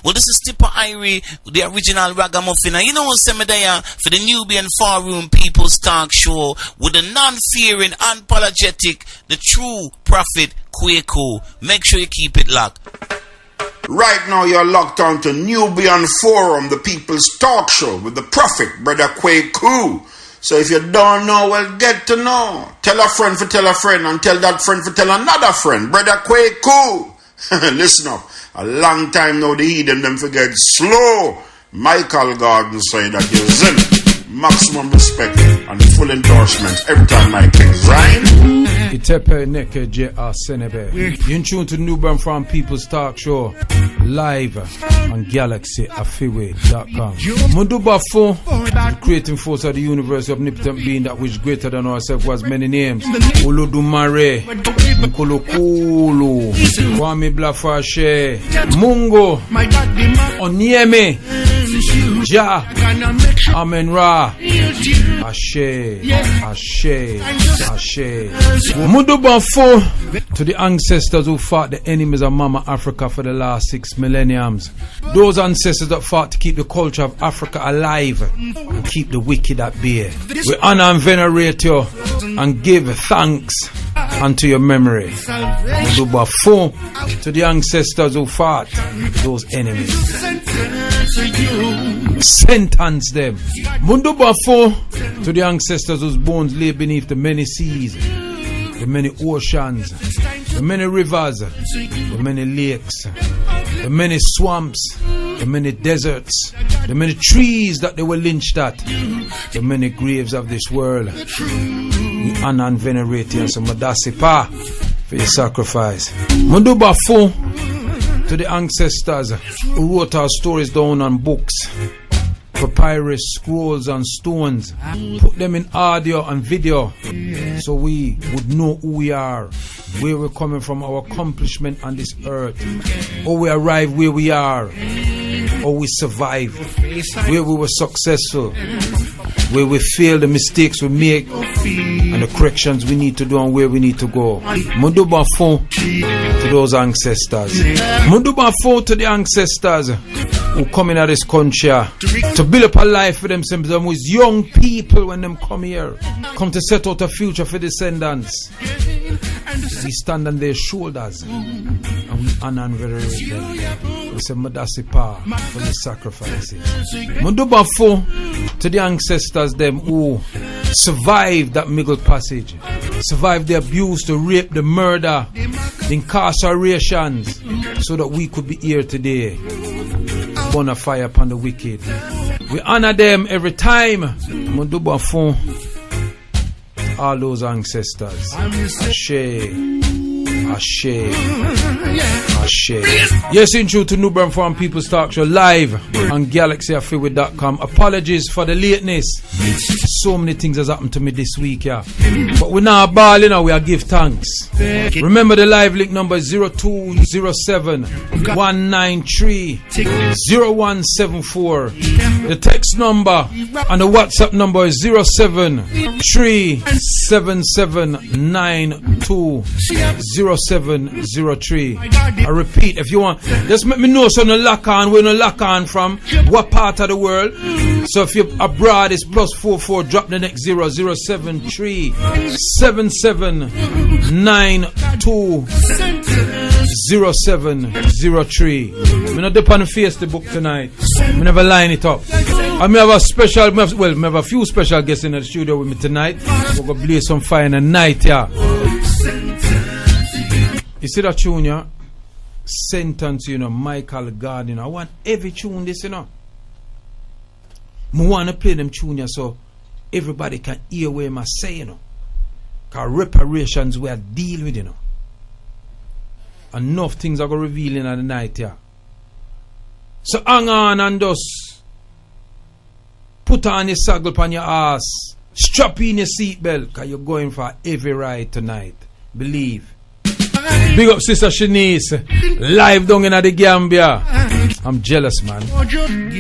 Well, this is Tipper Irie, the original ragamuffin. And you know what's me there for the Nubian Far Room People's Talk Show with the non-fearing, unapologetic, the true prophet Kwaku. Make sure you keep it locked. Right now you're locked on to Nubian Forum, the People's Talk Show with the prophet, Brother Kwaku. So if you don't know, well, get to know. Tell a friend for tell a friend, and tell that friend for tell another friend. Brother Kwaku. Listen up. A long time now the heathen them forget slow. Michael Gordon say that you zen. Maximum respect and full endorsement every time my kings rhyme. Itepe neke je a senebe. You tune to Nubian From People's Talk Show live on GalaxyAfiwe.com. Munduba Fo, the creating force of the universe, of omnipotent being that which greater than ourselves, was many names. Olodumare, Nkolokulu, Kwame Blafashe, Mungo, Onyeme, Ja, Amen Ra, Ashe, Ashe, Ashe. Munduba Fo, to the ancestors who fought the enemies of Mama Africa for the last 6 millenniums. Those ancestors that fought to keep the culture of Africa alive and keep the wicked at bay. We honor and venerate you and give thanks unto your memory. Munduba Fo, to the ancestors who fought those enemies. Sentence them. Munduba Fo, to the ancestors whose bones lay beneath the many seas, the many oceans, the many rivers, the many lakes, the many swamps, the many deserts, the many trees that they were lynched at, the many graves of this world. We honor and venerate you and some Madasipa for your sacrifice. Munduba Fo, to the ancestors who wrote our stories down on books, papyrus, scrolls and stones, put them in audio and video so we would know who we are, where we're coming from, our accomplishment on this earth, how we arrive where we are, how we survive, where we were successful, where we fail, the mistakes we make and the corrections we need to do and where we need to go. Munduba Fo to those ancestors. Munduba Fo to the ancestors who come in this country to build up a life for themselves. Them with young people when them come here, come to set out a future for descendants. We stand on their shoulders and we honor and venerate them. We say Madasipa for the sacrifices. Munduba Fo to the ancestors them who survived that middle passage, survived the abuse, the rape, the murder, the incarcerations, so that we could be here today. Burn a fire upon the wicked. We honor them every time. Munduba Fo, all those ancestors. Ashe, Ashe, Ashe. Yes, in true to Nubian From People's Talk Show live on GalaxyAfiwe.com. Apologies for the lateness. So many things has happened to me this week, yeah. But we're not balling now, we are give thanks. Remember the live link number is 0207 193 0174. The text number and the WhatsApp number is 073-779-0703. I repeat, if you want, just let me know so no lock on, where no lock on from, what part of the world. So if you're abroad, it's +44, drop the next 073-779-0703. We're not up on the Facebook tonight. We never line it up. I may have a special, we have a few special guests in the studio with me tonight. We're going to play some fire in the night, yeah. You see that tune, yeah? Sentence, you know, Michael Gardner. I want every tune this, you know. I want to play them tune, yeah, so everybody can hear what I say, you know. Because reparations we are dealing with, you know. Enough things are going to reveal in the night, yeah. So hang on and just put on your saddle upon your ass, strap in your seatbelt, because you're going for a heavy ride tonight. Believe. Big up Sister Shanice, live down in the Gambia. I'm jealous, man.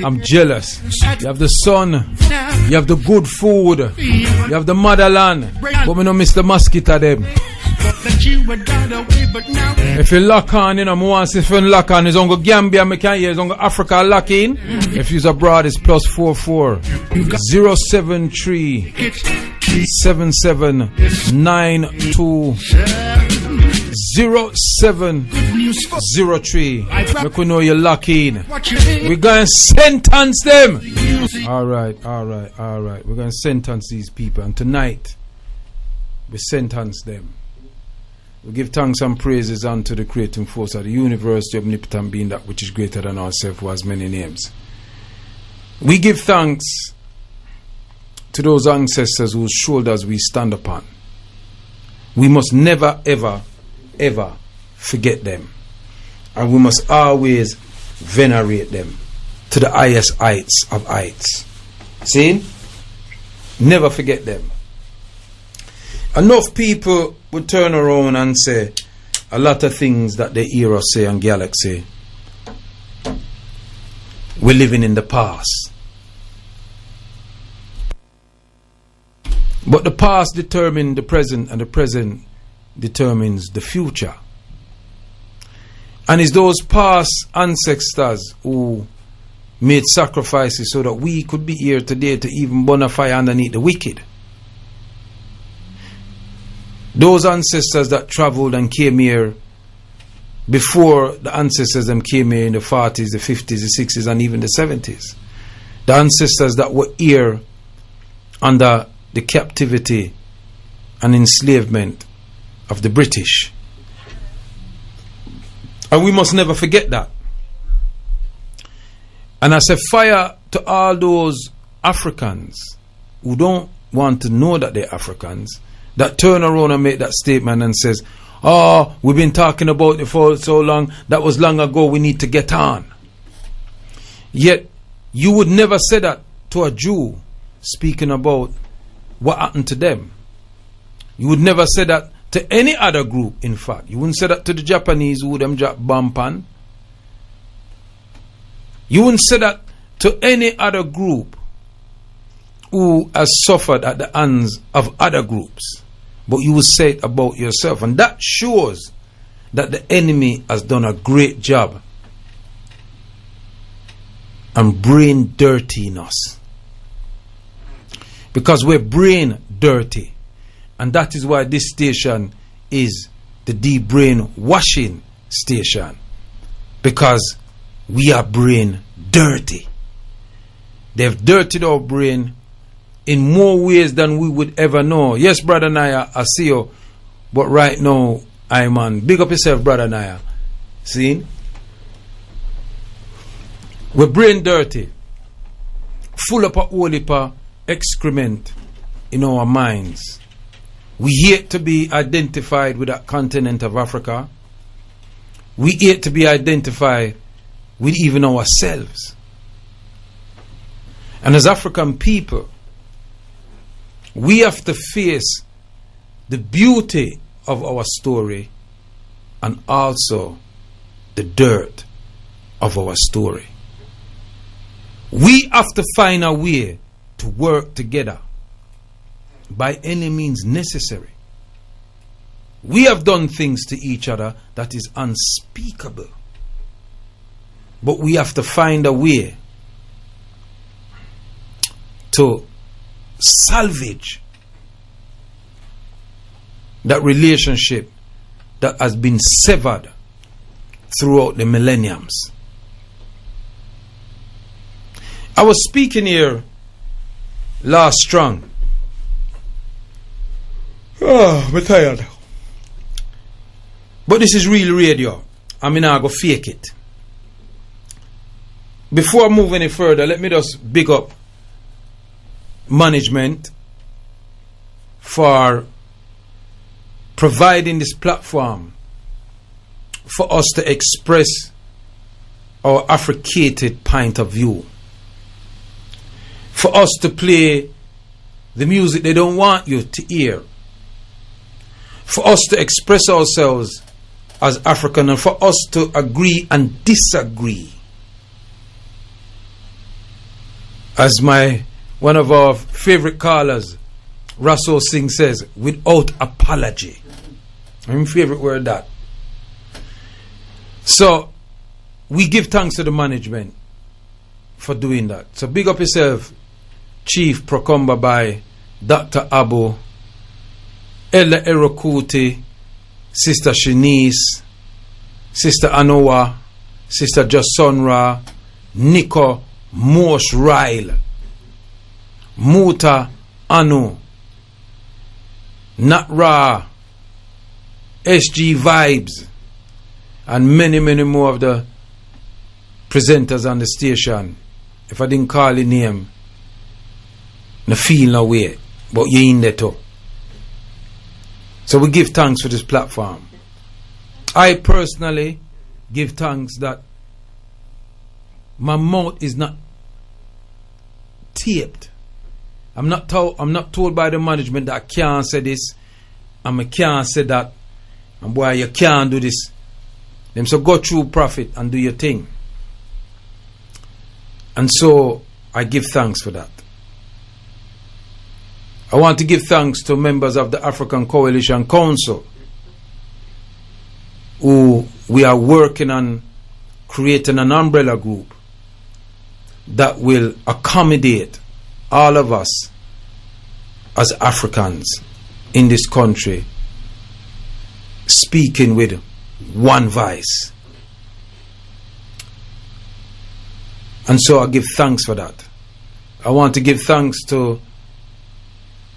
I'm jealous. You have the sun, you have the good food, you have the motherland, but we don't miss the mosquito them. If you lock on, you know, once if you lock on, it's on go Gambia, me can't hear, it's on go Africa lock in. If you're abroad, it's +44 073 7792 0703. Make we know you're lock in. We're gonna sentence them. Alright. We're gonna sentence these people, and tonight we sentence them. We give thanks and praises unto the creating force of the universe, the omnipotent being, that which is greater than ourselves, who has many names. We give thanks to those ancestors whose shoulders we stand upon. We must never, ever, ever forget them. And we must always venerate them to the highest heights of heights. See? Never forget them. Enough people would turn around and say a lot of things that they hear us say on Galaxy. We're living in the past. But the past determines the present, and the present determines the future. And it's those past ancestors who made sacrifices so that we could be here today to even burn a fire underneath the wicked. Those ancestors that traveled and came here before the ancestors them came here in the 40s, the 50s, the 60s, and even the 70s. The ancestors that were here under the captivity and enslavement of the British. And we must never forget that. And I say fire to all those Africans who don't want to know that they're Africans, that turn around and make that statement and says, oh, we've been talking about it for so long, that was long ago, we need to get on. Yet you would never say that to a Jew speaking about what happened to them. You would never say that to any other group, in fact. You wouldn't say that to the Japanese who them drop bomb pan. You wouldn't say that to any other group who has suffered at the hands of other groups. But you will say it about yourself. And that shows that the enemy has done a great job and brain dirtying us. Because we're brain dirty. And that is why this station is the deep brain washing station. Because we are brain dirty. They've dirtied our brain in more ways than we would ever know. Yes, Brother Naya, I see you. But right now, I'm on. Big up yourself, Brother Naya. See? We're brain dirty. Full of a whole heap of excrement in our minds. We hate to be identified with that continent of Africa. We hate to be identified with even ourselves. And as African people, we have to face the beauty of our story and also the dirt of our story. We have to find a way to work together by any means necessary. We have done things to each other that is unspeakable. But we have to find a way to salvage that relationship that has been severed throughout the millenniums. I was speaking here last strong. Oh, I'm tired. But this is real radio. I mean, I go fake it. Before I move any further, let me just big up management for providing this platform for us to express our Africated point of view, for us to play the music they don't want you to hear, for us to express ourselves as African, and for us to agree and disagree. As one of our favorite callers, Russell Singh, says, without apology. My favorite word that. So we give thanks to the management for doing that. So big up yourself, Chief Procomba by Dr. Abu, Ella Erokuti, Sister Shanice, Sister Anoa, Sister Jasonra, Nico Mosh Ryle, Muta Anu, Natra, SG Vibes, and many, many more of the presenters on the station. If I didn't call your name, no feel no way, but you're in there too. So we give thanks for this platform. I personally give thanks that my mouth is not taped. I'm not told by the management that I can't say this and I can't say that, and boy, you can't do this. Them so go through Prophet and do your thing. And so I give thanks for that. I want to give thanks to members of the African Coalition Council who we are working on creating an umbrella group that will accommodate all of us as Africans in this country, speaking with one voice. And so I give thanks for that. I want to give thanks to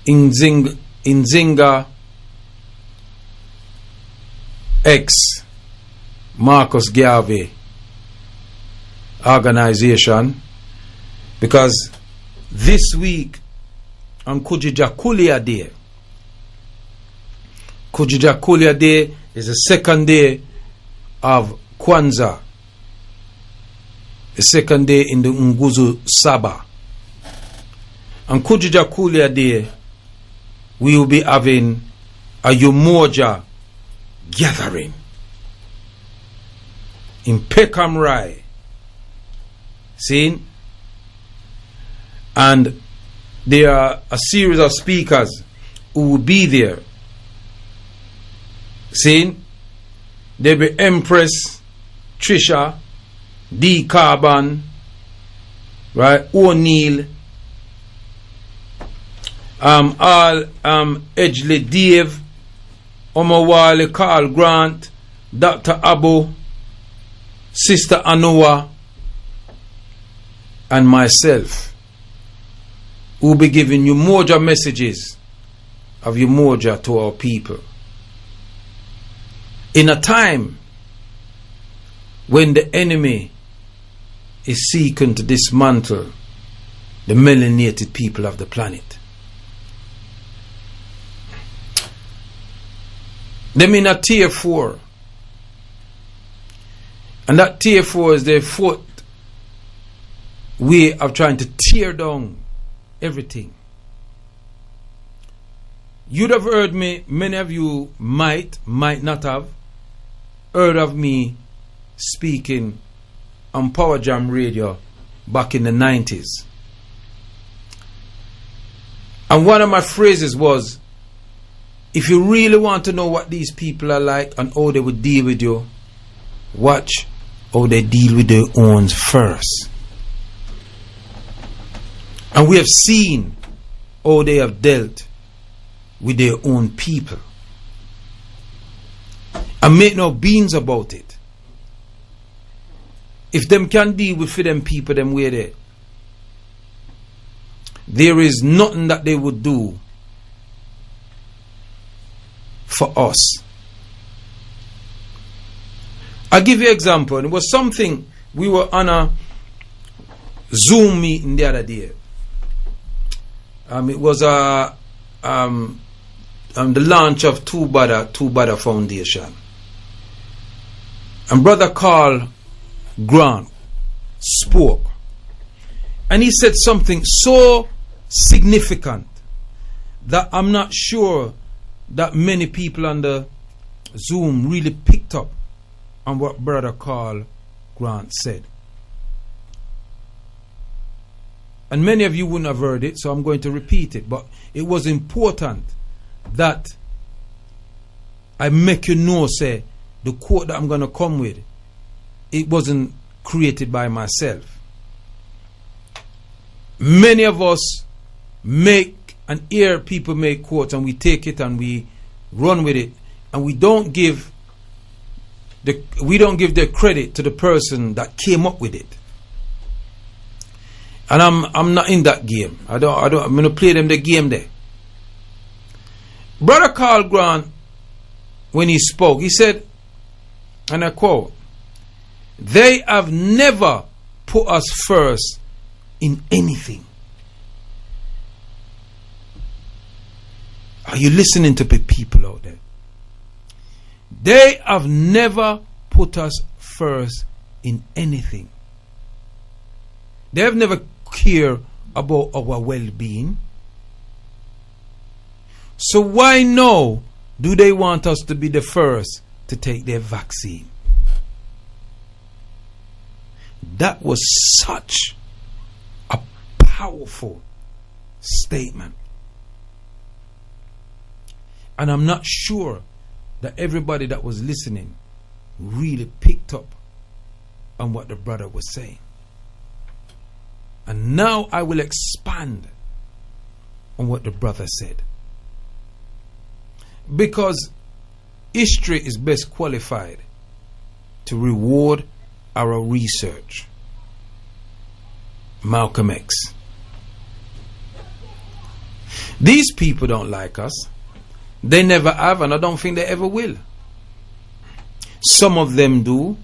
Nzinga X Marcus Garvey organization, because this week on Kujijakulia Day, Kujijakulia Day is the second day of Kwanzaa, the second day in the Nguzu Saba. On Kujijakulia Day, we will be having a Umoja gathering in Peckham Rye. See? And there are a series of speakers who will be there. See? There'll be Empress Trisha, D Carbon, right? O'Neill, Edgley Dave, Omawale Carl Grant, Dr. Abu, Sister Anoa, and myself, who will be giving Umoja messages of Umoja to our people. In a time when the enemy is seeking to dismantle the melanated people of the planet. Them in a tier 4. And that tier 4 is their fourth way of trying to tear down everything. You'd have heard me, many of you might not have heard of me speaking on Power Jam Radio back in the 90s. And one of my phrases was, if you really want to know what these people are like and how they would deal with you, watch how they deal with their own first. And we have seen how they have dealt with their own people. And make no beans about it. If them can deal with for them people them way there is nothing that they would do for us. I'll give you an example. It was something, we were on a Zoom meeting the other day. It was the launch of Two Bada Foundation. And Brother Carl Grant spoke. And he said something so significant that I'm not sure that many people on the Zoom really picked up on what Brother Carl Grant said. And many of you wouldn't have heard it, so I'm going to repeat it. But it was important that I make you know, say, the quote that I'm going to come with, it wasn't created by myself. Many of us make and hear people make quotes, and we take it and we run with it, and we don't give the credit to the person that came up with it. And I'm not in that game. I'm gonna play them the game there. Brother Carl Grant, when he spoke, he said, and I quote, "They have never put us first in anything." Are you listening to the people out there? They have never put us first in anything. They have never cared about our well-being. So why now do they want us to be the first to take their vaccine? That was such a powerful statement. And I'm not sure that everybody that was listening really picked up on what the brother was saying. And now I will expand on what the brother said. Because history is best qualified to reward our research. Malcolm X. These people don't like us. They never have, and I don't think they ever will. Some of them do,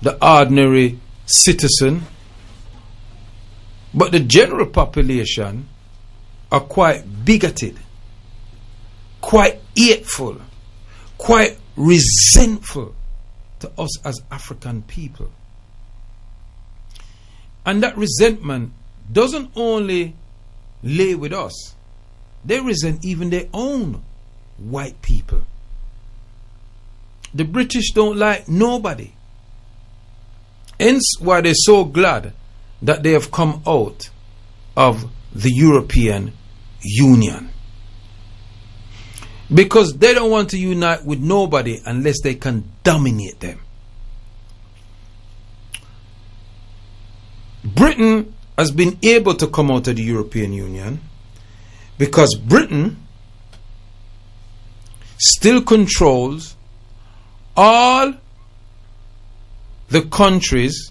the ordinary citizen, but the general population are quite bigoted, quite hateful, quite resentful to us as African people. And that resentment doesn't only lay with us, they resent even their own white people. The British don't like nobody. Hence why they're so glad that they have come out of the European Union. Because they don't want to unite with nobody unless they can dominate them. Britain has been able to come out of the European Union because Britain still controls all the countries.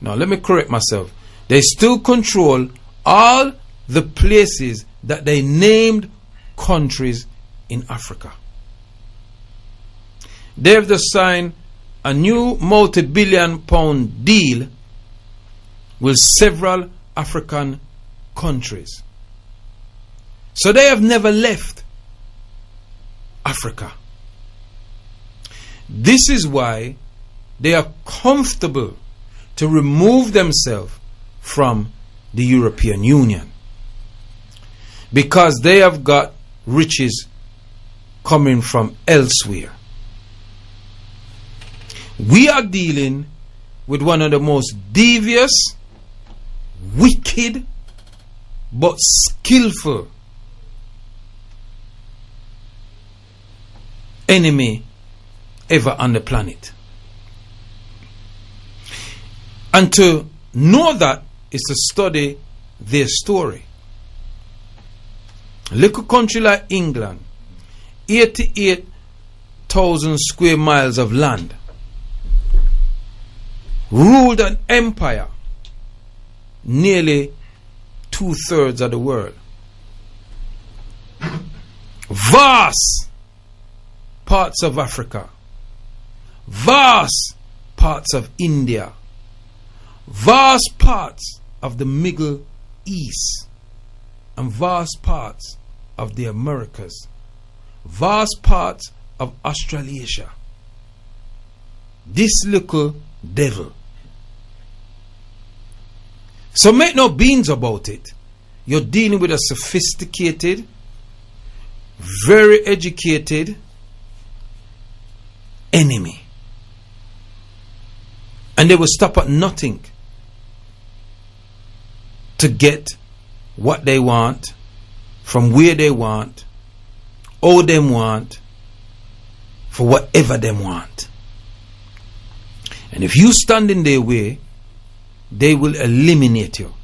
Now let me correct myself. They still control all the places that they named countries in Africa. They have just signed a new multi-billion-pound deal with several African countries. So they have never left Africa. This is why they are comfortable to remove themselves from the European Union, because they have got riches coming from elsewhere. We are dealing with one of the most devious, wicked, but skillful enemy ever on the planet. And to know that is to study their story. A little country like England, 88,000 square miles of land, ruled an empire nearly 2/3 of the world. Vast parts of Africa, vast parts of India, vast parts of the Middle East, and vast parts of the Americas, vast parts of Australasia. This little devil. So make no beans about it. You're dealing with a sophisticated, very educated enemy. And they will stop at nothing to get what they want, from where they want, all them want, for whatever they want. And if you stand in their way, they will eliminate you.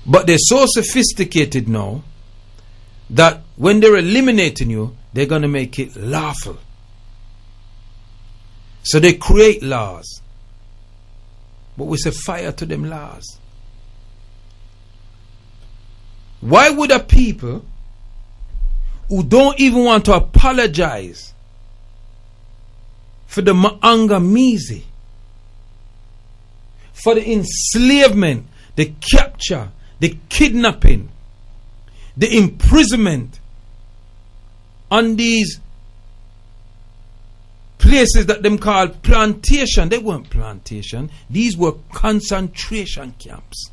But they're so sophisticated now that when they're eliminating you, they're going to make it lawful. So they create laws. But we say fire to them laws. Why would a people who don't even want to apologize for the Maangamizi, for the enslavement, the capture, the kidnapping, the imprisonment on these places that them call plantation? They weren't plantation. These were concentration camps.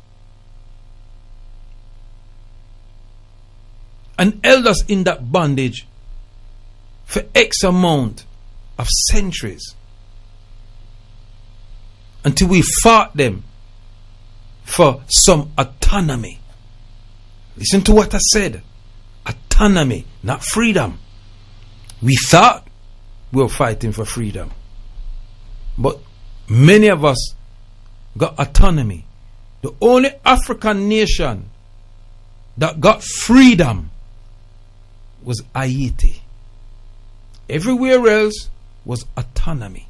And held us in that bondage for X amount of centuries until we fought them for some autonomy. Listen to what I said. Autonomy, not freedom. We thought we were fighting for freedom, but many of us got autonomy. The only African nation that got freedom was Haiti. Everywhere else was autonomy.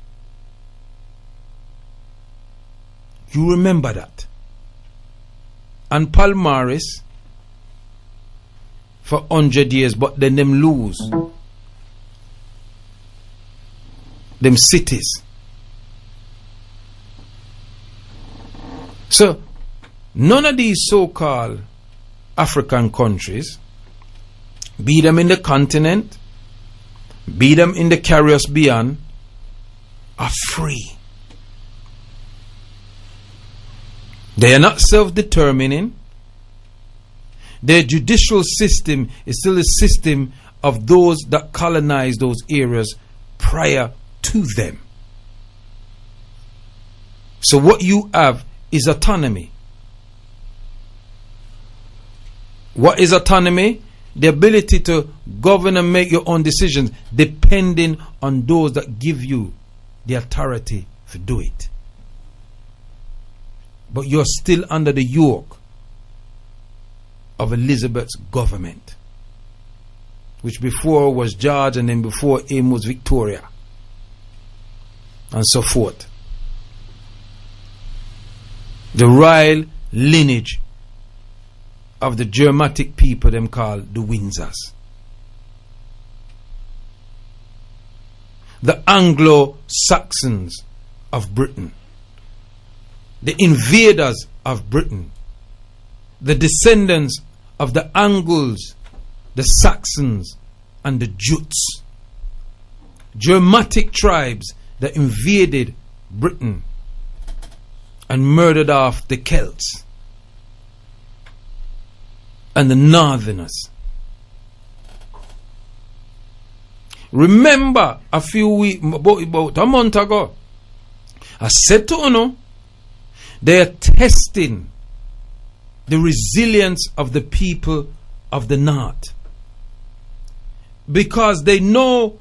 You remember that. And Palmaris for 100 years, but then them lose them cities. So none of these so-called African countries, be them in the continent, be them in the Caribbean, are free. They are not self-determining. Their judicial system is still a system of those that colonized those areas prior to them. So what you have is autonomy. What is autonomy? The ability to govern and make your own decisions depending on those that give you the authority to do it. But you're still under the yoke of Elizabeth's government, which before was George, and then before him was Victoria, and so forth. The royal lineage of the Germanic people, them called the Windsors. The Anglo-Saxons of Britain. The invaders of Britain. The descendants of the Angles, the Saxons, and the Jutes. Germanic tribes that invaded Britain and murdered off the Celts and the Northerners. Remember a few weeks, about a month ago, I said to you, they are testing the resilience of the people of the North, because they know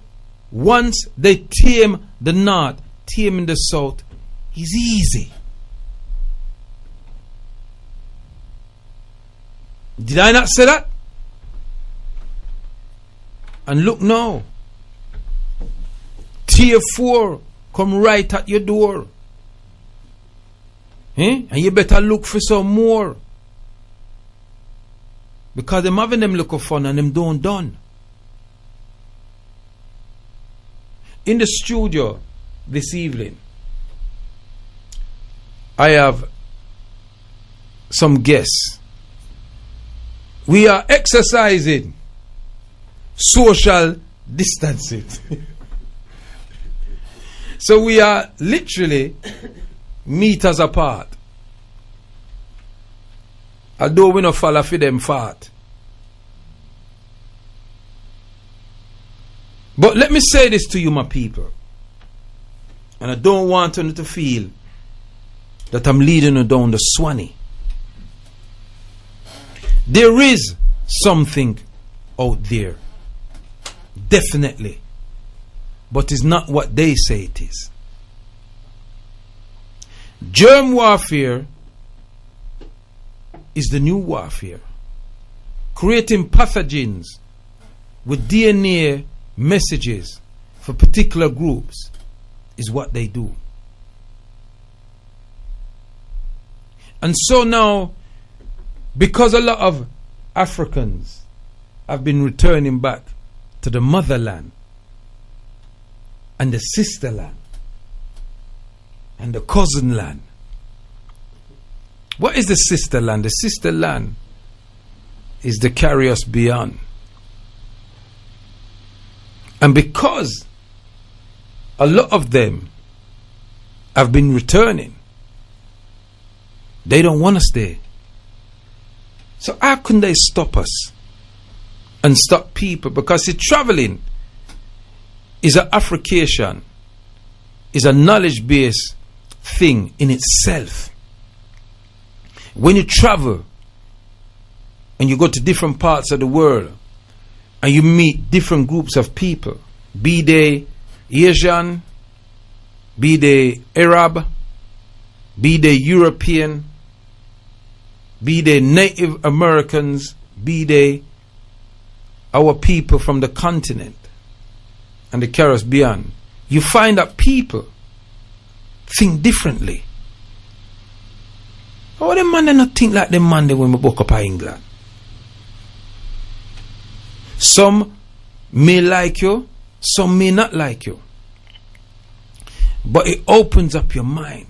once they tame the North, taming the South is easy. Did I not say that? And look now, Tier 4 come right at your door. And you better look for some more, because them having them look for fun and them don't done. In the studio this evening, I have some guests. We are exercising social distancing. So we are literally meters apart. Although we not fall for them fart. But let me say this to you, my people. And I don't want you to feel that I'm leading you down the Swanee. There is something out there. Definitely. but is not what they say it is. Germ warfare is the new warfare. Creating pathogens with DNA messages for particular groups is what they do. And so now, because a lot of Africans have been returning back to the motherland and the sister land and the cousin land. What is the sister land? The sister land is the carry us beyond. And because a lot of them have been returning, they don't want us there. So how can they stop us and stop people? Because see, traveling is an Africation, is a knowledge-based thing in itself. When you travel and you go to different parts of the world and you meet different groups of people, be they Asian, be they Arab, be they European, be they Native Americans, be they our people from the continent and the Caribbean, you find that people think differently. Oh, them man they not think like them man they when we woke up in England. Some may like you, some may not like you. But it opens up your mind.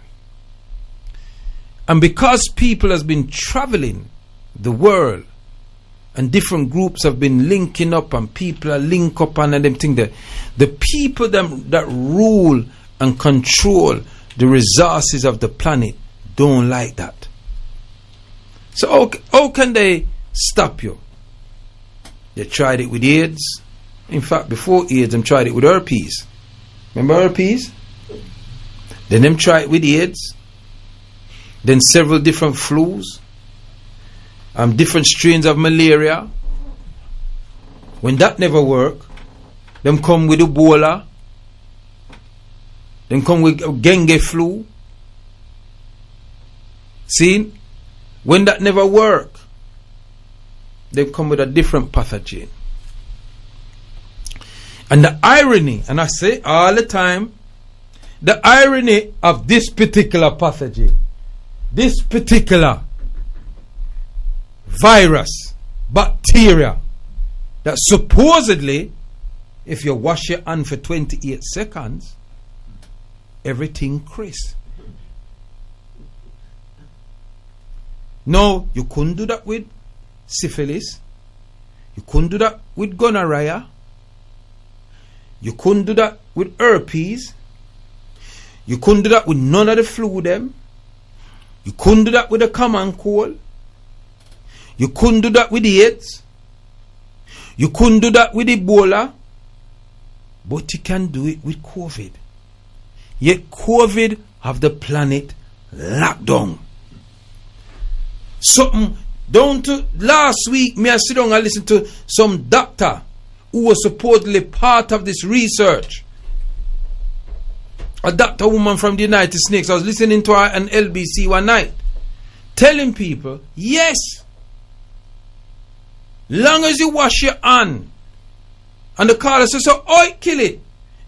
And because people has been traveling the world and different groups have been linking up and people are link up and them think that the people that rule and control the resources of the planet don't like that. So how can they stop you? They tried it with AIDS. In fact, before AIDS, they tried it with herpes. Remember herpes? Then them tried it with AIDS. Then several different flus. Different strains of malaria. When that never worked, them come with Ebola. Then come with dengue flu. See? When that never worked, they come with a different pathogen. And the irony, and I say all the time, the irony of this particular pathogen, this particular virus, bacteria, that supposedly, if you wash your hand for 28 seconds, everything crisp. No, you couldn't do that with syphilis. You couldn't do that with gonorrhea. You couldn't do that with herpes. You couldn't do that with none of the flu them. You couldn't do that with the common cold. You couldn't do that with AIDS. You couldn't do that with Ebola. But you can do it with COVID. Yet COVID have the planet locked down. Something down to last week, me I sit down and listen to some doctor who was supposedly part of this research. A doctor woman from the United States. I was listening to her on LBC one night, telling people, yes, long as you wash your hand, and the caller says, so kill it.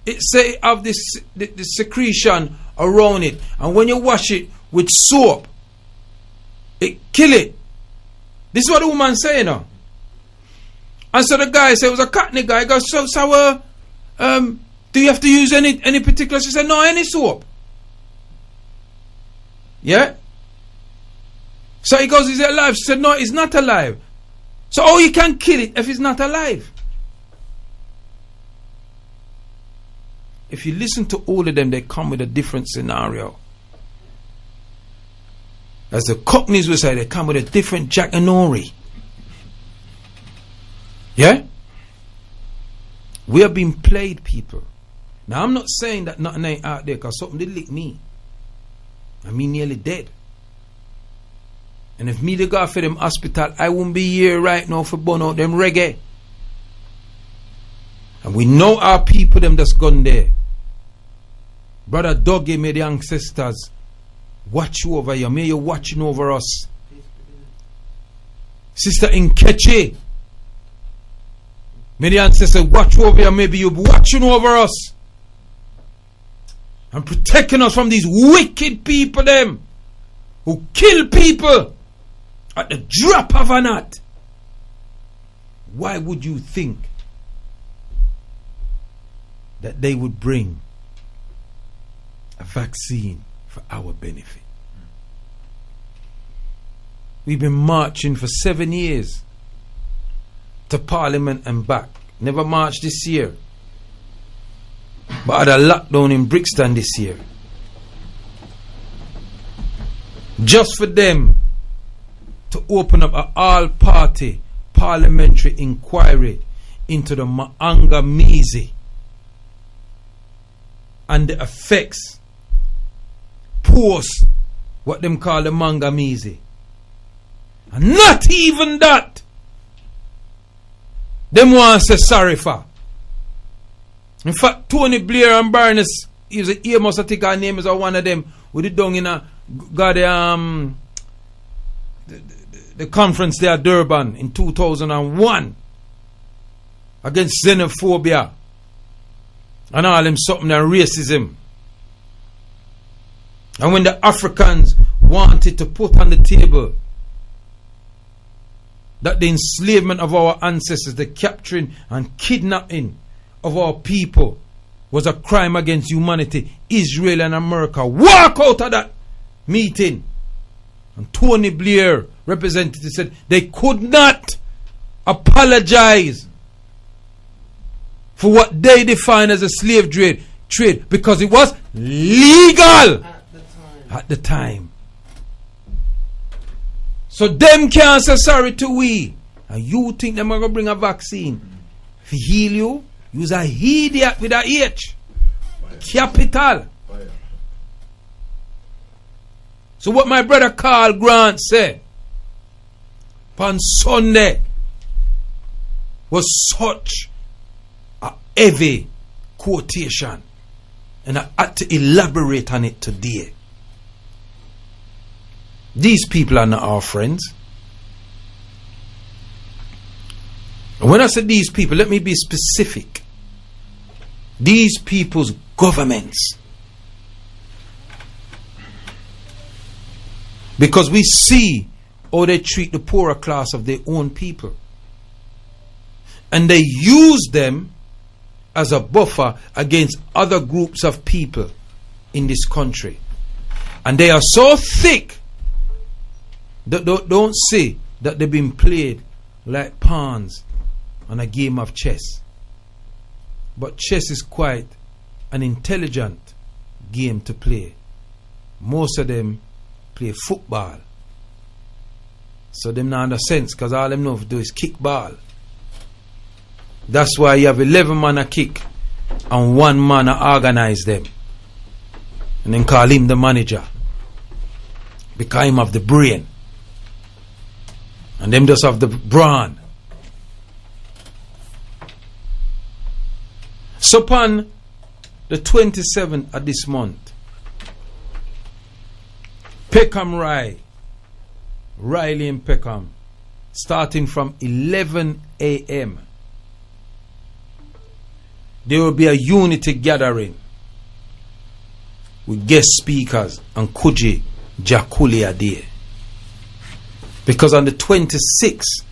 It say have this the secretion around it, and when you wash it with soap, it kill it. This is what the woman say now. And so the guy said, it was a Cockney guy. He goes, so do you have to use any particular? She said, no, any soap. Yeah. So he goes, is it alive? She said, no, it's not alive. So you can kill it if it's not alive. If you listen to all of them, they come with a different scenario. As the Cockneys would say, they come with a different Jack and Ori. Yeah? We are being played, people. Now, I'm not saying that nothing ain't out there, because something did lick me. I mean, nearly dead. And if me to go for them hospital, I won't be here right now for burn out them reggae. And we know our people them that's gone there. Brother Dougie, may the ancestors watch you over you. May you watching over us. Sister Nkechi, may the ancestors watch over you. Maybe you're watching over us and protecting us from these wicked people them who kill people at the drop of a hat. Why would you think that they would bring a vaccine for our benefit? We've been marching for 7 years to Parliament and back. Never marched this year, but had a lockdown in Brixton this year, just for them to open up an all-party parliamentary inquiry into the Maangamizi and the effects post what them call the Mangamizi. And not even that them want to say sorry for. In fact, Tony Blair and Barnes, Amos, I think her name is one of them, with it down in the conference there at Durban in 2001 against xenophobia and all them something and racism. And when the Africans wanted to put on the table that the enslavement of our ancestors, the capturing and kidnapping of our people was a crime against humanity, Israel and America walk out of that meeting. And Tony Blair, representative, said they could not apologize for what they define as a slave trade because it was legal at the time. So them can't say sorry to we. And you think them are going to bring a vaccine to heal you? Use a idiot with a H. Capital. So what my brother Carl Grant said on Sunday was such a heavy quotation, and I had to elaborate on it today. These people are not our friends. And when I say these people, let me be specific. These people's governments. Because we see how they treat the poorer class of their own people. And they use them as a buffer against other groups of people in this country. And they are so thick that don't say that they've been played like pawns on a game of chess. But chess is quite an intelligent game to play. Most of them play football. So them not under sense, because all them know to do is kick ball. That's why you have 11 man a kick and 1 man a organize them. And then call him the manager. Because him have the brain. And them just have the brawn. So upon the 27th of this month, Peckham Riley and Peckham, starting from 11 a.m. there will be a unity gathering with guest speakers and Kuji Jakuli are there. Because on the 26th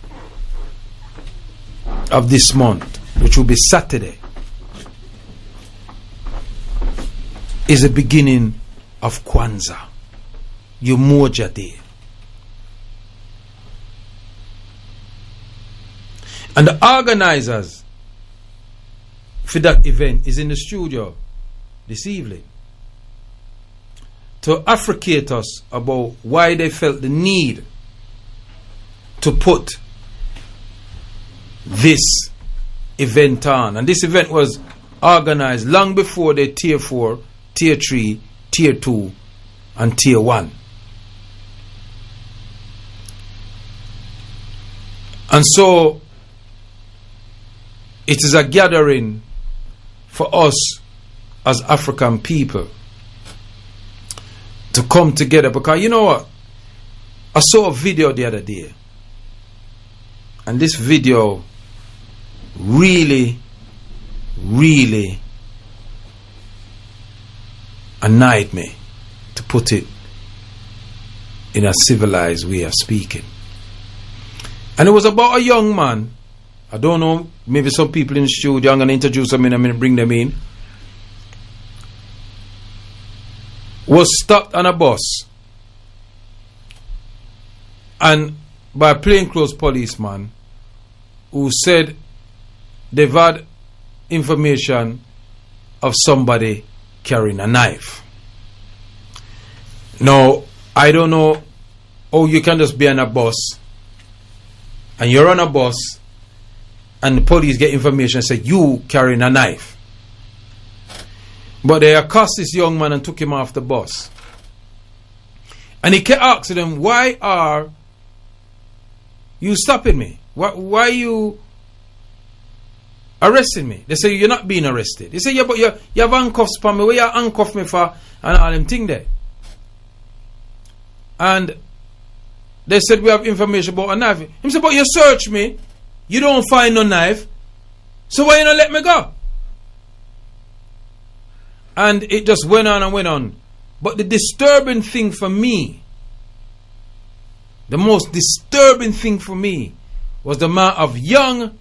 of this month, which will be Saturday, is the beginning of Kwanzaa, Umoja Day. And the organizers for that event is in the studio this evening to affricate us about why they felt the need to put this event on. And this event was organized long before the Tier 4, Tier 3, Tier 2 and Tier 1. And so it is a gathering for us as African people to come together, because you know what? I saw a video the other day, and this video really annoyed me, to put it in a civilized way of speaking. And it was about a young man. I don't know, maybe some people in the studio, I'm going to introduce them in, I'm going to bring them in. Was stopped on a bus and by a plainclothes policeman who said they've had information of somebody carrying a knife. Now, I don't know how you can just be on a bus and you're on a bus and the police get information and say you carrying a knife. But they accosted this young man and took him off the bus. And he kept asking them, why are you stopping me? Why are you arresting me? They say, you're not being arrested. They say, yeah, but you have handcuffs for me. Where you handcuff me for? And all them thing there. And they said, we have information about a knife. He said, but you search me. You don't find no knife. So why you not let me go? And it just went on and went on. But the disturbing thing for me, the most disturbing thing for me, was the amount of young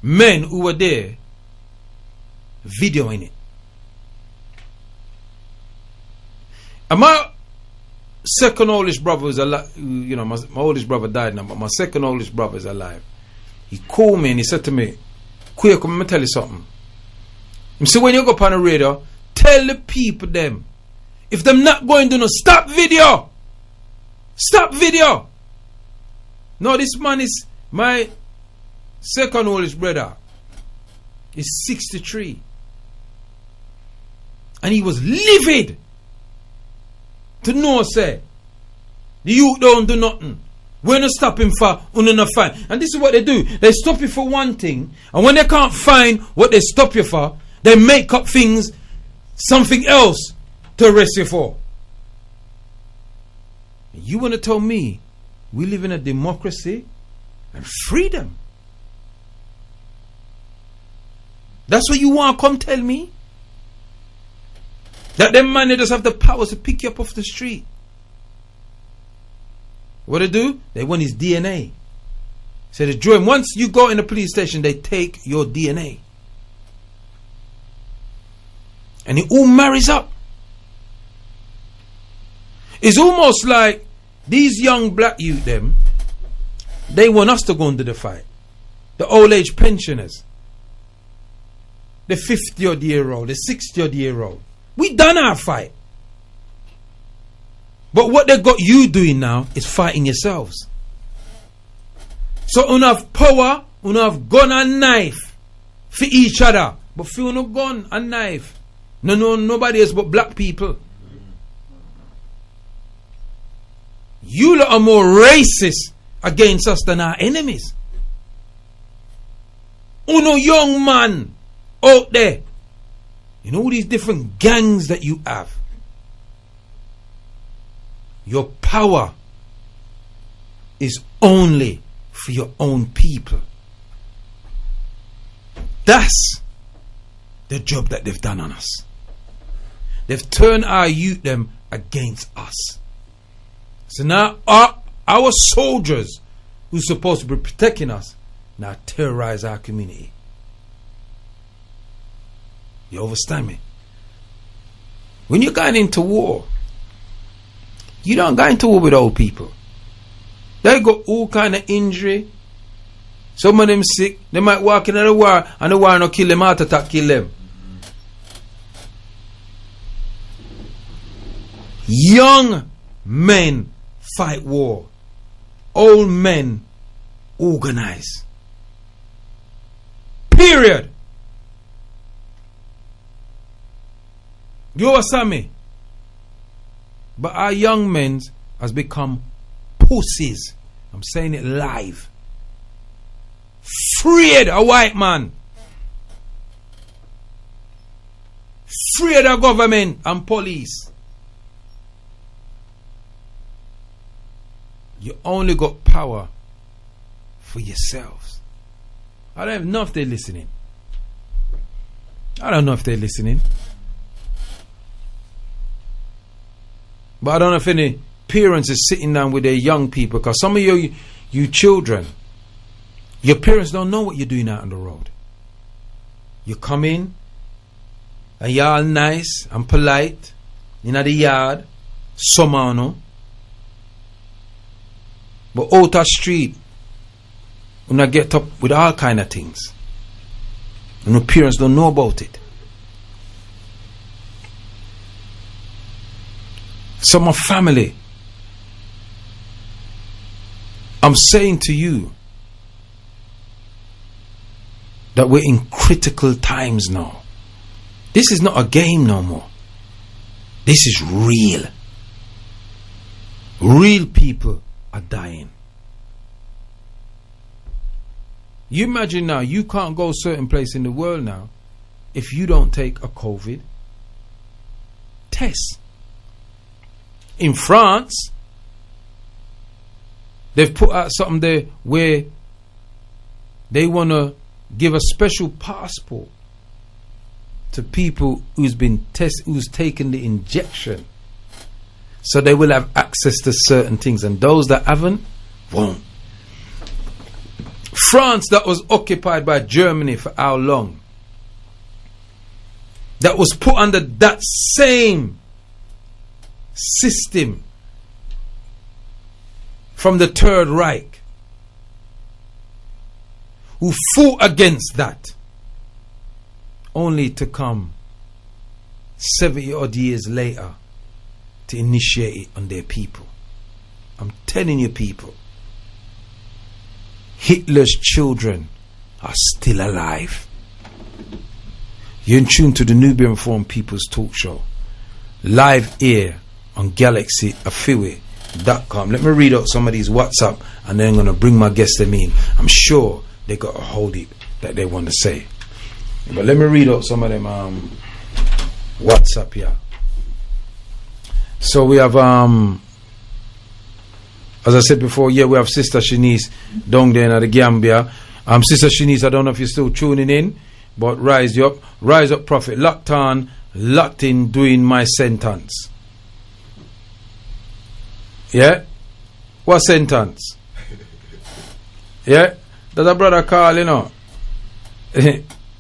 men who were there videoing it. And my second oldest brother is alive. You know, my oldest brother died now, but my second oldest brother is alive. He called me and he said to me, Kwaku, let me tell you something. He said, when you go up on the radio, tell the people them, if them not going to know, stop video. Stop video. No, this man is my second oldest brother. He's 63. And he was livid to know, say, the youth don't do nothing. We're not stopping for no fine. And this is what they do. They stop you for one thing, and when they can't find what they stop you for, they make up things, something else to arrest you for. You want to tell me we live in a democracy and freedom? That's what you want to come tell me? That them man, they just have the power to pick you up off the street. What they do? They want his DNA. So they draw him. Once you go in the police station, they take your DNA. And it all marries up. It's almost like these young black youth, them, they want us to go into the fight. The old age pensioners. The 50-odd year old, the 60-odd year old. We done our fight. But what they got you doing now is fighting yourselves. So you have power, you have gun and knife for each other. But for no gun and knife, nobody else but black people. You lot are more racist against us than our enemies. Uno young man out there, in all these different gangs that you have, your power is only for your own people. That's the job that they've done on us. They've turned our youth them against us. So now our soldiers who's supposed to be protecting us now terrorize our community. You understand me? When you're going into war, you don't go into war with old people. They got all kind of injury. Some of them sick. They might walk in the war and the war not kill them, heart attack kill them. Young men fight war. Old men organize. Period. You understand me? But our young men has become pussies. I'm saying it live. Freed a white man. afraid of government and police. You only got power for yourselves. I don't know if they're listening. I don't know if they're listening. But I don't know if any parents are sitting down with their young people, because some of you children, your parents don't know what you're doing out on the road. You come in and you're all nice and polite in the yard, somehow, but out the street, when I get up with all kind of things, and the parents don't know about it. Some of family. I'm saying to you that we're in critical times now. This is not a game no more. This is real. Real people are dying. You imagine now, you can't go certain place in the world now if you don't take a COVID test. In France, they've put out something there where they want to give a special passport to people who's taken the injection, so they will have access to certain things, and those that haven't won't. France, that was occupied by Germany for how long? That was put under that same system from the Third Reich, who fought against that, only to come 70 odd years later to initiate it on their people. I'm telling you, people, Hitler's children are still alive. You're in tune to the Nubian Forum People's Talk Show, live here on GalaxyAfiwe.com. Let me read out some of these WhatsApp, and then I'm going to bring my guests them in. I'm sure they got a hold it that they want to say. But let me read out some of them WhatsApp here. So we have as I said before, we have Sister Shanice down there in the Gambia. Sister Shanice, I don't know if you're still tuning in, but rise up, Prophet. Locked on, locked in, doing my sentence. Yeah? What sentence? Yeah? That's a brother call, you know.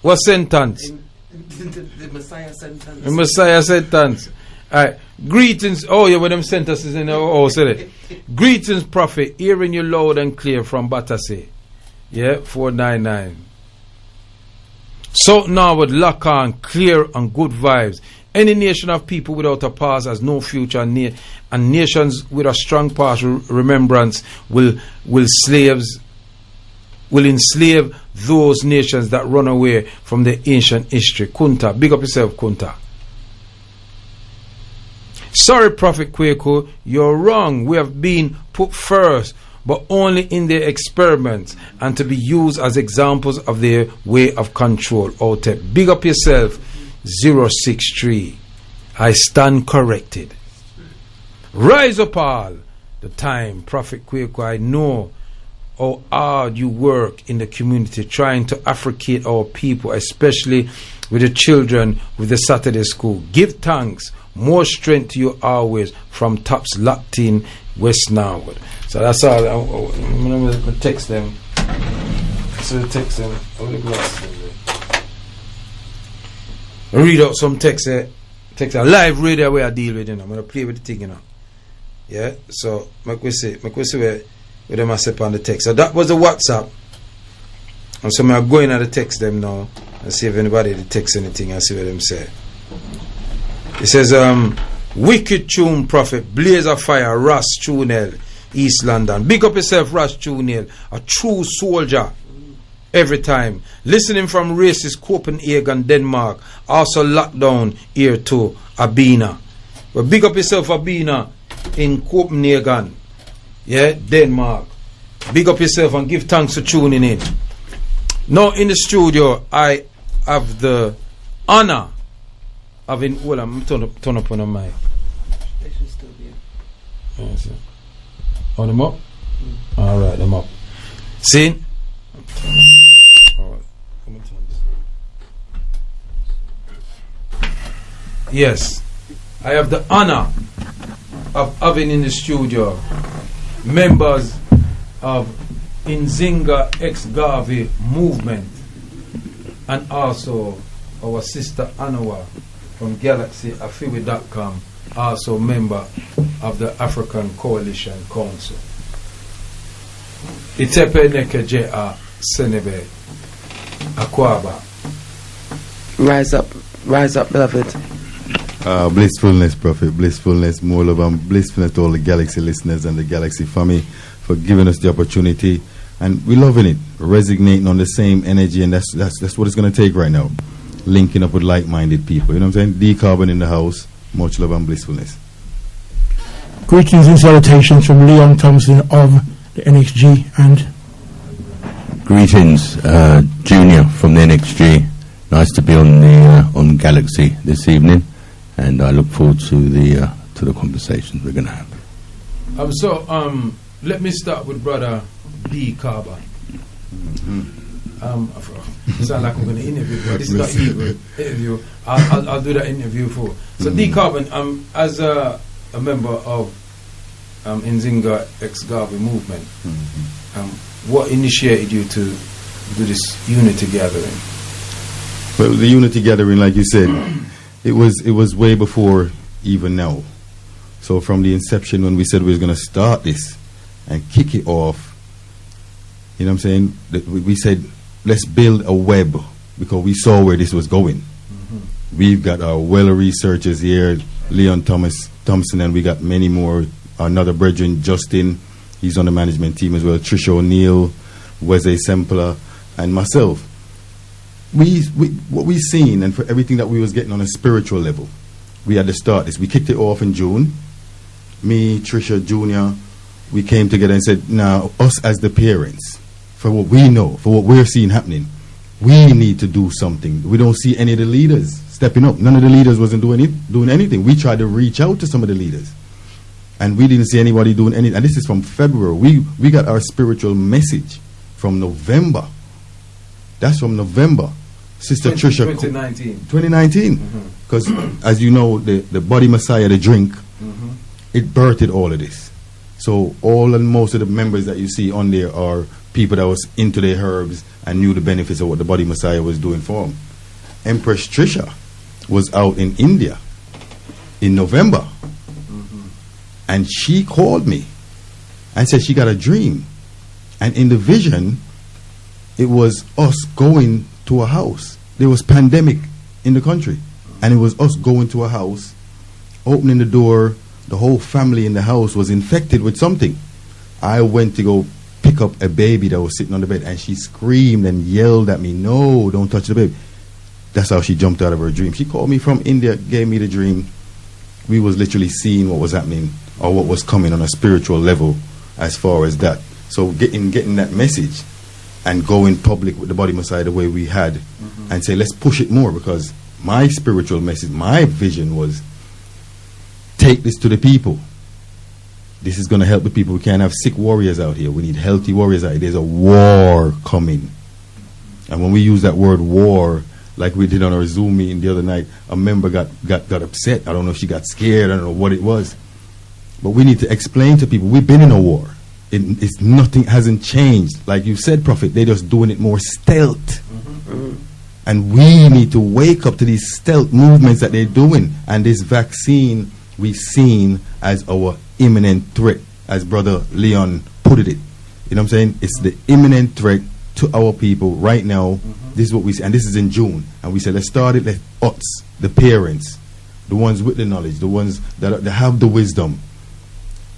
What sentence? The Messiah sentence. The Messiah sentence. Alright. Greetings. Oh, yeah, with them sentences in there. Oh, sorry. Greetings, Prophet. Hearing you loud and clear from Battersea. Yeah, 499. So now with lock on, clear and good vibes. Any nation of people without a past has no future, and nations with a strong past remembrance will enslave those nations that run away from the ancient history. Kunta, big up yourself, Kunta. Sorry, Prophet Kwaku, you're wrong. We have been put first, but only in their experiments, and to be used as examples of their way of control. OTEP. Big up yourself, 063. I stand corrected. Rise up all the time, Prophet Kwaku. I know how hard you work in the community trying to Africate our people, especially with the children with the Saturday school. Give thanks. More strength to you always, from Tops locked in West Norwood. So that's all. I'm going to text them. So text them. Read out some text. Text a live radio where I deal with it. I'm going to play with the thing, you know. Yeah. So make we see where them I step on the text. So that was the WhatsApp. And so I'm going to text them now and see if anybody text anything and see what them say. It says, wicked tune, Prophet, blaze of fire, Ross Chunel, East London. Big up yourself, Ross Chunel, a true soldier every time. Listening from racist Copenhagen, Denmark. Also locked down here to Abina. But big up yourself, Abina, in Copenhagen, yeah, Denmark. Big up yourself and give thanks for tuning in. Now in the studio, I have the honor having, well, I'm turn up on the mic. They should still be. Yes, sir. Oh, them up? Alright, them up. See? Alright. Come on, turn this. Yes. I have the honor of having in the studio members of Nzinga X Garvey movement and also our sister Anwa from GalaxyAfiwi.com, also member of the African Coalition Council. Itepe neke J.A. Senebe Akwaba. Rise up, beloved. Blissfulness, Prophet, blissfulness, more love and blissfulness to all the Galaxy listeners and the Galaxy family for giving us the opportunity. And we're loving it, resonating on the same energy, and that's what it's going to take right now. Linking up with like-minded people, you know what I'm saying? Decarbon in the house, much love and blissfulness. Greetings and salutations from Leon Thompson of the NXG and... Greetings, Junior from the NXG. Nice to be on Galaxy this evening, and I look forward to the conversations we're going to have. So, let me start with Brother D. Carver. Sound like I'm going to interview, but this is not even interview. I'll do that interview for. So D. Carbon, as a member of Nzinga X Garvey movement, what initiated you to do this unity gathering? Well, the unity gathering, like you said, it was way before even now. So from the inception, when we said we was going to start this and kick it off, you know what I'm saying, we said, let's build a web, because we saw where this was going. We've got our well researchers here, Leon Thompson, and we got many more. Another brethren, Justin, he's on the management team as well, Trisha O'Neill, Wesley Sempler, and myself. What we seen, and for everything that we was getting on a spiritual level, we had to start this. We kicked it off in June. Me, Trisha, Junior, we came together and said, now, us as the parents, for what we know, for what we're seeing happening, we need to do something. We don't see any of the leaders stepping up. None of the leaders wasn't doing anything. We tried to reach out to some of the leaders, and we didn't see anybody doing anything. And this is from February. We got our spiritual message from November. That's from November. Sister Trisha. 2019. 2019. Because, as you know, the Body Messiah, the drink, it birthed all of this. So all and most of the members that you see on there are people that was into their herbs and knew the benefits of what the Body Messiah was doing for them. Empress Trisha was out in India in November, and she called me and said she got a dream, and in the vision it was us going to a house. There was pandemic in the country, and it was us going to a house, opening the door. The whole family in the house was infected with something. I went to go pick up a baby that was sitting on the bed, and she screamed and yelled at me, no, don't touch the baby. That's how she jumped out of her dream. She called me from India, gave me the dream. We was literally seeing what was happening, or what was coming on a spiritual level as far as that. So getting that message and going public with the Body Messiah the way we had, and say, let's push it more, because my spiritual message, my vision was, take this to the people. This is going to help the people. We can't have sick warriors out here. We need healthy warriors out here. There's a war coming. And when we use that word war, like we did on our Zoom meeting the other night, a member got upset. I don't know if she got scared. I don't know what it was. But we need to explain to people, we've been in a war. It's nothing hasn't changed. Like you said, Prophet, they're just doing it more stealth. And we need to wake up to these stealth movements that they're doing. And this vaccine we've seen as our imminent threat, as Brother Leon put it. You know what I'm saying? It's the imminent threat to our people right now. This is what we see, and this is in June. And we said, let's start it. Let us, the parents, the ones with the knowledge, the ones that have the wisdom,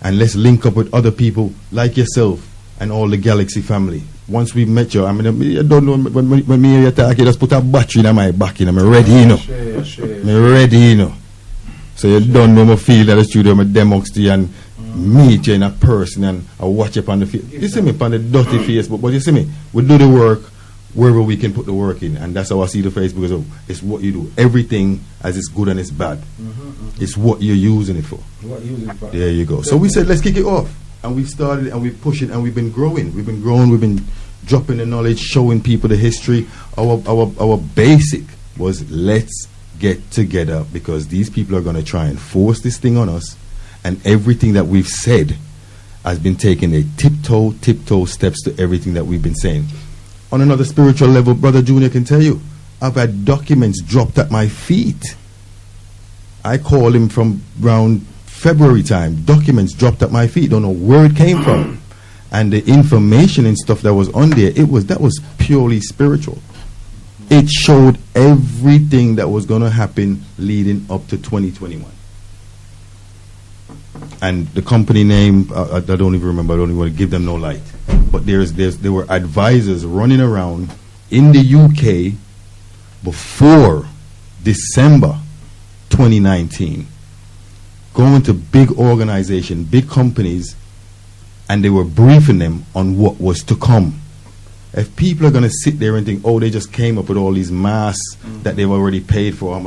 and let's link up with other people like yourself and all the Galaxy family. Once we met you, I mean, I don't know, when me hear you talk, you just put a battery in my back, you know, I'm ready, you know. I'm ready, you know. So you don't know me feel that the studio, I'm demox to you and meet you in a person, and I watch you on the face. You see me on the dirty Facebook, but you see me, we do the work, wherever we can put the work in. And that's how I see the Facebook. So it's what you do. Everything as it's good and it's bad. It's what you're using it for. There you go. So we said, let's kick it off. And we started and we pushed it and we've been growing. We've been dropping the knowledge, showing people the history. Our basic was, let's get together, because these people are going to try and force this thing on us, and everything that we've said has been taking a tiptoe steps to everything that we've been saying. On another spiritual level, Brother Junior can tell you, I've had documents dropped at my feet. I call him from around February time, documents dropped at my feet, don't know where it came from. And the information and stuff that was on there, that was purely spiritual. It showed everything that was going to happen leading up to 2021. And the company name, I don't even remember. I don't even want to give them no light. But there were advisors running around in the UK before December 2019, going to big organizations, big companies, and they were briefing them on what was to come. If people are going to sit there and think, oh, they just came up with all these masks that they've already paid for how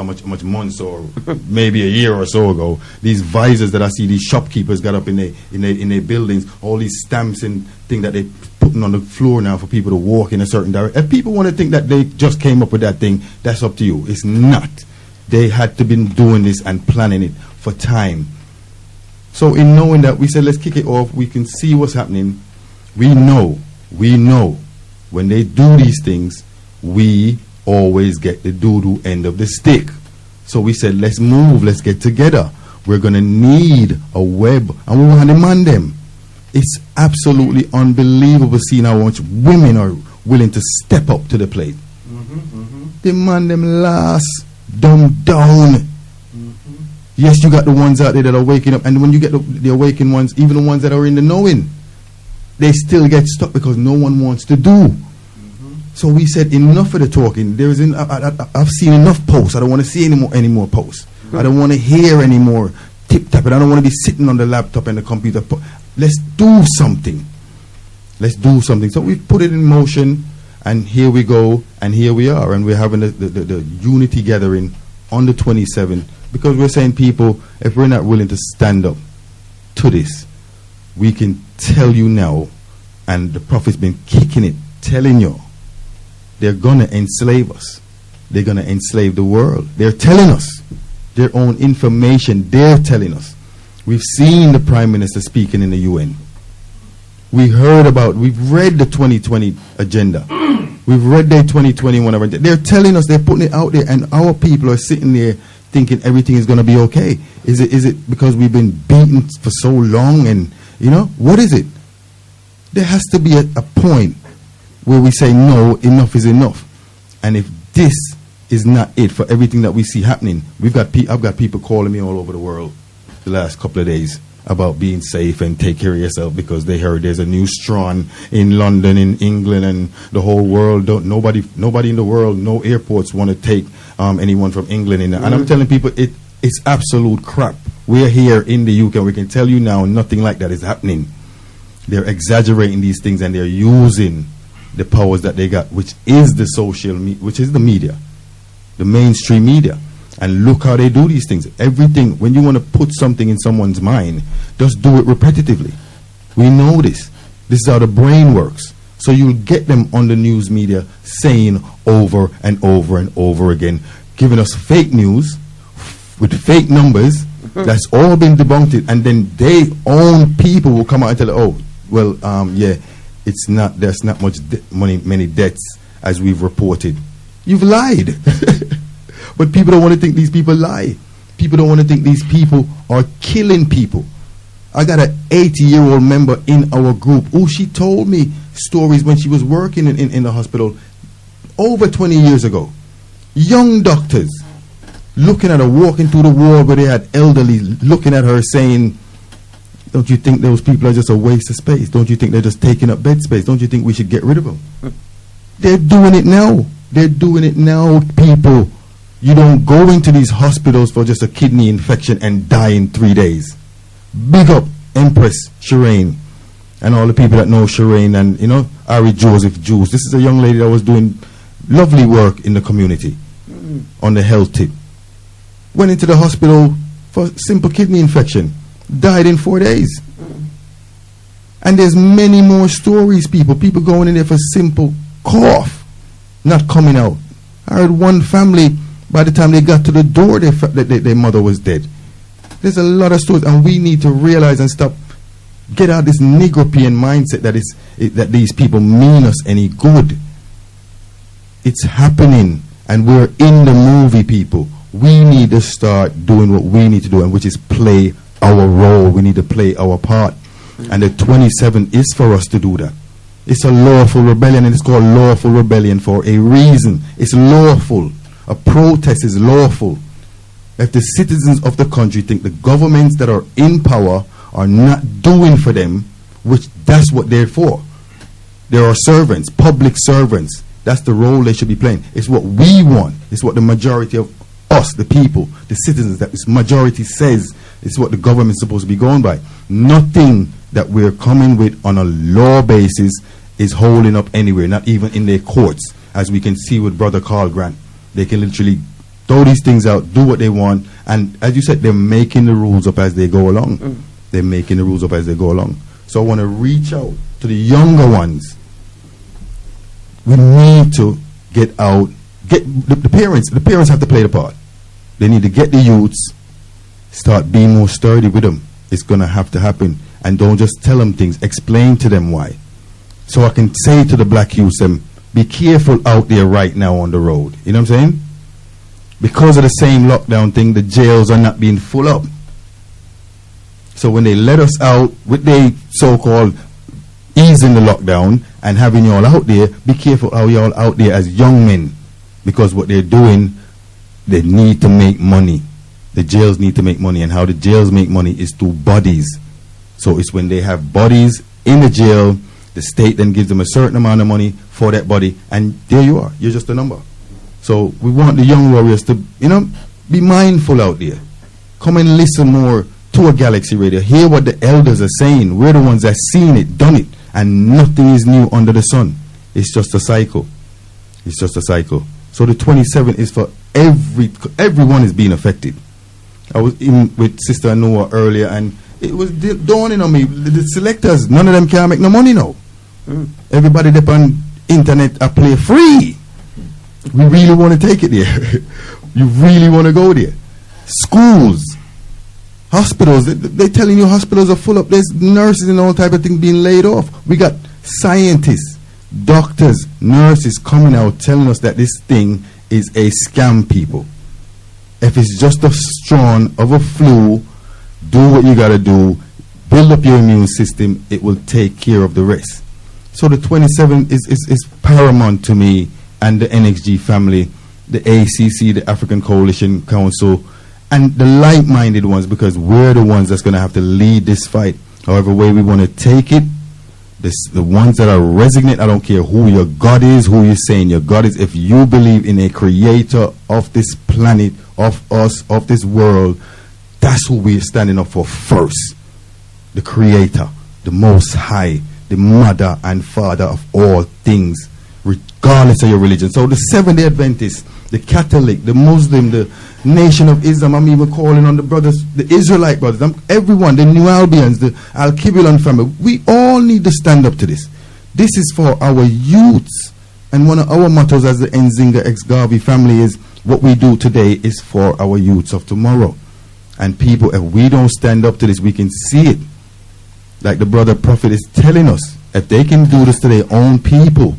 much months or maybe a year or so ago, these visors that I see these shopkeepers got up in their buildings, all these stamps and things that they putting on the floor now for people to walk in a certain direction. If people want to think that they just came up with that thing, that's up to you. It's not. They had to been doing this and planning it for time. So in knowing that, we said, let's kick it off. We can see what's happening. We know when they do these things, we always get the doo-doo end of the stick. So we said, let's move, let's get together. We're going to need a web, and we want to demand them. It's absolutely unbelievable seeing how much women are willing to step up to the plate. Demand them last, dumb down. Yes, you got the ones out there that are waking up, and when you get the awakened ones, even the ones that are in the knowing, they still get stuck because no one wants to do. So we said, enough of the talking. I've seen enough posts. I don't want to see any more posts. I don't want to hear any more tip-tapping. I don't want to be sitting on the laptop and the computer. Let's do something. Let's do something. So we put it in motion, and here we go, and here we are. And we're having the unity gathering on the 27th, because we're saying, people, if we're not willing to stand up to this, we can tell you now, and the prophet's been kicking it, telling you, they're going to enslave us. They're going to enslave the world. They're telling us their own information. They're telling us. We've seen the Prime Minister speaking in the UN. We've read the 2020 agenda. We've read their 2021 agenda. They're telling us, they're putting it out there, and our people are sitting there thinking everything is going to be okay. Is it because we've been beaten for so long, and what is it? There has to be a point where we say, no, enough is enough. And if this is not it for everything that we see happening, I've got people calling me all over the world the last couple of days about being safe and take care of yourself, because they heard there's a new strain in London, in England, and the whole world. Nobody in the world, no airports want to take anyone from England in there. And I'm telling people, it's absolute crap. We're here in the UK. We can tell you now, nothing like that is happening. They're exaggerating these things, and they're using the powers that they got, which is the media, the mainstream media. And look how they do these things. Everything, when you want to put something in someone's mind, just do it repetitively. We know this. This is how the brain works. So you'll get them on the news media saying over and over and over again, giving us fake news with fake numbers. That's all been debunked. And then their own people will come out and tell, oh, well, there's not many deaths as we've reported. You've lied. But people don't want to think these people lie. People don't want to think these people are killing people. I got an 80-year-old member in our group who she told me stories when she was working in the hospital over 20 years ago. Young doctors looking at her, walking through the ward where they had elderly, looking at her saying, don't you think those people are just a waste of space? Don't you think they're just taking up bed space? Don't you think we should get rid of them? They're doing it now. They're doing it now, people. You don't go into these hospitals for just a kidney infection and die in 3 days. Big up Empress Shireen. and all the people that know Shireen and, you know, Ari Joseph Juice. This is a young lady that was doing lovely work in the community on the health tip. Went into the hospital for simple kidney infection. Died in 4 days. And there's many more stories, people going in there for simple cough, not coming out. I heard one family, by the time they got to the door, their mother was dead. There's a lot of stories, and we need to realize and stop, get out this Negropean mindset that these people mean us any good. It's happening, and we're in the movie, people. We need to start doing what we need to do, and which is play our role. We need to play our part. And the 27 is for us to do that. It's a lawful rebellion, and it's called lawful rebellion for a reason. It's lawful. A protest is lawful. If the citizens of the country think the governments that are in power are not doing for them, which that's what they're for. There are servants, public servants. That's the role they should be playing. It's what we want. It's what the majority of us, the people, the citizens, that this majority says. It's what the government's supposed to be going by. Nothing that we're coming with on a law basis is holding up anywhere, not even in their courts, as we can see with Brother Carl Grant. They can literally throw these things out, do what they want, and as you said, they're making the rules up as they go along. They're making the rules up as they go along. So I want to reach out to the younger ones. We need to get out, get the parents. The parents have to play the part. They need to get the youths, start being more sturdy with them. It's going to have to happen. And don't just tell them things, explain to them why. So I can say to the black youths, be careful out there right now on the road. You know what I'm saying? Because of the same lockdown thing, the jails are not being full up. So when they let us out with their so-called easing the lockdown and having y'all out there, be careful how y'all out there as young men. Because what they're doing, they need to make money. The jails need to make money, and how the jails make money is through bodies. So it's when they have bodies in the jail, the state then gives them a certain amount of money for that body, and there you are. You're just a number. So we want the young warriors to, you know, be mindful out there. Come and listen more to a Galaxy Radio. Hear what the elders are saying. We're the ones that seen it, done it, and nothing is new under the sun. It's just a cycle. It's just a cycle. So the 27 is for everyone is being affected. I was in with Sister Noah earlier, and it was dawning on me, the selectors, none of them can make no money now. Everybody up on internet are play free. We really want to take it there. You really want to go there. Schools, hospitals, they're telling you hospitals are full up. There's nurses and all type of things being laid off. We got scientists, doctors, nurses coming out telling us that this thing is a scam, people. If it's just a strain of a flu, do what you got to do, build up your immune system, it will take care of the rest. So the 27 is paramount to me and the NXG family, the ACC, the African Coalition Council, and the like-minded ones, because we're the ones that's going to have to lead this fight. However way we want to take it, the ones that are resonant, I don't care who your God is, who you're saying your God is, if you believe in a creator of this planet, of us, of this world, that's who we're standing up for first. The creator, the most high, the mother and father of all things, regardless of your religion. So the Seventh-day Adventists, the Catholic, the Muslim, the Nation of Islam, I'm even calling on the brothers, the Israelite brothers, everyone, the New Albions, the Al-Kibulan family, we all need to stand up to this. This is for our youths. And one of our mottos as the Nzinga ex-Garvey family is, what we do today is for our youths of tomorrow. And people, if we don't stand up to this, we can see it. Like the brother prophet is telling us, if they can do this to their own people,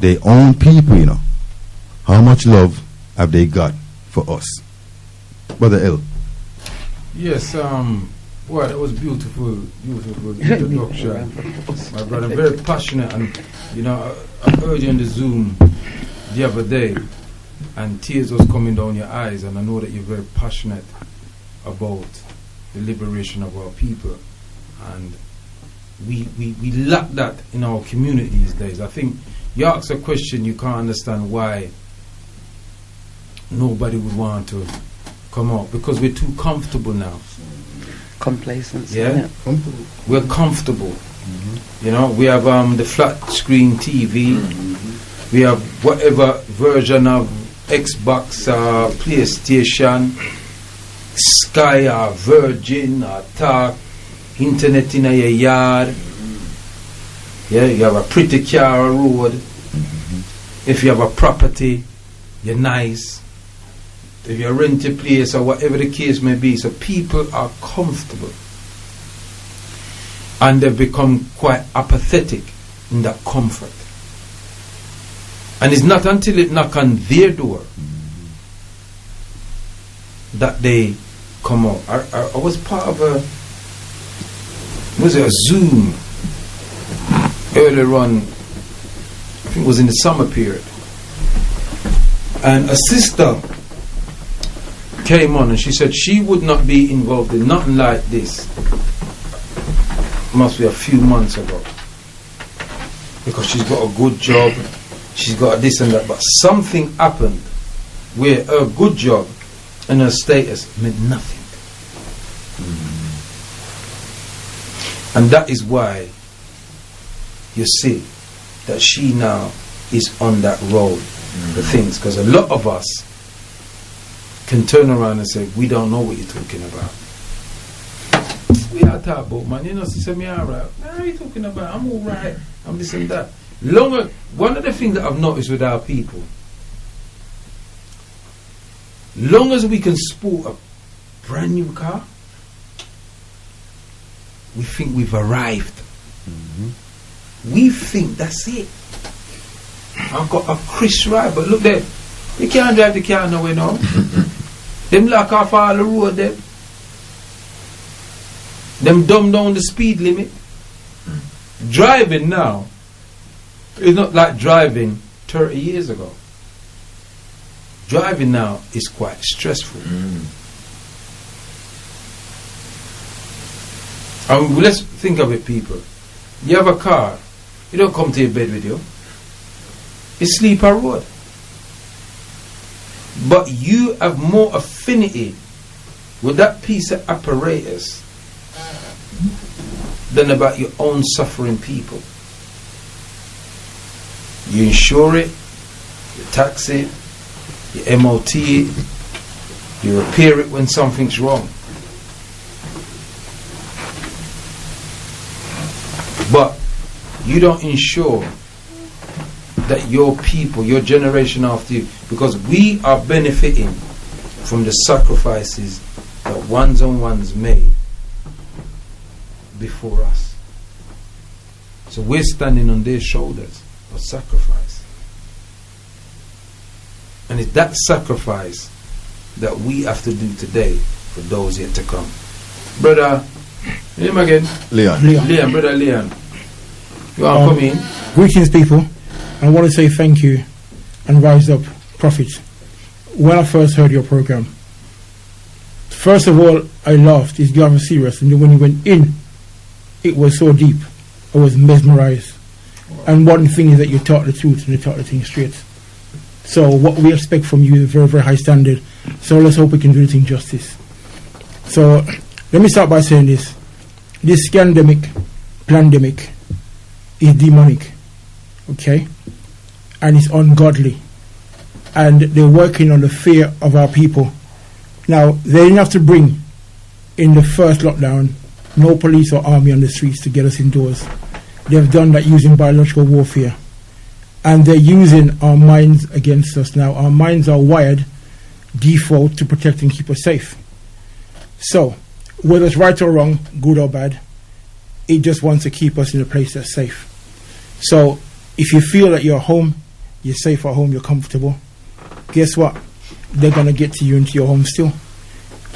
you know, how much love have they got for us? Brother L. Yes, well, it was beautiful introduction. My brother, very passionate, and you know, I heard you on the Zoom the other day, and tears was coming down your eyes, and I know that you're very passionate about the liberation of our people, and we lack that in our community these days. I think you ask a question, you can't understand why nobody would want to come out, because we're too comfortable now. Complacency. Yeah. Yeah. We're comfortable. You know, we have the flat screen TV. We have whatever version of Xbox, PlayStation, Sky, or Virgin, or Talk, internet in your yard. Yeah, you have a pretty car on road. If you have a property, you're nice. If you rent a place or whatever the case may be, so people are comfortable. And they've become quite apathetic in that comfort. And it's not until it knocks on their door that they come out. I was part of a Zoom earlier on, I think it was in the summer period. And a sister came on and she said she would not be involved in nothing like this. Must be a few months ago, because she's got a good job, she's got this and that, but something happened where her good job and her status meant nothing. And that is why you see that she now is on that road for things, because a lot of us can turn around and say, we don't know what you're talking about. We are talking about, man, you know, she said, me alright. What are you talking about? I'm alright. I'm this and that. One of the things that I've noticed with our people, long as we can sport a brand new car, we think we've arrived. We think that's it. I've got a crisp ride, but look there, you can't drive the car nowhere now. Them lock off all the road there. Them dumb down the speed limit. Driving now is not like driving 30 years ago. Driving now is quite stressful. Let's think of it, people. You have a car, you don't come to your bed with you. You sleep on road. But you have more affinity with that piece of apparatus than about your own suffering people. You insure it, you tax it, you MOT it, you repair it when something's wrong. But you don't insure that your people, your generation after you, because we are benefiting from the sacrifices that ones on ones made before us. So we're standing on their shoulders of sacrifice. And it's that sacrifice that we have to do today for those yet to come. Brother, name again? Leon. Brother Leon. You want to come in? Greetings, people. I want to say thank you and rise up, prophets. When I first heard your program, first of all, I laughed. It's rather serious. And then when you went in, it was so deep. I was mesmerized. And one thing is that you taught the truth and you taught the thing straight. So what we expect from you is a very, very high standard. So let's hope we can do the thing justice. So let me start by saying this. This scandemic, pandemic is demonic. Okay? And it's ungodly. And they're working on the fear of our people. Now, they didn't have to bring, in the first lockdown, no police or army on the streets to get us indoors. They've done that using biological warfare. And they're using our minds against us now. Our minds are wired default to protect and keep us safe. So, whether it's right or wrong, good or bad, it just wants to keep us in a place that's safe. So, if you feel that you're home, you're safe at home, you're comfortable, guess what? They're going to get to you into your home still.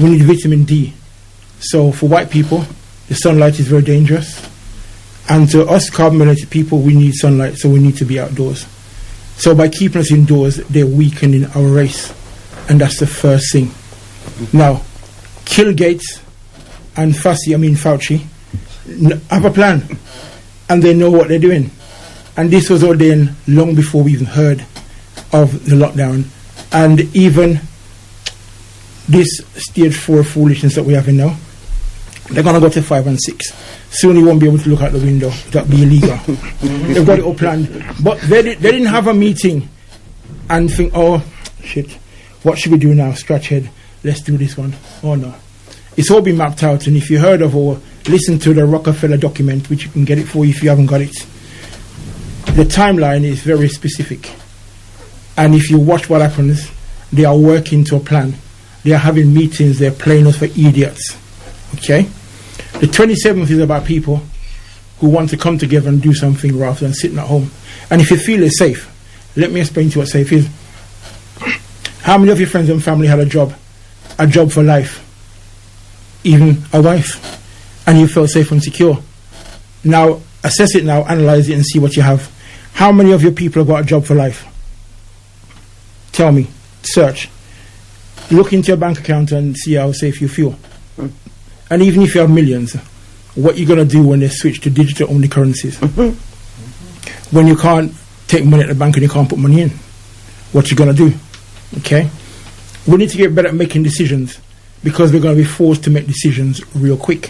We need vitamin D. So, for white people, the sunlight is very dangerous. And to us carbon-related people, we need sunlight, so we need to be outdoors. So by keeping us indoors, they're weakening our race. And that's the first thing. Now, Kill Gates and Fauci have a plan. And they know what they're doing. And this was ordained long before we even heard of the lockdown. And even this stage 4 foolishness that we're having now, They're going to go to 5 and 6. Soon you won't be able to look out the window. That'll be illegal. They've got it all planned. But they didn't have a meeting and think, oh, shit, what should we do now? Scratch head. Let's do this one. Oh, no. It's all been mapped out. And if you heard of or listened to the Rockefeller document, which you can get it for you if you haven't got it, the timeline is very specific. And if you watch what happens, they are working to a plan. They are having meetings. They're playing us for idiots. Okay? The 27th is about people who want to come together and do something rather than sitting at home. And if you feel it's safe, let me explain to you what safe is. How many of your friends and family had a job for life, even a wife, and you felt safe and secure? Now, assess it now, analyze it and see what you have. How many of your people have got a job for life? Tell me. Search. Look into your bank account and see how safe you feel. And even if you have millions, what you're going to do when they switch to digital only currencies? When you can't take money at the bank and you can't put money in, what you going to do? Okay? We need to get better at making decisions because we're going to be forced to make decisions real quick.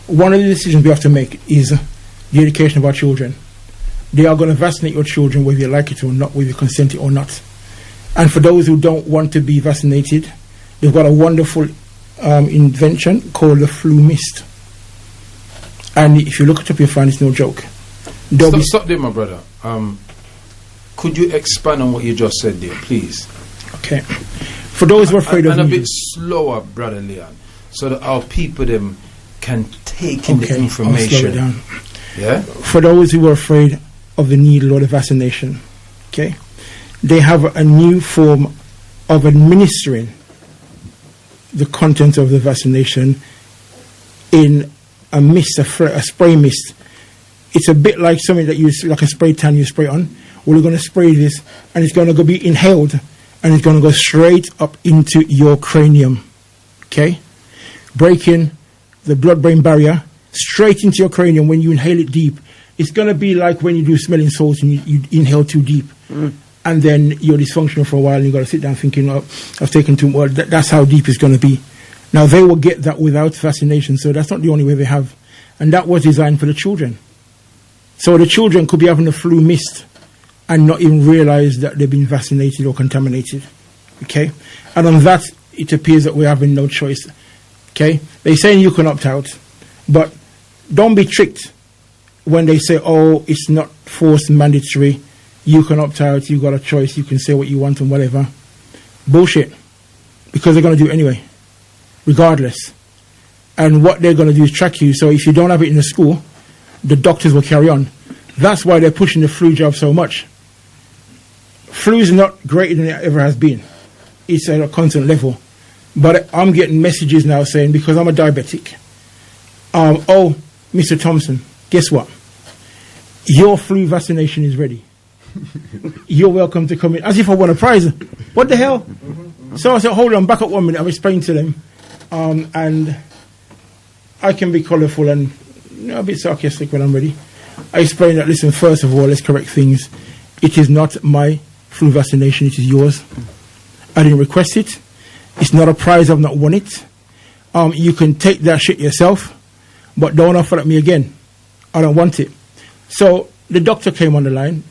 One of the decisions we have to make is the education of our children. They are going to vaccinate your children whether you like it or not, whether you consent it or not. And for those who don't want to be vaccinated, they've got a wonderful invention called the flu mist. And if you look it up, you'll find it's no joke. Stop there, my brother. Could you expand on what you just said there, please? Okay. For those who are afraid of a bit slower, brother Leon, so that our people them can take in the information. I'll slow it down. Yeah. For those who are afraid of the needle or the vaccination, okay, they have a new form of administering the content of the vaccination in a mist, a spray mist. It's a bit like something that you, like a spray tan you spray on. Well, you're going to spray this and it's going to be inhaled and it's going to go straight up into your cranium. Okay? Breaking the blood-brain barrier straight into your cranium when you inhale it deep. It's going to be like when you do smelling salts and you inhale too deep. And then you're dysfunctional for a while and you've got to sit down thinking, oh, I've taken too much. That's how deep it's going to be. Now, they will get that without vaccination, so that's not the only way they have. And that was designed for the children. So the children could be having a flu mist and not even realize that they've been vaccinated or contaminated. Okay? And on that, it appears that we're having no choice. Okay? They're saying you can opt out, but don't be tricked when they say, oh, it's not forced mandatory. You can opt out, you've got a choice, you can say what you want and whatever. Bullshit. Because they're going to do it anyway, regardless. And what they're going to do is track you. So if you don't have it in the school, the doctors will carry on. That's why they're pushing the flu jab so much. Flu is not greater than it ever has been. It's at a constant level. But I'm getting messages now saying, because I'm a diabetic, oh, Mr. Thompson, guess what? Your flu vaccination is ready. You're welcome to come in. As if I won a prize. What the hell? So I said, hold on, back up 1 minute. I'll explain to them. And I can be colourful and a bit sarcastic when I'm ready. I explain that, listen, first of all, let's correct things. It is not my flu vaccination, it is yours. I didn't request it. It's not a prize, I've not won it. You can take that shit yourself, but don't offer it at me again. I don't want it. So the doctor came on the line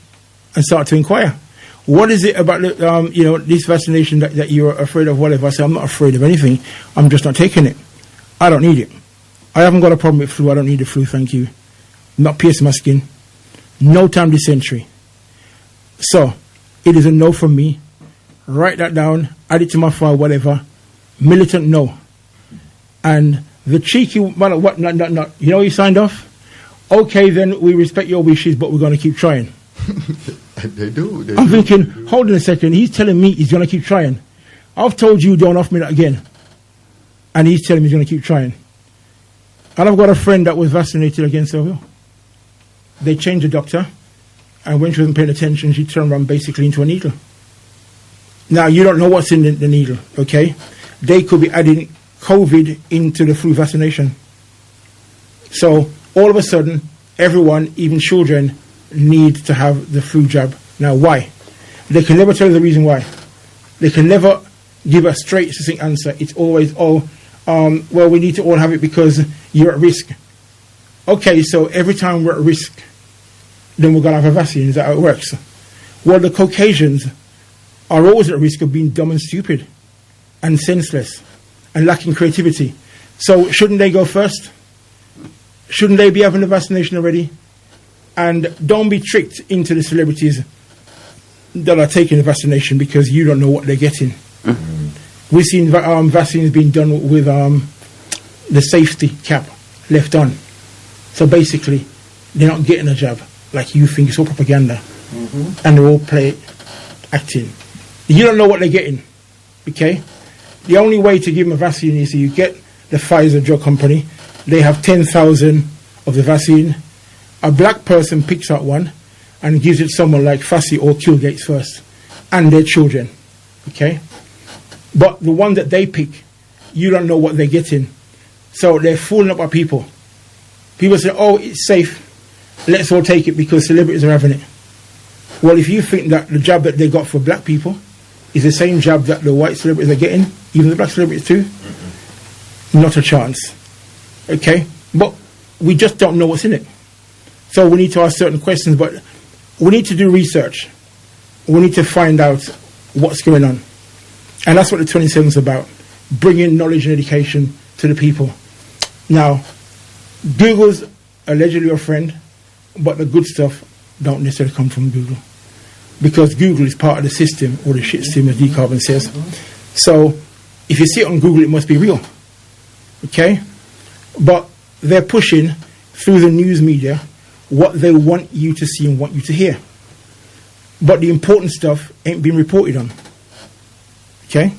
and started to inquire. What is it about this vaccination that you're afraid of, whatever? I said, I'm not afraid of anything. I'm just not taking it. I don't need it. I haven't got a problem with flu. I don't need the flu, thank you. Not piercing my skin. No time dysentery. So, it is a no from me. Write that down, add it to my file, whatever. Militant no. And the cheeky, what, not. You know, he signed off? Okay, then we respect your wishes, but we're going to keep trying. They do. I'm thinking, hold on a second. He's telling me he's going to keep trying. I've told you don't offer me that again. And he's telling me he's going to keep trying. And I've got a friend that was vaccinated against her will. They changed the doctor. And when she wasn't paying attention, she turned around basically into a needle. Now, you don't know what's in the needle, okay? They could be adding COVID into the flu vaccination. So, all of a sudden, everyone, even children, need to have the flu jab. Now, why? They can never tell you the reason why. They can never give a straight, succinct answer. It's always, oh, well, we need to all have it because you're at risk. Okay, so every time we're at risk, then we're going to have a vaccine. Is that how it works? Well, the Caucasians are always at risk of being dumb and stupid and senseless and lacking creativity. So shouldn't they go first? Shouldn't they be having the vaccination already? And don't be tricked into the celebrities that are taking the vaccination because you don't know what they're getting. Mm-hmm. We've seen vaccines being done with the safety cap left on. So basically, they're not getting a jab like you think. It's all propaganda. Mm-hmm. And they're all acting. You don't know what they're getting. Okay? The only way to give them a vaccine is you get the Pfizer drug company. They have 10,000 of the vaccine. A black person picks out one and gives it someone like Fassi or Kilgates first, and their children. Okay? But the one that they pick, you don't know what they're getting. So they're fooling up our people. People say, oh, it's safe. Let's all take it because celebrities are having it. Well, if you think that the jab that they got for black people is the same jab that the white celebrities are getting, even the black celebrities too, not a chance. Okay? But we just don't know what's in it. So we need to ask certain questions, but we need to do research. We need to find out what's going on. And that's what the 27th is about, bringing knowledge and education to the people. Now, Google's allegedly your friend, but the good stuff don't necessarily come from Google. Because Google is part of the system, or the shit system, as D. Carbon says. So, if you see it on Google, it must be real. Okay? But they're pushing through the news media what they want you to see and want you to hear. But the important stuff ain't been reported on. Okay?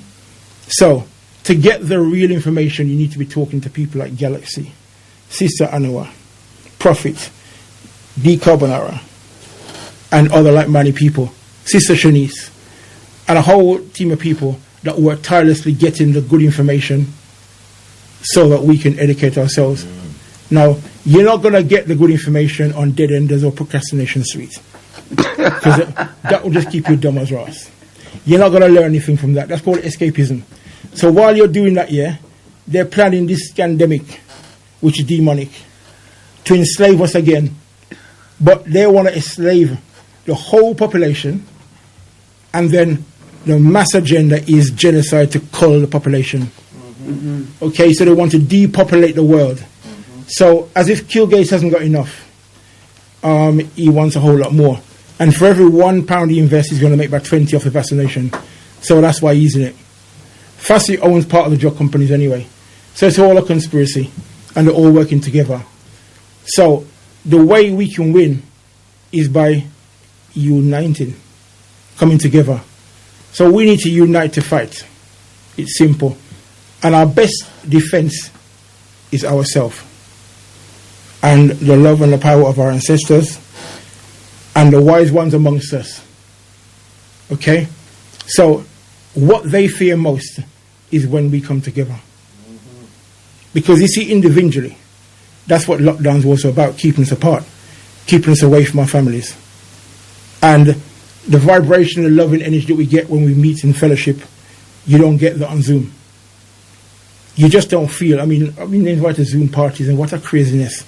So, to get the real information, you need to be talking to people like Galaxy, Sister Anua, Prophet, D. Carbonara, and other like-minded people, Sister Shanice, and a whole team of people that work tirelessly getting the good information so that we can educate ourselves. Now, you're not going to get the good information on dead enders or procrastination suite. Because that will just keep you dumb as rats. You're not going to learn anything from that. That's called escapism. So while you're doing that, they're planning this pandemic, which is demonic, to enslave us again. But they want to enslave the whole population, and then the mass agenda is genocide to cull the population. Mm-hmm. Okay, so they want to depopulate the world. Mm-hmm. So as if Kilgates hasn't got enough, he wants a whole lot more. And for every £1 he invests, he's going to make about 20 off the vaccination. So that's why he's in it. Fassi owns part of the drug companies anyway. So it's all a conspiracy, and they're all working together. So the way we can win is by uniting, coming together. So we need to unite to fight. It's simple. And our best defense is ourselves. And the love and the power of our ancestors and the wise ones amongst us. Okay? So what they fear most is when we come together. Because you see, individually, that's what lockdowns were also about, keeping us apart, keeping us away from our families. And the vibration, the love and energy that we get when we meet in fellowship, you don't get that on Zoom. You just don't feel. I mean, invite to Zoom parties, and what a craziness.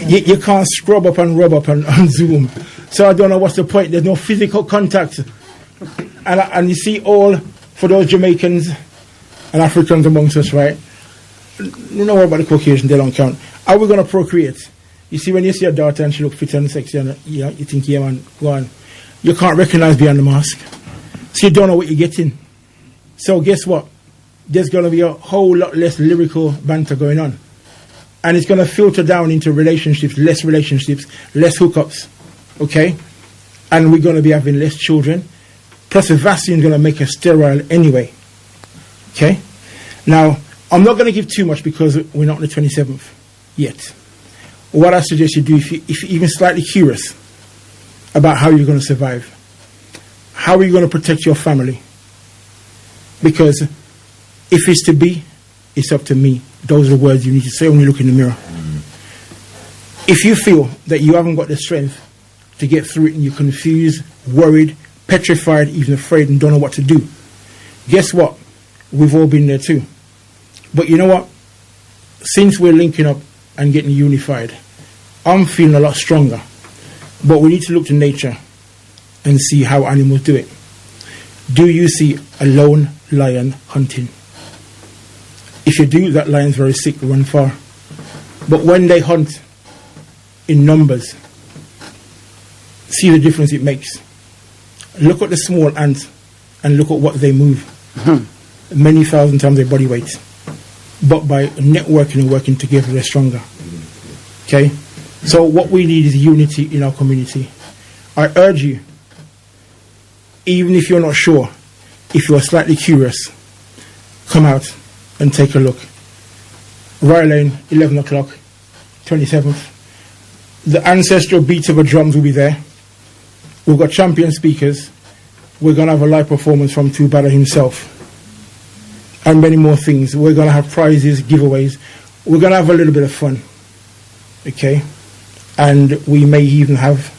you can't scrub up and rub up on Zoom. So I don't know what's the point. There's no physical contact. And you see, all, for those Jamaicans and Africans amongst us, right? You know what about the Caucasians, they don't count. Are we going to procreate? You see, when you see a daughter and she looks fit and sexy, and you think, yeah, man, go on. You can't recognize behind the mask. So you don't know what you're getting. So guess what? There's going to be a whole lot less lyrical banter going on. And it's going to filter down into relationships, less hookups. Okay? And we're going to be having less children. Plus the vaccine is going to make us sterile anyway. Okay? Now, I'm not going to give too much because we're not on the 27th yet. What I suggest you do, if you're even slightly curious about how you're going to survive, how are you going to protect your family? Because if it's to be, it's up to me. Those are the words you need to say when you look in the mirror. If you feel that you haven't got the strength to get through it and you're confused, worried, petrified, even afraid and don't know what to do, guess what? We've all been there too. But you know what? Since we're linking up and getting unified, I'm feeling a lot stronger. But we need to look to nature and see how animals do it. Do you see a lone lion hunting? If you do, that lion's very sick, run far. But when they hunt in numbers, see the difference it makes. Look at the small ants and look at what they move. Many thousand times their body weight. But by networking and working together, they're stronger. Okay? So what we need is unity in our community. I urge you, even if you're not sure, if you're slightly curious, come out and take a look. Rye Lane, 11 o'clock, 27th. The ancestral beats of the drums will be there. We've got champion speakers. We're going to have a live performance from Tubada himself. And many more things. We're going to have prizes, giveaways. We're going to have a little bit of fun. Okay? And we may even have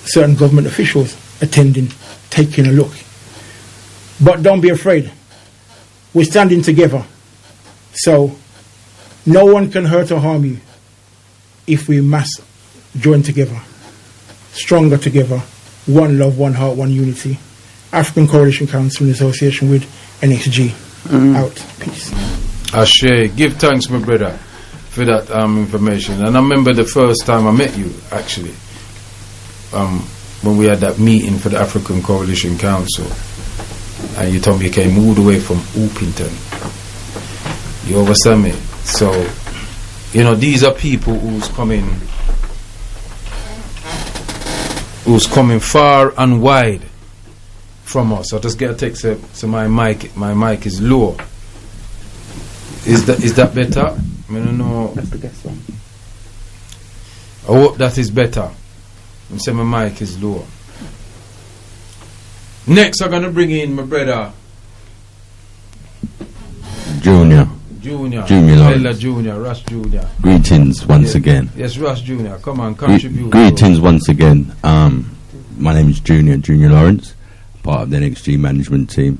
certain government officials attending, taking a look. But don't be afraid. We're standing together. So no one can hurt or harm you if we must join together. Stronger together. One love, one heart, one unity. African Coalition Council in association with NXG. Out. Peace. Ashe, give thanks, my brother, for that information. And I remember the first time I met you, actually, when we had that meeting for the African Coalition Council, and you told me you came all the way from Oopington. You understand me? So, you know, these are people who's coming far and wide from us. I just get a text, so my mic is low. Is that better? I don't know. That's the guest one. I hope that is better. I'm saying my mic is low. Next, I'm gonna bring in my brother Junior Lawrence. Junior, Rush Junior. Greetings once again. Yes, Rush Junior. Come on, contribute. Greetings once again. My name is Junior Lawrence, part of the NXG management team.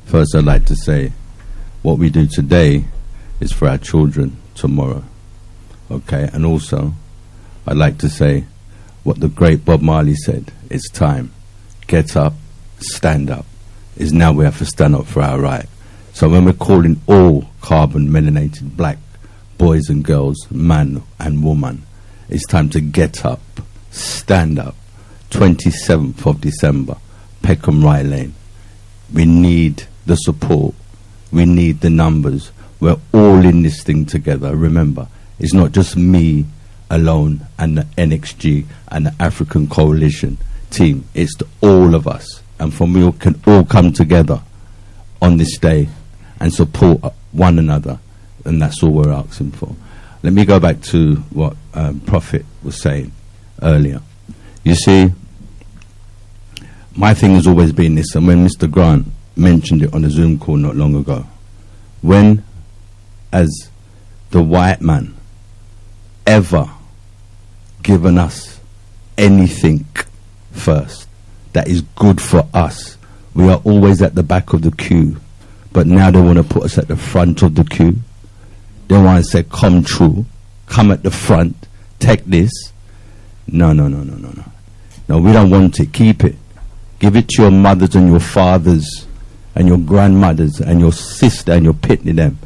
First, I'd like to say what we do today is for our children tomorrow. Okay, and also I'd like to say what the great Bob Marley said. It's time. Get up, stand up. Is now we have to stand up for our right. So when we're calling all carbon melanated black boys and girls, man and woman, it's time to get up, stand up. 27th of December, Peckham Rye Lane. We need the support. We need the numbers. We're all in this thing together. Remember, it's not just me alone and the NXG and the African Coalition team. It's all of us. And for me, we can all come together on this day and support one another. And that's all we're asking for. Let me go back to what Prophet was saying earlier. You see, my thing has always been this, and when Mr. Grant mentioned it on a Zoom call not long ago, when has the white man ever given us anything first that is good for us? We are always at the back of the queue, but now they want to put us at the front of the queue. They want to say, come true, come at the front, take this. No, we don't want it. Keep it. Give it to your mothers and your fathers and your grandmothers and your sister and your pitney them.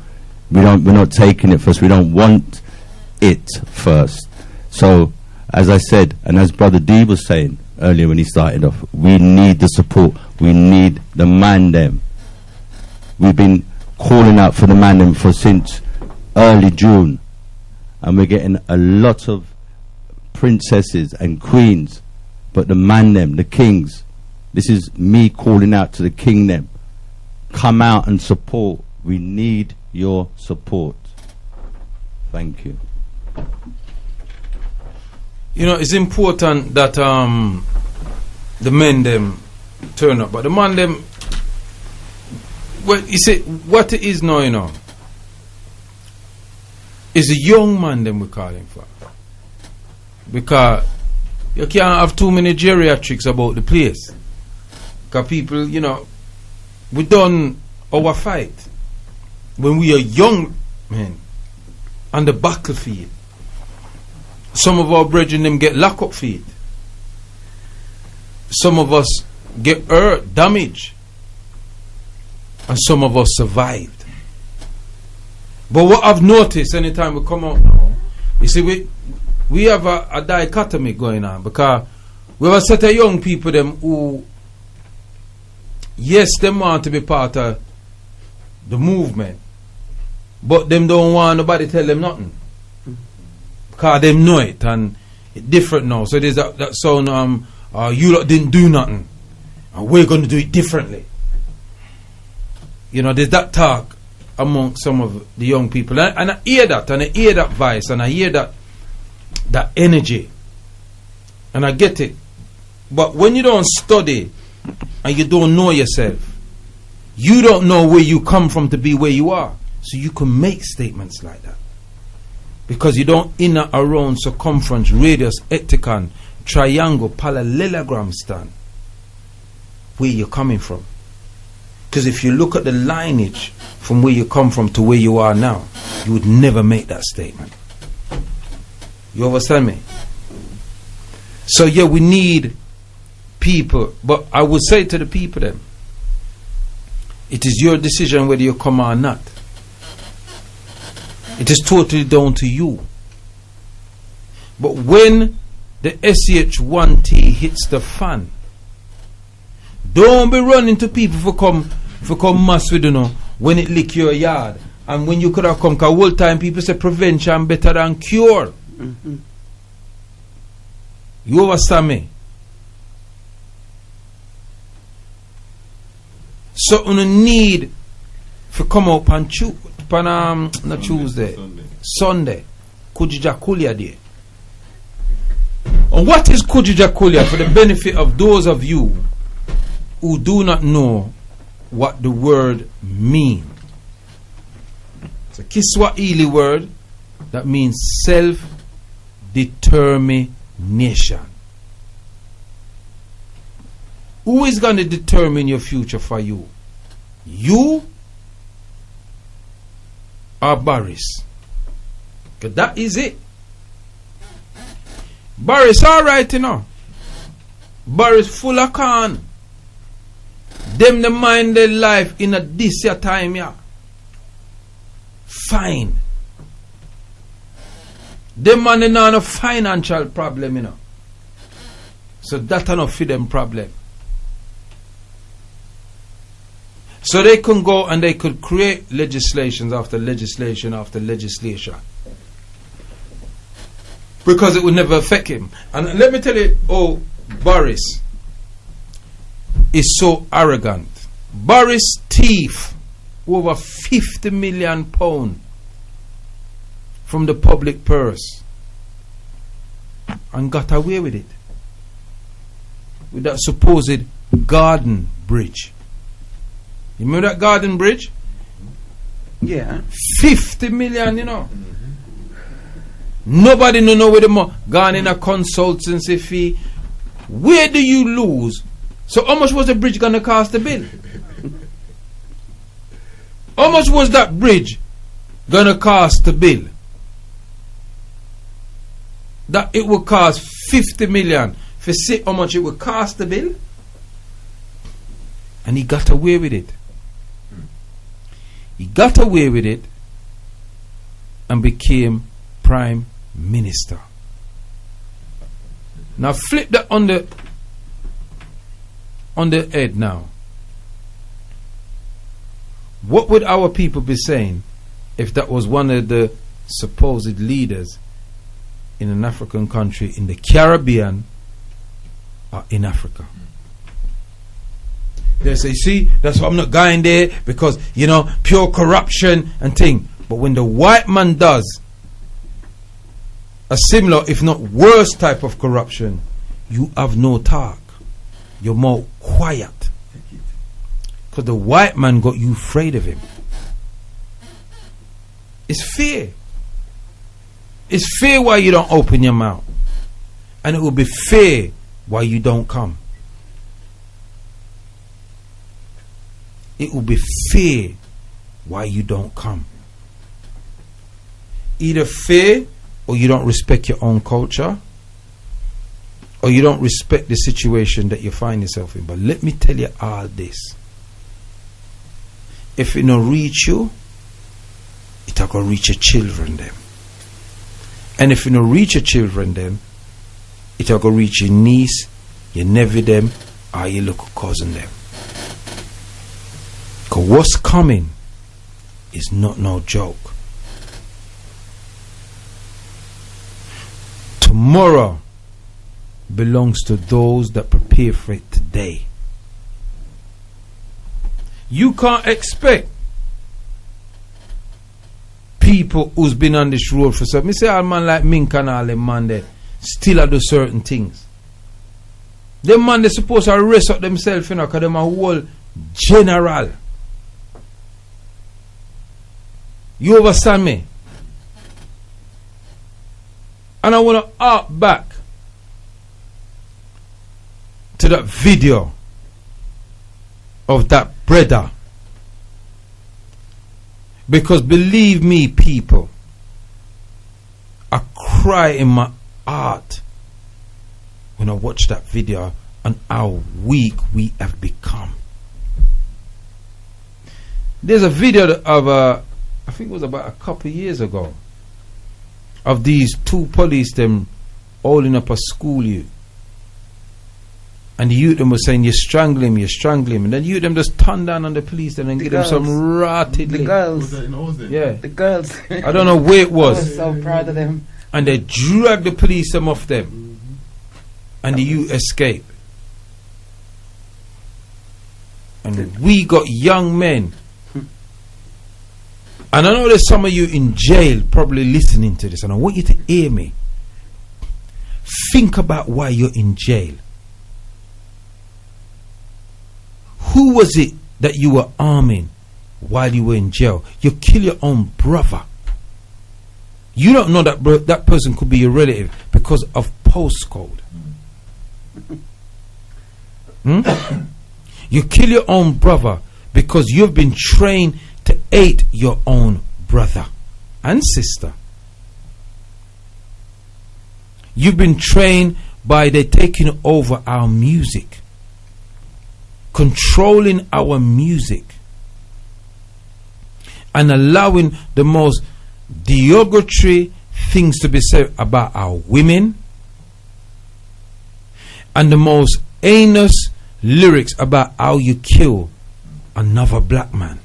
We're not taking it first. We don't want it first. So, as I said, and as Brother D was saying earlier when he started off, we need the support. We need the man them. We've been calling out for the man them since early June, and we're getting a lot of princesses and queens, but the man them, the kings, this is me calling out to the king them. Come out and support. We need your support. Thank you. You know, it's important that the men them turn up, but the man them, well, you see, what it is now, you know, is a young man them we're calling for. Because you can't have too many geriatrics about the place. Because people, you know, we done our fight. when we are young men on the battlefield, some of our brethren them get lock up for it. Some of us get hurt, damaged, and some of us survived. But what I've noticed anytime we come out now, you see, we have a dichotomy going on, because we have a set of young people them who, yes, them want to be part of the movement, but them don't want nobody tell them nothing, because them know it and it's different now. So there's that sound, you lot didn't do nothing and we're going to do it differently. You know, there's that talk among some of the young people, and I hear that, and I hear that voice, and I hear that energy, and I get it. But when you don't study and you don't know yourself, you don't know where you come from to be where you are. So you can make statements like that, because you don't inner, around, circumference, radius, hectagon, triangle, parallelogram stand where you're coming from. Because if you look at the lineage from where you come from to where you are now, you would never make that statement. You understand me? So yeah, we need people, but I would say to the people then, it is your decision whether you come or not. It is totally down to you. But when the SH1T hits the fan, don't be running to people for come mess with, you know, when it lick your yard. And when you could have come, because whole time people say prevention better than cure. Mm-hmm. You understand me? So you need to come up on Tuesday. Sunday. Kujijakulia Day. And what is Kujijakulia, for the benefit of those of you who do not know what the word means? It's a Kiswahili word that means self-determination. Who is going to determine your future for you? You or Boris? Because that is it. Boris alright, you know. Boris full of con. Them the mind their life in a this year time, yeah. Fine. Them man in a financial problem, you know. So that enough for them problem. So they can go and they could create legislations after legislation after legislation, because it would never affect him. And let me tell you, Boris is so arrogant. Boris thief over 50 million pound from the public purse and got away with it, with that supposed garden bridge. You remember that garden bridge? Yeah. 50 million, you know. Nobody know where the money gone in a consultancy fee. Where do you lose? So how much was the bridge going to cost the bill? How much was that bridge going to cost the bill? That it would cost 50 million. For see how much it would cost the bill? And he got away with it. He got away with it and became Prime Minister. Now flip that on the head now. What would our people be saying if that was one of the supposed leaders in an African country, in the Caribbean or in Africa? They say, see, that's why I'm not going there, because, you know, pure corruption and thing. But when the white man does a similar, if not worse type of corruption, you have no talk. You're more quiet. Because the white man got you afraid of him. It's fear. It's fear why you don't open your mouth. And it will be fear why you don't come. It will be fear why you don't come. Either fear, or you don't respect your own culture, or you don't respect the situation that you find yourself in. But let me tell you all this. If it don't reach you, it'll go reach your children them. And if it don't reach your children them, it'll go reach your niece, your nephew them, or your little cousin them. Because what's coming is not no joke. Tomorrow belongs to those that prepare for it today. You can't expect people who's been on this road for something. Me say all man like Mink and all them man there still do certain things. Them man they supposed to rest up themselves, you know, because them a whole general. You understand me? And I want to hark back to that video of that brother. Because believe me, people, I cry in my heart when I watch that video and how weak we have become. There's a video of I think it was about a couple of years ago, of these two police them holding up a school youth. And the youth them was saying, you strangle him. And then the youth them just turn down on the police and then give them some rotted The girls. Yeah. The girls. I don't know where it I was. was so proud of them. And they dragged the police them off them. And the youth escaped. And we got young men. And I know there's some of you in jail probably listening to this, and I want you to hear me. Think about why you're in jail. Who was it that you were arming while you were in jail? You kill your own brother. You don't know that that person could be your relative because of postcode. You kill your own brother because you've been trained to hate your own brother and sister. You've been trained by they taking over our music, controlling our music, and allowing the most derogatory things to be said about our women, and the most heinous lyrics about how you kill another black man.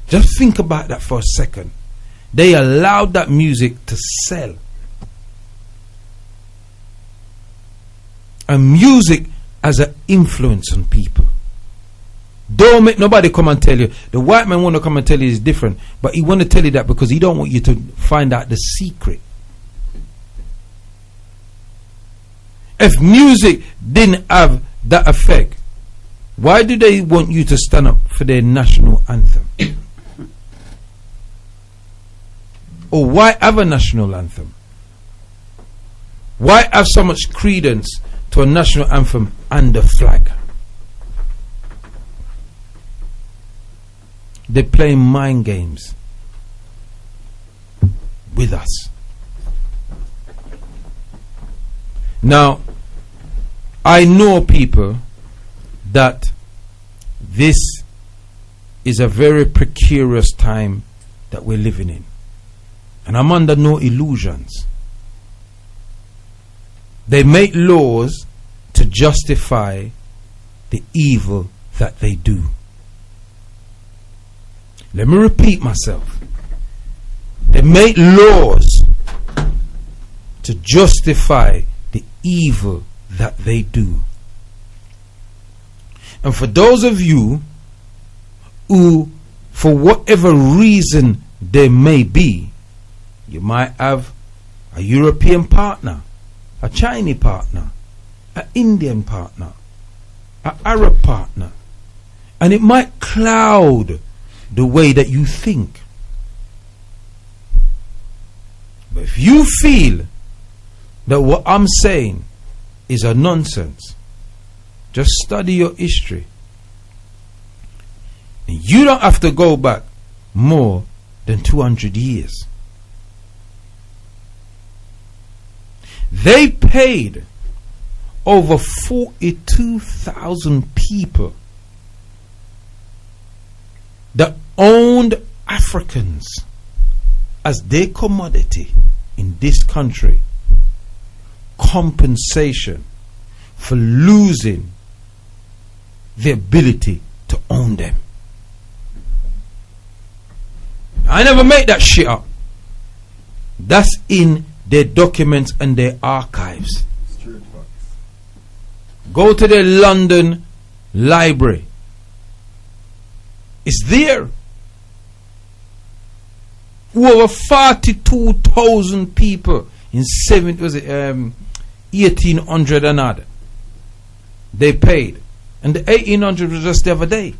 Just think about that for a second. They allowed that music to sell. And music has an influence on people. Don't make nobody come and tell you. The white man want to come and tell you it's different, but he want to tell you that because he don't want you to find out the secret. If music didn't have that effect, why do they want you to stand up for their national anthem? Or why have a national anthem? Why have so much credence to a national anthem and a flag? They're playing mind games with us. Now, I know people that this is a very precarious time that we're living in. And I'm under no illusions. They make laws to justify the evil that they do. Let me repeat myself. They make laws to justify the evil that they do. And for those of you who, for whatever reason there may be, you might have a European partner, a Chinese partner, an Indian partner, an Arab partner, and it might cloud the way that you think. But if you feel that what I'm saying is a nonsense, just study your history. You don't have to go back more than 200 years. They paid over 42,000 people that owned Africans as their commodity in this country compensation for losing the ability to own them. I never made that shit up. That's in their documents and their archives. Go to the London Library. It's there. Over 42,000 people in 1800 and odd. They paid. And the 1800 was just the other day.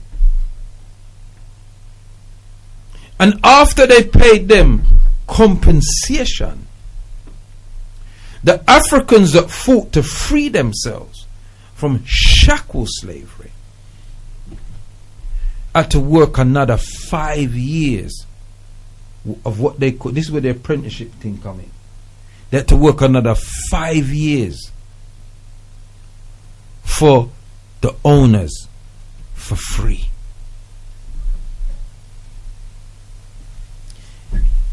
And after they paid them compensation, the Africans that fought to free themselves from shackle slavery had to work another 5 years of what they could. This is where the apprenticeship thing come in. They had to work another 5 years for the owners for free.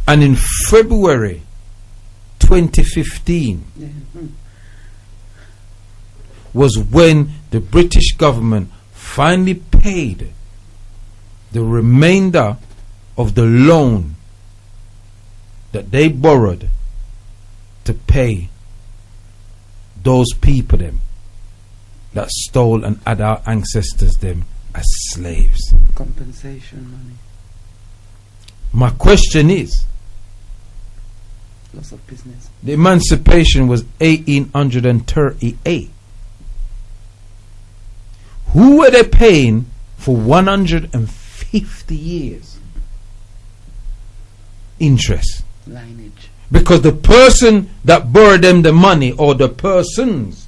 And in February 2015 was when the British government finally paid the remainder of the loan that they borrowed to pay those people them that stole and had our ancestors them as slaves. Compensation money. My question is, Loss of business. the emancipation was 1838. Who were they paying for 150 years? Interest. Lineage. Because the person that borrowed them the money, or the persons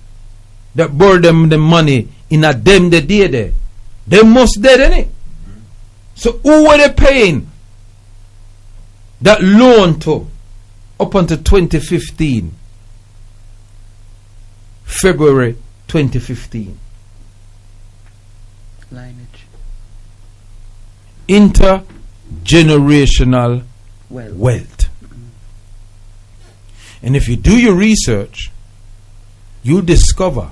that borrowed them the money in a them the day there, they must dead, innit? So who were they paying that loan to up until 2015? February 2015. Lineage. Intergenerational Well. wealth. And if you do your research, you discover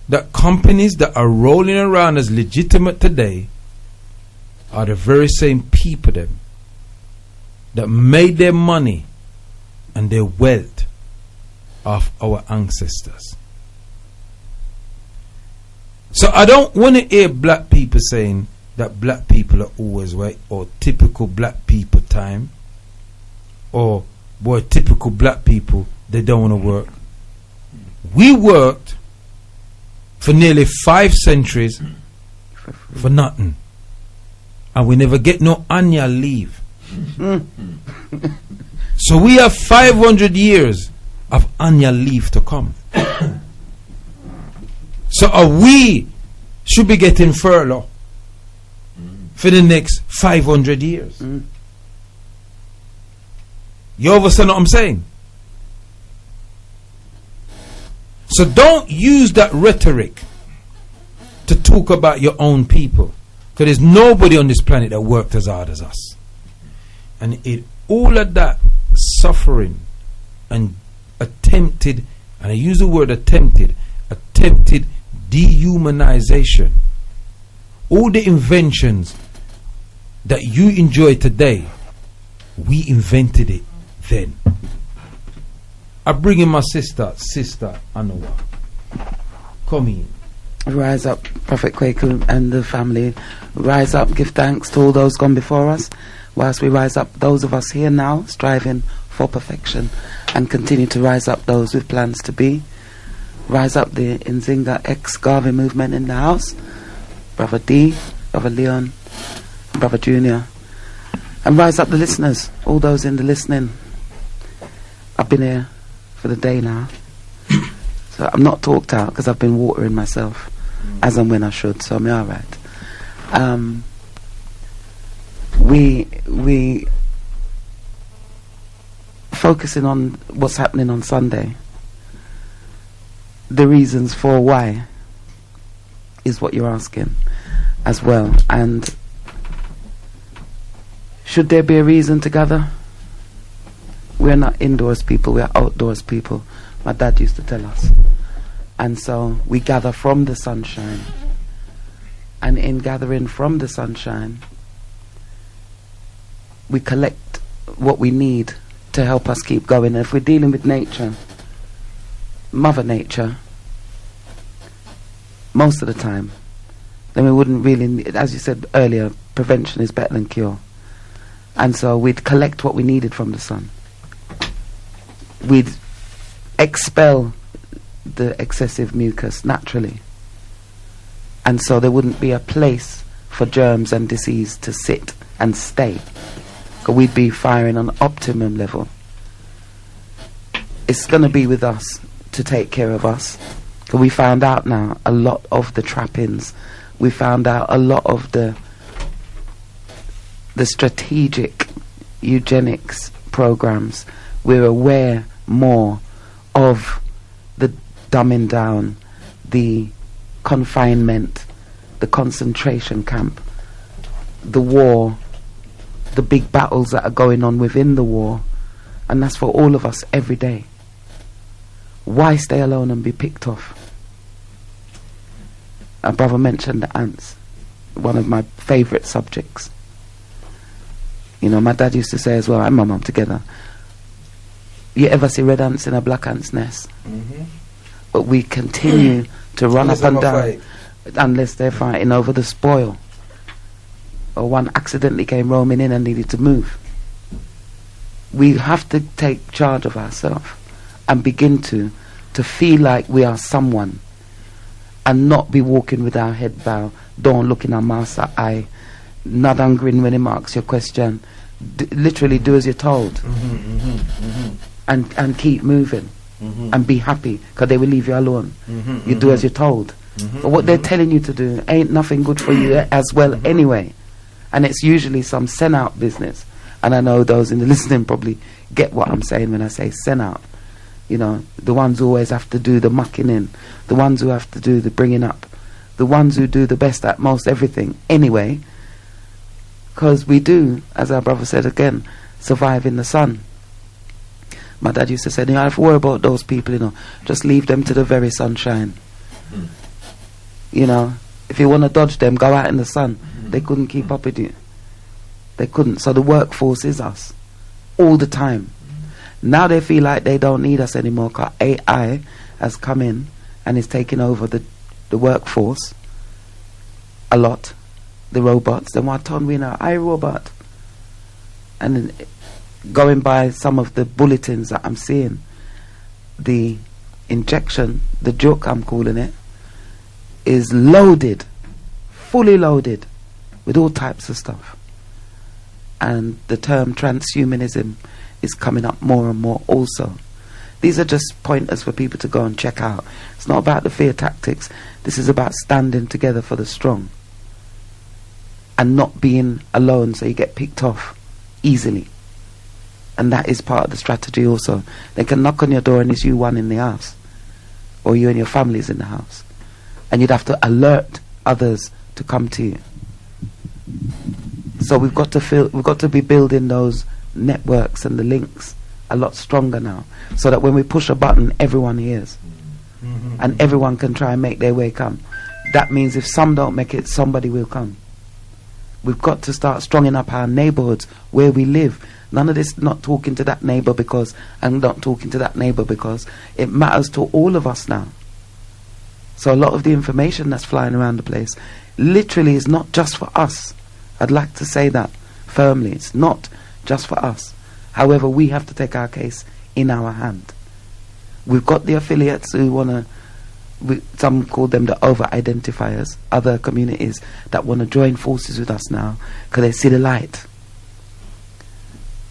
that companies that are rolling around as legitimate today are the very same people them that made their money and their wealth off our ancestors. So I don't want to hear black people saying that black people are always right, or typical black people time, or boy, typical black people, they don't want to work. We worked for nearly 5 centuries for nothing, and we never get no annual leave. So we have 500 years of annual leave to come. So we should be getting furlough for the next 500 years. You understand what I'm saying? So don't use that rhetoric to talk about your own people, because there's nobody on this planet that worked as hard as us. And all of that suffering and attempted, and I use the word attempted dehumanization, all the inventions that you enjoy today, we invented it then. I bring in my sister Anua. Come in. Rise up, Prophet Kwaku and the family. Rise up, give thanks to all those gone before us, whilst we rise up those of us here now, striving for perfection, and continue to rise up those with plans to be. Rise up the Nzinga ex-Garvey movement in the house, Brother D, Brother Leon, and Brother Junior. And rise up the listeners, all those in the listening. I've been here for the day now, so I'm not talked out because I've been watering myself as and when I should, so I'm alright. we focusing on what's happening on Sunday, the reasons for why is what you're asking as well. And should there be a reason to gather? We're not indoors people, we're outdoors people. My dad used to tell us. And so we gather from the sunshine. And in gathering from the sunshine, we collect what we need to help us keep going. And if we're dealing with nature, Mother Nature, most of the time, then we wouldn't really, as you said earlier, prevention is better than cure. And so we'd collect what we needed from the sun. We'd expel the excessive mucus naturally. And so there wouldn't be a place for germs and disease to sit and stay. Because we'd be firing on optimum level. It's going to be with us to take care of us. Because we found out now a lot of the trappings. We found out a lot of the strategic eugenics programs. We're aware more of the dumbing down, the confinement, the concentration camp, the war, the big battles that are going on within the war, and that's for all of us every day. Why stay alone and be picked off? A brother mentioned the ants, one of my favourite subjects. You know, my dad used to say as well, and my mum together, you ever see red ants in a black ant's nest? Mm-hmm. But we continue to run up and down unless they're fighting over the spoil, or one accidentally came roaming in and needed to move. We have to take charge of ourselves and begin to feel like we are someone, and not be walking with our head bowed, don't look in our master eye, not angry when he asks your question. Literally do as you're told. And keep moving. And be happy, because they will leave you alone. You do as you're told. But what they're telling you to do ain't nothing good for you as well anyway. And it's usually some send out business. And I know those in the listening probably get what I'm saying when I say send out. You know, the ones who always have to do the mucking in, the ones who have to do the bringing up, the ones who do the best at most everything anyway. Because we do, as our brother said again, survive in the sun. My dad used to say, you don't have to worry about those people, you know, just leave them to the very sunshine. You know, if you want to dodge them, go out in the sun. They couldn't keep up with you. They couldn't. So the workforce is us all the time. Now they feel like they don't need us anymore, because AI has come in and is taking over the workforce a lot. The robots. Then what ton we know? iRobot. And then, going by some of the bulletins that I'm seeing, the injection, the joke I'm calling it, is loaded, fully loaded with all types of stuff. And the term transhumanism is coming up more and more also. These are just pointers for people to go and check out. It's not about the fear tactics. This is about standing together for the strong and not being alone so you get picked off easily. And that is part of the strategy also. They can knock on your door and it's you one in the house, or you and your family's in the house, and you'd have to alert others to come to you. So we've got to be building those networks and the links a lot stronger now, so that when we push a button, everyone hears, and everyone can try and make their way come. That means if some don't make it, somebody will come. We've got to start stronging up our neighborhoods where we live. None of this not talking to that neighbor because, and not talking to that neighbor because. It matters to all of us now. So a lot of the information that's flying around the place literally is not just for us. I'd like to say that firmly. It's not just for us. However, we have to take our case in our hand. We've got the affiliates who want to, some call them the over-identifiers, other communities that want to join forces with us now because they see the light.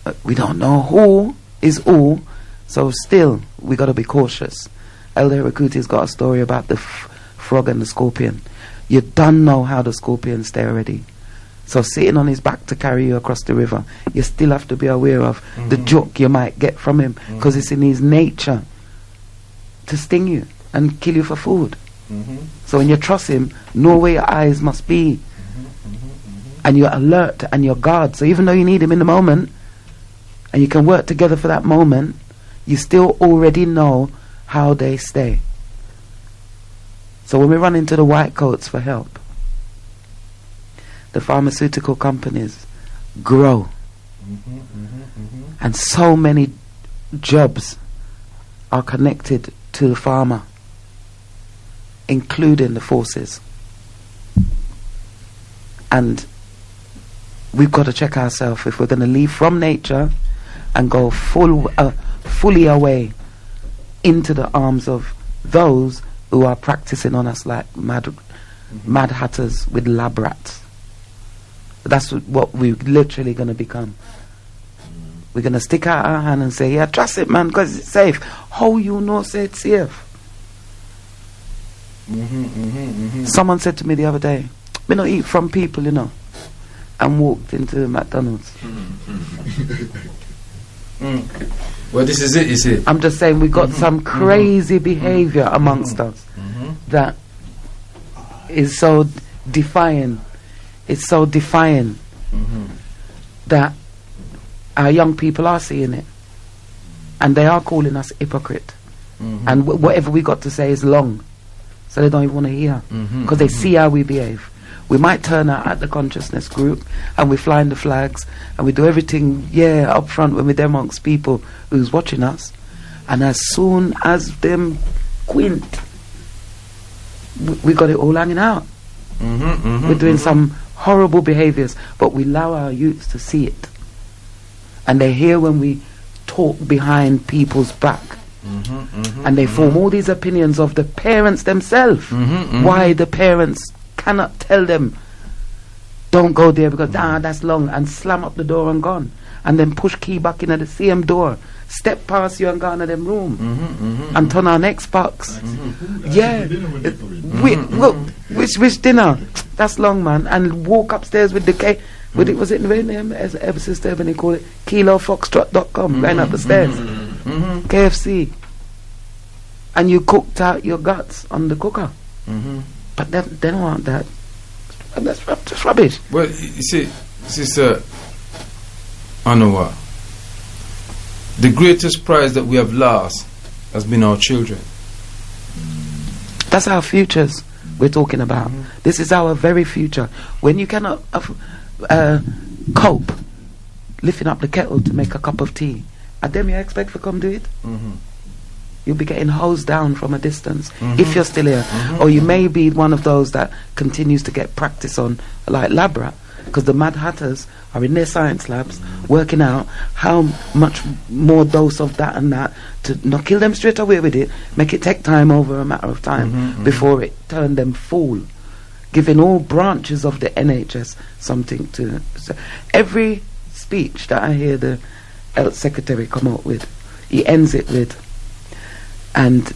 But we don't know who is who, so still we got to be cautious. Elder Rakuti's got a story about the frog and the scorpion. You don't know how the scorpions stay already. So sitting on his back to carry you across the river, you still have to be aware of the joke you might get from him, because it's in his nature to sting you and kill you for food. So when you trust him, know where your eyes must be, and you're alert and you're guard. So even though you need him in the moment, and you can work together for that moment, you still already know how they stay. So when we run into the white coats for help, the pharmaceutical companies grow, and so many jobs are connected to the farmer, including the forces. And we've got to check ourselves if we're going to leave from nature and go fully away into the arms of those who are practicing on us like mad hatters with lab rats. That's what we're literally going to become. We're going to stick out our hand and say, yeah, trust it, man, because it's safe. How you know say it's safe? Someone said to me the other day, we don't eat from people, you know, and walked into McDonald's. Well, this is it, you see. I'm just saying we got some crazy behavior amongst us that is so defiant. It's so defiant that our young people are seeing it, and they are calling us hypocrite. And whatever we got to say is long, so they don't even want to hear, because they see how we behave. We might turn out at the consciousness group and we flying the flags and we do everything, up front when we're there amongst people who's watching us. And as soon as them quint, we got it all hanging out. We're doing some horrible behaviors, but we allow our youths to see it. And they hear when we talk behind people's back. And they form all these opinions of the parents themselves. Why the parents cannot tell them, don't go there because that's long, and slam up the door and gone, and then push key back in at the same door, step past you and go into them room, and turn our next box. Which dinner? That's long, man. And walk upstairs with the cake. With it, was it the name? As ever Sister Ebony called it, kilofoxtrot.com, going up the stairs. KFC. And you cooked out your guts on the cooker. But they don't want that. And that's just rubbish. Well, you see, Sister, I know what. The greatest prize that we have lost has been our children. That's our futures we're talking about. This is our very future. When you cannot cope lifting up the kettle to make a cup of tea, and then you expect to come do it? You'll be getting hosed down from a distance if you're still here. Or you may be one of those that continues to get practice on, like lab rat, because the Mad Hatters are in their science labs working out how much more dose of that and that to not kill them straight away with it, make it take time over a matter of time before it turn them fool, giving all branches of the NHS something to... So every speech that I hear the health secretary come out with, he ends it with, and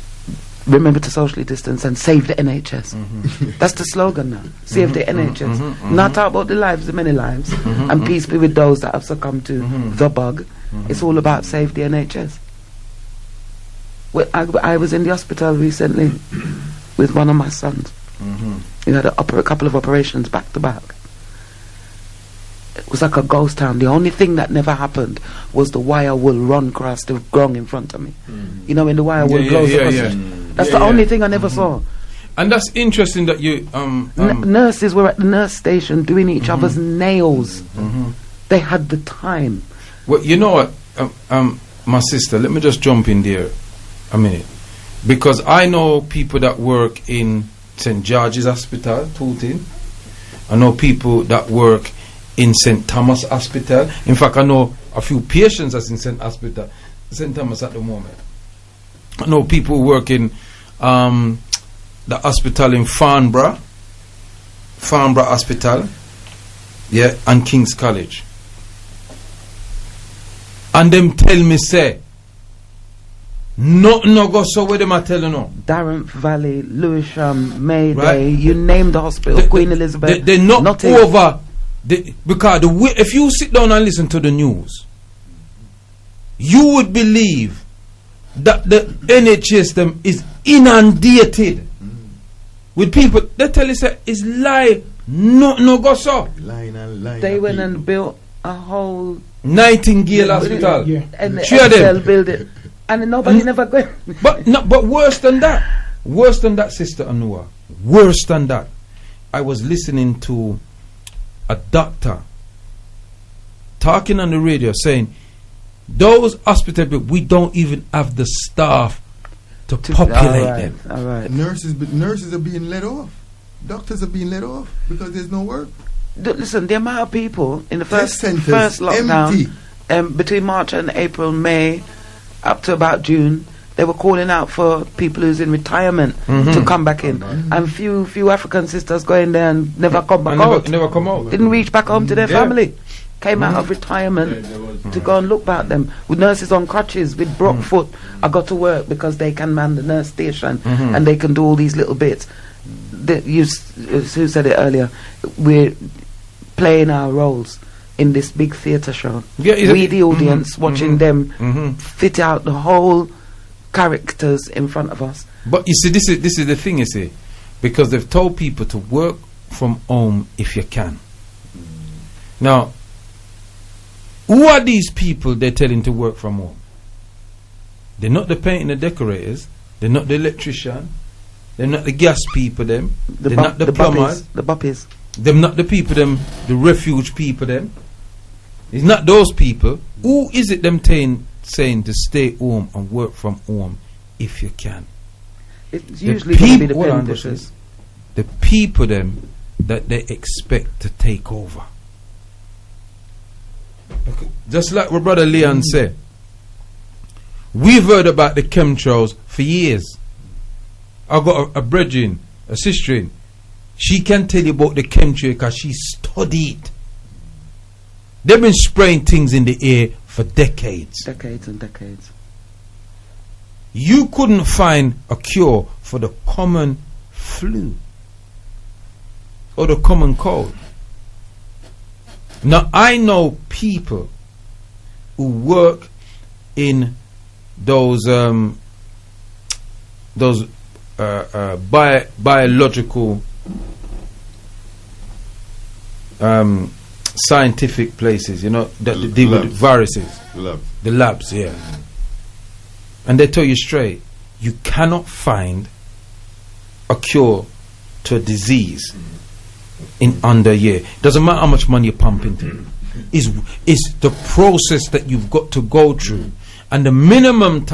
remember to socially distance and save the NHS. That's the slogan now. Save the NHS. Not talk about the lives, the many lives, and peace be with those that have succumbed to the bug. It's all about save the NHS. Well, I was in the hospital recently with one of my sons. He had a couple of operations back to back. It was like a ghost town. The only thing that never happened was the wire will run across the ground in front of me. You know when the wire will goes across That's the only thing I never saw. And that's interesting that you... nurses were at the nurse station doing each other's nails. They had the time. Well, you know what, my sister, let me just jump in there a minute. Because I know people that work in St. George's Hospital, Tooting. I know people that work in St. Thomas Hospital. In fact, I know a few patients that's in St. Thomas at the moment. I know people who work in the hospital in Farnborough Hospital, and King's College. And them tell me, say, nothing no go so where them are telling no. Darren Valley, Lewisham, Mayday, you name the hospital, Queen Elizabeth. They're not over Because if you sit down and listen to the news, you would believe that the NHS them is inundated with people. They tell you say it's lie, no go so. They went and built a whole Nightingale Hospital. and the Three of them. Excel building, and nobody never go. But worse than that, Sister Anua, worse than that. I was listening to a doctor talking on the radio saying those hospitals, we don't even have the staff to populate them. All right. Nurses are being let off. Doctors are being let off because there's no work. Listen, the amount of people in the first centers lockdown, between March and April, May, up to about June, they were calling out for people who's in retirement to come back in, and few African sisters going there and never come back out. Never come out. Didn't reach back home to their family. Came out of retirement to go and look about them. With nurses on crutches, with broke foot, I got to work because they can man the nurse station and they can do all these little bits. Who said it earlier? We're playing our roles in this big theatre show. We, the audience, watching them fit out the whole characters in front of us. But you see, this is the thing, you see, because they've told people to work from home if you can. Now, who are these people they're telling to work from home? They're not the painting and decorators. They're not the electrician. They're not the gas people. They're not the plumbers. The buppies. They're not the people. The refuge people. It's not those people. Who is it them saying to stay home and work from home if you can? It's usually going to be the pen pushers. The people that they expect to take over. Just like what Brother Leon said, we've heard about the chemtrails for years. I've got a brethren, a sister, she can tell you about the chemtrail because she studied. They've been spraying things in the air for decades. Decades and decades. You couldn't find a cure for the common flu or the common cold. Now, I know people who work in those biological scientific places, you know, that deal with viruses. The labs, yeah. And they tell you straight, you cannot find a cure to a disease in under a year. Doesn't matter how much money you pump into it. It's the process that you've got to go through, and the minimum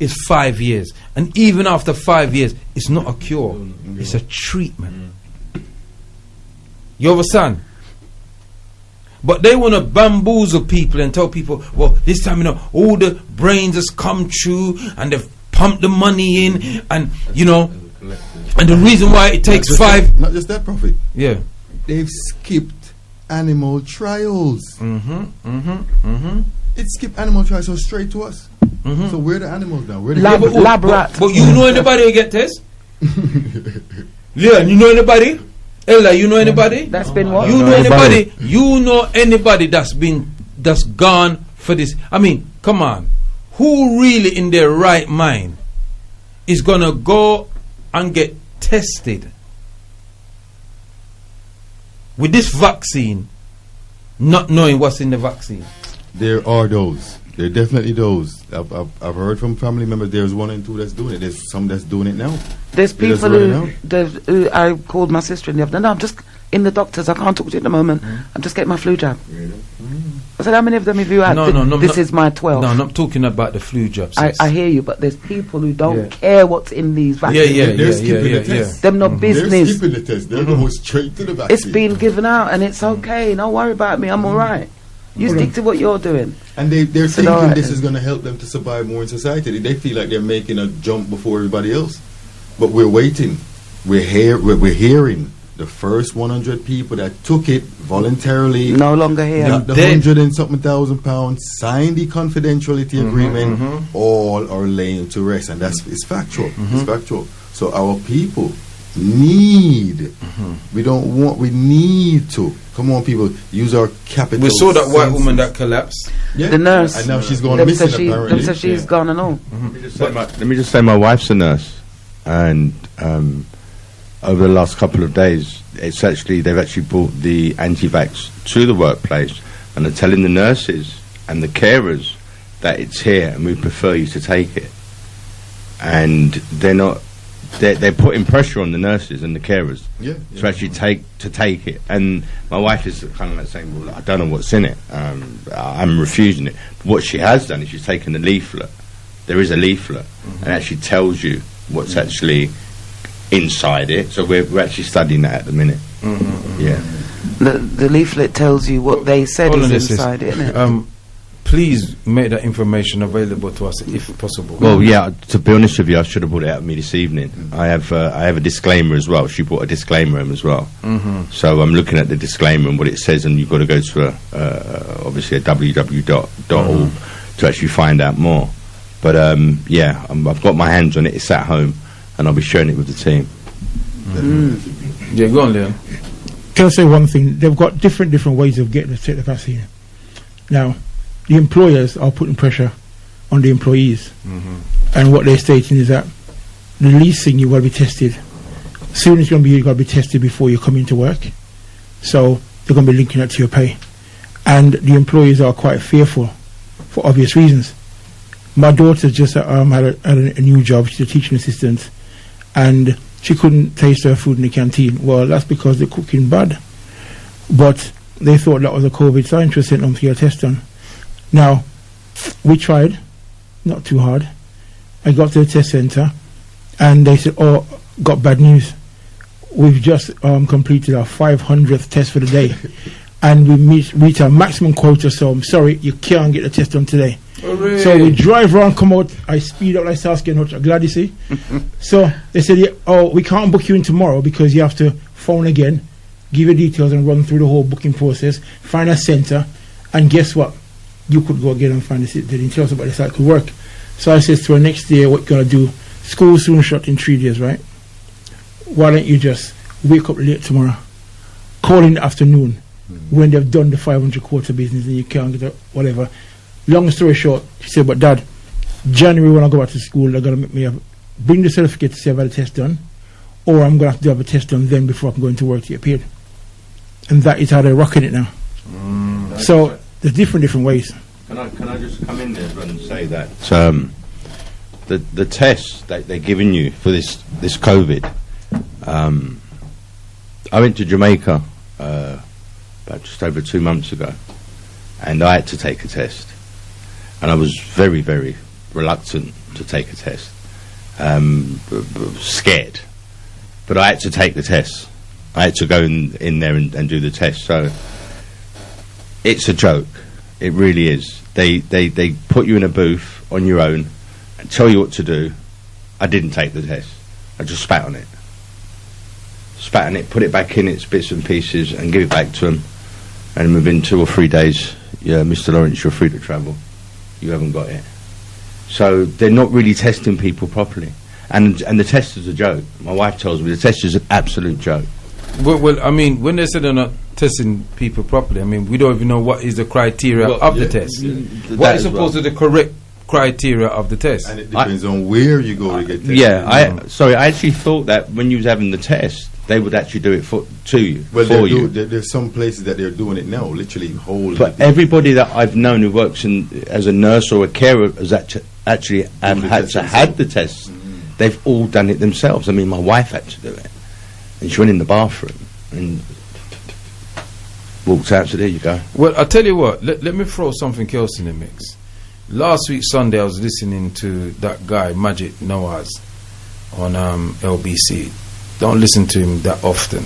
is 5 years, and even after 5 years it's not a cure, it's a treatment. You understand? But they want to bamboozle people and tell people, well, this time, you know, all the brains has come true and they've pumped the money in, and you know, and the reason why it takes not just that, Prophet. Yeah. They've skipped animal trials. It skipped animal trials so straight to us. So where are the animals now? Where Lab rat. But you know anybody who get this? Yeah, you know anybody? Ella, you know anybody? That's been what? You know anybody? You know anybody that's gone for this? I mean, come on. Who really in their right mind is gonna go and get tested with this vaccine, not knowing what's in the vaccine? There are those. There are definitely those. I've heard from family members. There's 1 and 2 that's doing it. There's some that's doing it now. There's people who I called my sister in the afternoon. No, I'm just in the doctors. I can't talk to you at the moment. I'm just getting my flu jab. I said, how many of them have you had? No, this is my 12th. No, I'm not talking about the flu jabs. I hear you, but there's people who don't care what's in these vaccines. They're skipping the test. Them no business. They're skipping the test. They're going straight to the vaccine. It's been given out and it's okay. Don't worry about me. I'm all right. You stick to what you're doing. And they're thinking this is going to help them to survive more in society. They feel like they're making a jump before everybody else. But we're waiting. We're hearing the first 100 people that took it voluntarily. No longer here. Got the 100 and something thousand pounds, signed the confidentiality agreement, all are laying to rest. And it's factual. It's factual. So our people need. We don't want. We need to. Come on, people. Use our capital. We saw that white senses. woman that collapsed. Yeah. The nurse. And now she's gone Them missing. said she, Apparently. them said she's gone and all. Let me just say my wife's a nurse, and over the last couple of days, they've actually brought the anti-vax to the workplace, and they're telling the nurses and the carers that it's here, and we prefer you to take it. And they're putting pressure on the nurses and the carers to actually take it. And my wife is kind of like saying, well, I don't know what's in it. I'm refusing it. But what she has done is she's taken the leaflet. There is a leaflet, and it actually tells you what's actually inside it. So we're actually studying that at the minute. Yeah. The leaflet tells you what they said is inside it, isn't it? Please make that information available to us if possible. Well, yeah. To be honest with you, I should have brought it out with me this evening. I have a disclaimer as well. She brought a disclaimer in as well. So I'm looking at the disclaimer and what it says, and you've got to go to obviously a www.org to actually find out more. But yeah, I've got my hands on it. It's at home, and I'll be sharing it with the team. Yeah, go on, Leon. Can I say one thing? They've got different ways of getting to take the vaccine. Now, the employers are putting pressure on the employees, and what they're stating is that the least thing you've got to be tested. Soon it's going to be you've got to be tested before you come into work. So they're going to be linking that to your pay, and the employees are quite fearful for obvious reasons. My daughter just had a new job. She's a teaching assistant, and she couldn't taste her food in the canteen. Well, that's because they're cooking bad. But they thought that was a COVID, so I sent them to get a test done. Now, we tried, not too hard. I got to the test centre, and they said, oh, got bad news. We've just completed our 500th test for the day, and we reached our maximum quota, so I'm sorry, you can't get the test done today. Hooray. So we drive around, come out, I speed up like Saskia and glad you see. So they said, yeah, oh, we can't book you in tomorrow because you have to phone again, give your details and run through the whole booking process, find a centre, and guess what? You could go again and find the details about this, that could work. So I said to her, next year, what you're going to do, school soon shut in 3 days, right? Why don't you just wake up late tomorrow, call in the afternoon when they've done the 500 quarter business and you can't get whatever. Long story short, she said, but Dad, January when I go back to school, they're going to make me bring the certificate to say I've had a test done, or I'm going to have to have a test done then before I can go into work to get paid. And that is how they're rocking it now. So there's different ways. Can I just come in there and say that the tests that they're giving you for this COVID, I went to Jamaica about just over 2 months ago, and I had to take a test, and I was very, very reluctant to take a test, scared, but I had to take the test. I had to go in there and do the test. So it's a joke. It really is. They put you in a booth on your own and tell you what to do. I didn't take the test. I just spat on it. Put it back in its bits and pieces and give it back to them. And within 2 or 3 days, yeah, Mr. Lawrence, you're free to travel. You haven't got it. So they're not really testing people properly. And the test is a joke. My wife tells me the test is an absolute joke. Well, I mean, when they say they're not testing people properly, I mean, we don't even know what is the criteria of the test. What is supposed to be the correct criteria of the test? And it depends on where you go to get tested. Yeah, I actually thought that when you was having the test, they would actually do it to you. Well, for you. There's some places that they're doing it now, literally holding. But everybody that I've known who works as a nurse or a carer has actually had the test. They've all done it themselves. I mean, my wife had to do it, and she went in the bathroom and walked out. So there you go. Well, I'll tell you what. Let me throw something else in the mix. Last week Sunday, I was listening to that guy Majid Nawaz on LBC. Don't listen to him that often.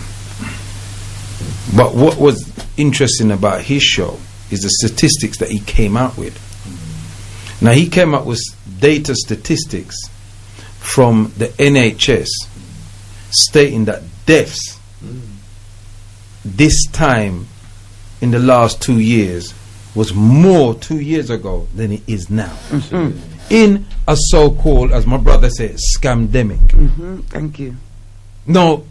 But what was interesting about his show is the statistics that he came out with. Now, he came up with data statistics from the NHS stating that deaths this time in the last 2 years was more 2 years ago than it is now. In a so-called, as my brother said, scamdemic. Thank you. No.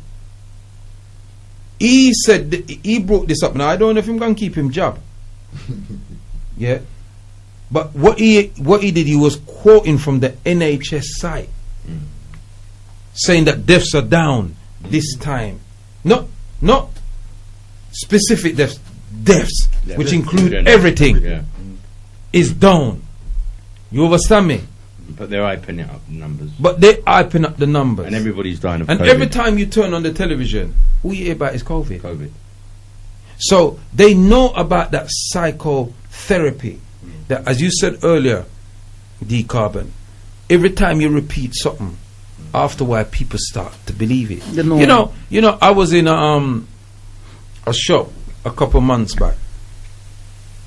He said he brought this up. Now I don't know if I'm gonna keep him job. Yeah. But what he did, he was quoting from the NHS site, saying that deaths are down this time. Not specific deaths, which include everything, is down. You understand me? But they're hyping up the numbers. But they hyping up the numbers. And everybody's dying of and COVID. every time you turn on the television, all you hear about is COVID. So they know about that psychotherapy. That, as you said earlier, D-Carbon, every time you repeat something, afterward people start to believe it. You know, I was in a shop a couple months back,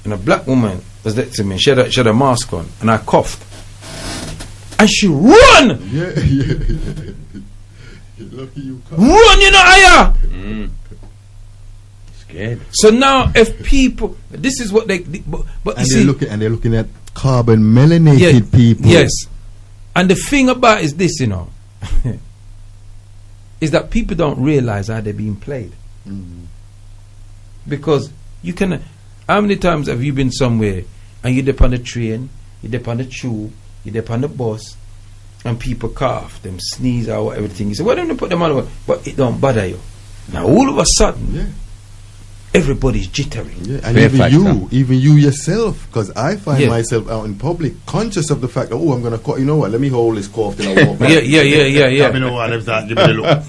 and a black woman was next to me. She had a mask on, and I coughed, and she run. Yeah. Lucky you come. Run, Aya. Scared. So now, if people, this is what they, but And you see, they're looking at carbon melanated people. Yes, and the thing about is this, is that people don't realize how they're being played. Because you can. How many times have you been somewhere and you dip on the train, you dip on the tube, you dip on the bus, and people cough, them sneeze or everything? You say, why don't you put them on? But it don't bother you. Now all of a sudden, everybody's jittery. Yeah, and even you yourself, because I find myself out in public conscious of the fact that, I'm going to cough. You know what? Let me hold this cough till I walk back. Yeah. You know what? Give me the look.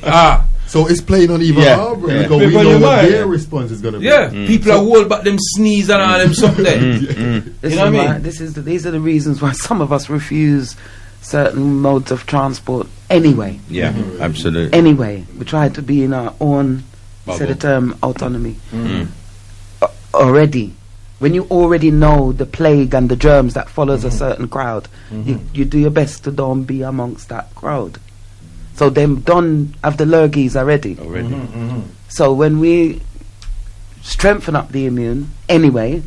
So it's playing on even our brain because we know what their response is going to be. Yeah, people are worried about them sneeze and all them something. You know what I mean? These are the reasons why some of us refuse certain modes of transport anyway. Yeah, absolutely. Anyway, we try to be in our own, say the term, autonomy. Already. When you already know the plague and the germs that follows a certain crowd, you do your best to don't be amongst that crowd. So them don't have the lurgies already. So when we strengthen up the immune anyway,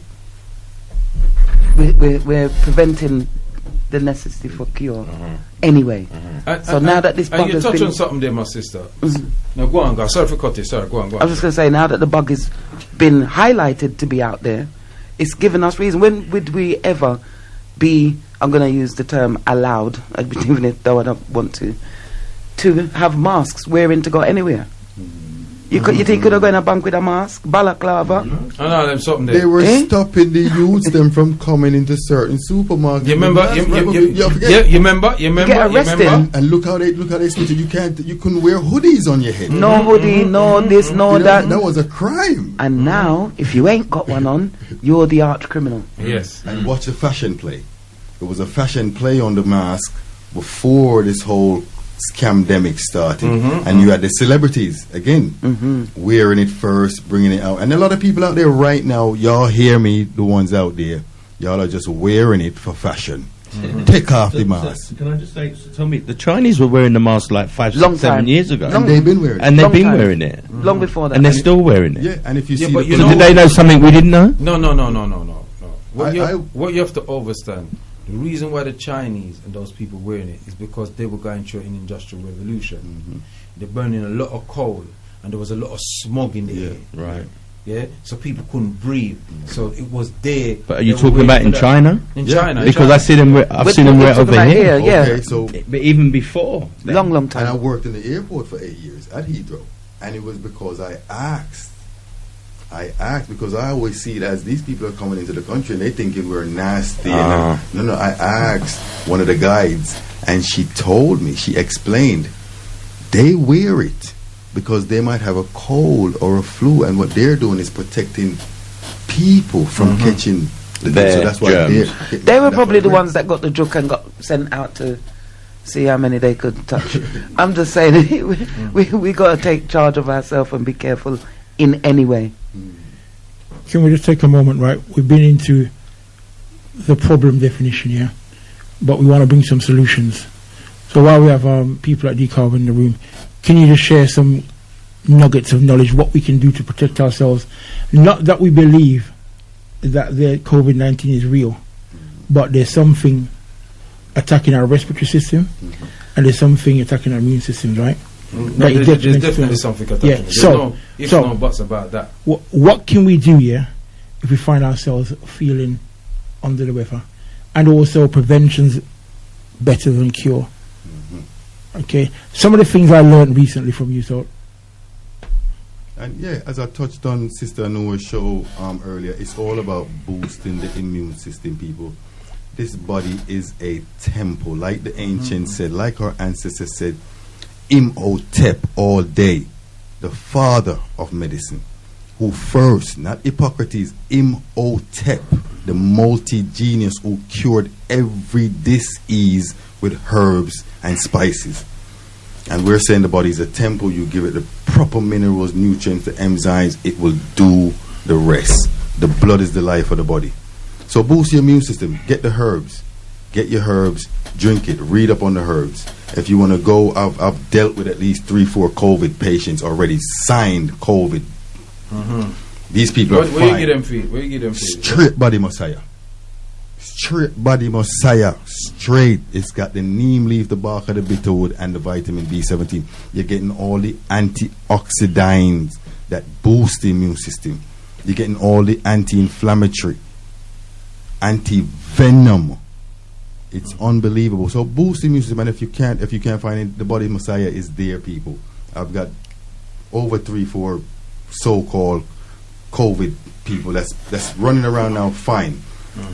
we're preventing the necessity for cure anyway. So now that this bug and you has touch been on something there, my sister. Now go on, sorry for cutting. Sorry, go on. I was just going to say, now that the bug has been highlighted to be out there, it's given us reason. When would we ever be, I'm going to use the term allowed, even if though I don't want to have masks wearing to go anywhere? You think you could have gone in a bank with a mask, balaclava? I know them something there. They were stopping the youths them from coming into certain supermarkets. You remember? You remember? Get arrested. And look how they switch it. You couldn't wear hoodies on your head. No hoodie, no this, no that. That was a crime. And now, if you ain't got one on, you're the arch criminal. Yes. And watch the fashion play. There was a fashion play on the mask before this whole scamdemic started, and you had the celebrities again wearing it first, bringing it out, and a lot of people out there right now, y'all hear me, the ones out there, y'all are just wearing it for fashion. Take off the mask. Can I just say, tell me, the Chinese were wearing the mask like 5, 6, 7 years ago, and they've been wearing it, and they've been wearing it long before that, and they're still wearing it. Yeah, and if you see, but did they know something we didn't know? No. What you have to understand, the reason why the Chinese and those people wearing it is because they were going through an industrial revolution. They're burning a lot of coal, and there was a lot of smog in the air. Right. Yeah, so people couldn't breathe. So it was there. But are you talking about in China? In China, because I've seen them wear it over here. Okay, so but even before, long time. And I worked in the airport for 8 years at Heathrow, and it was because I asked because I always see it as these people are coming into the country and they thinking we're nasty. I asked one of the guides, and she told me, she explained, they wear it because they might have a cold or a flu, and what they're doing is protecting people from catching the so that's why they were probably the ones that got the joke and got sent out to see how many they could touch. I'm just saying, we got to take charge of ourselves and be careful in any way. Can we just take a moment, right? We've been into the problem definition, but we want to bring some solutions. So while we have people like D-Carb in the room, can you just share some nuggets of knowledge, what we can do to protect ourselves? Not that we believe that the COVID-19 is real, but there's something attacking our respiratory system, and there's something attacking our immune systems, right? that is There's detrimental to definitely health. something attached Yeah, to it. so- There's so- no buts about that. What can we do, yeah, if we find ourselves feeling under the weather? And also, prevention's better than cure. Okay, some of the things I learned recently from you, so And yeah, as I touched on Sister Noah's show earlier, it's all about boosting the immune system, people. This body is a temple, like the ancients said, like our ancestors said, Imhotep all day, the father of medicine, who first, not Hippocrates, Imhotep, the multi-genius who cured every disease with herbs and spices. And we're saying the body is a temple. You give it the proper minerals, nutrients, the enzymes, it will do the rest. The blood is the life of the body. So boost your immune system. Get the herbs. Get your herbs. Drink it. Read up on the herbs. If you want to go, I've dealt with at least 3-4 COVID patients already, signed COVID. These people are Where you fine. get them feet? Where you get them feet? Straight body Messiah. Straight body Messiah. Straight. It's got the neem leaf, the bark of the bitterwood, and the vitamin B17. You're getting all the antioxidants that boost the immune system. You're getting all the anti-inflammatory, anti-venom. It's unbelievable. So boost the immune system, and if you can't find it, the body Messiah is there, people. I've got over 3-4 so-called COVID people that's running around now fine.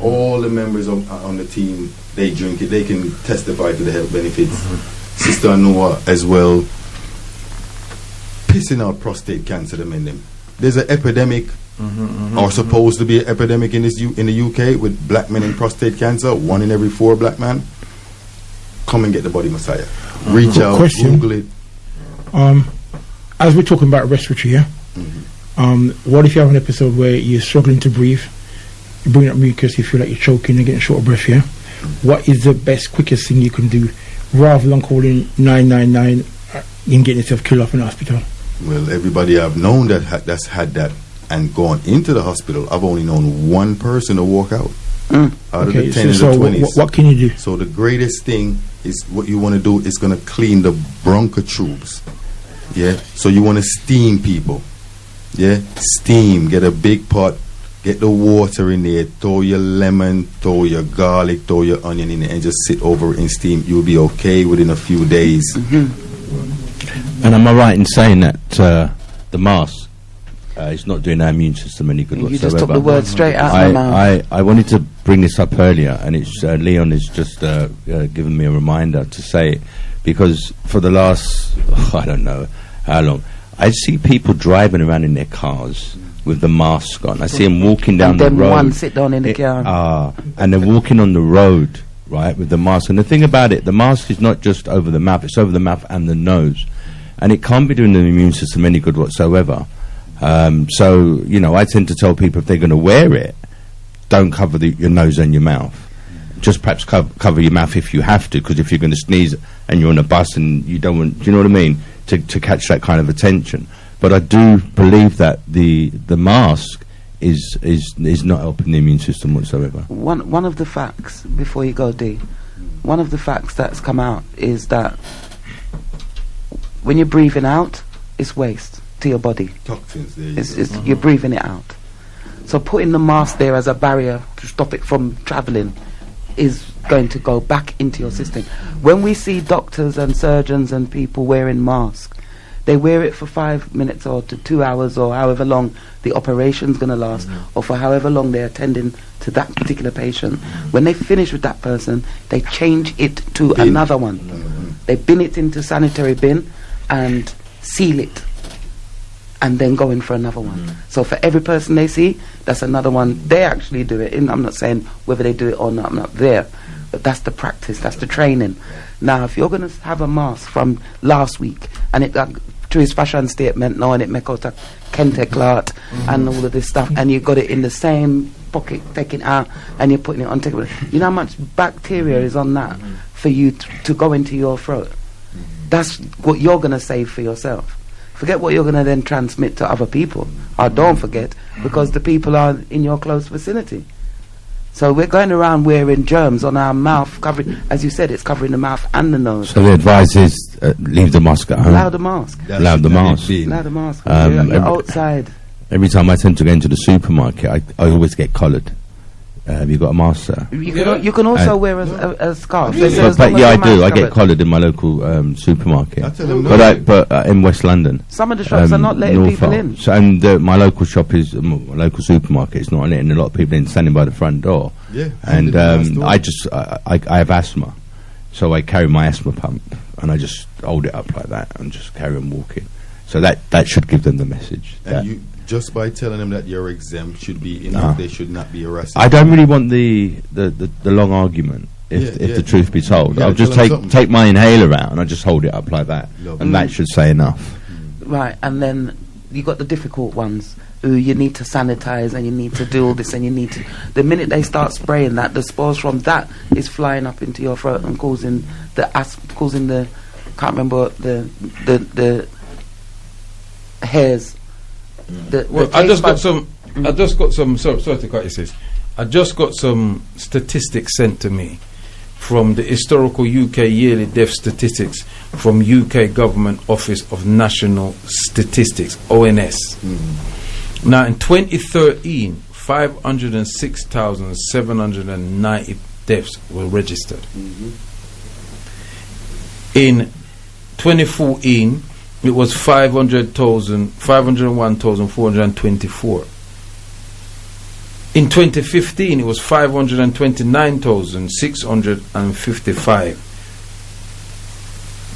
All the members on the team, they drink it. They can testify to the health benefits. Sister Noah as well. Pissing out prostate cancer, the men them. There's an epidemic, or supposed to be an epidemic in the UK with black men in prostate cancer. 1 in every 4 black men. Come and get the body Messiah. Reach out, Question. Google it. as we're talking about respiratory, yeah. What if you have an episode where you're struggling to breathe, you bring up mucus, you feel like you're choking and getting short of breath, yeah? What is the best, quickest thing you can do rather than calling 999 and getting yourself killed off in the hospital? Well, everybody I've known that's had that and gone into the hospital, I've only known one person to walk out. Out of the 10 and the 20s. What can you do? So the greatest thing is what you want to do is going to clean the bronchotubes. Yeah. So you want to steam people. Yeah. Steam. Get a big pot. Get the water in there. Throw your lemon. Throw your garlic. Throw your onion in there, and just sit over it and steam. You'll be okay within a few days. And am I right in saying that the mask is not doing our immune system any good You whatsoever? just took the word straight out of my mouth. I wanted to bring this up earlier, and it's Leon has just given me a reminder to say it, because for the last, I don't know how long, I see people driving around in their cars with the mask on. I see them walking down And the then road. one sit down in the car. And they're walking on the road, right, with the mask. And the thing about it, the mask is not just over the mouth, it's over the mouth and the nose. And it can't be doing the immune system any good whatsoever. So, you know, I tend to tell people if they're going to wear it, don't cover your nose and your mouth. Just perhaps cover your mouth if you have to, because if you're going to sneeze and you're on a bus and you don't want, do you know what I mean, to catch that kind of attention. But I do believe that the mask is not helping the immune system whatsoever. One of the facts, before you go, D, one of the facts that's come out is that when you're breathing out, it's waste to your body. Toxins there. You're breathing it out. So putting the mask there as a barrier to stop it from travelling is going to go back into your system. When we see doctors and surgeons and people wearing masks, they wear it for 5 minutes or to 2 hours or however long the operation's going to last, or for however long they're attending to that particular patient. When they finish with that person, they change it to another one. They bin it into sanitary bin and seal it, and then go in for another one. So for every person they see, that's another one. They actually do it. I'm not saying whether they do it or not, I'm not there. But that's the practice, that's the training. Now, if you're going to have a mask from last week, and it to his fashion statement, knowing it make out a Kente clot and all of this stuff, and you got it in the same pocket, taking out, and you're putting it on, taking it. You know how much bacteria is on that for you to go into your throat? That's what you're going to save for yourself. Forget what you're going to then transmit to other people. Or don't forget, because the people are in your close vicinity. So we're going around wearing germs on our mouth, covering, as you said, it's covering the mouth and the nose. So the advice is leave the mask at home. Allow the mask. Allow the mask. Allow the mask. You're outside. Every time I tend to go into the supermarket, I always get collared. Have you got a mask, sir? You can also wear a scarf. But yeah, I do. I get collared in my local supermarket. But in West London. Some of the shops are not letting people in. So, and my local shop is my local supermarket. It's not letting a lot of people in, standing by the front door. Yeah. And I have asthma, so I carry my asthma pump and I just hold it up like that and just carry on walking. So that should give them the message. And you, just by telling them that you're exempt should be enough. They should not be arrested. I don't really want the long argument. If the truth be told, I'll just take my inhaler out and I just hold it up like that, and that should say enough. Right, and then you got the difficult ones who you need to sanitize and you need to do all this and you need to. The minute they start spraying that, the spores from that is flying up into your throat and causing the can't remember what the hairs. I just got some. Sorry to cut you, sis. I just got some statistics sent to me from the historical UK yearly death statistics from UK Government Office of National Statistics (ONS). Now, in 2013, 506,790 deaths were registered. In 2014. It was 501,424. In 2015, it was 529,655.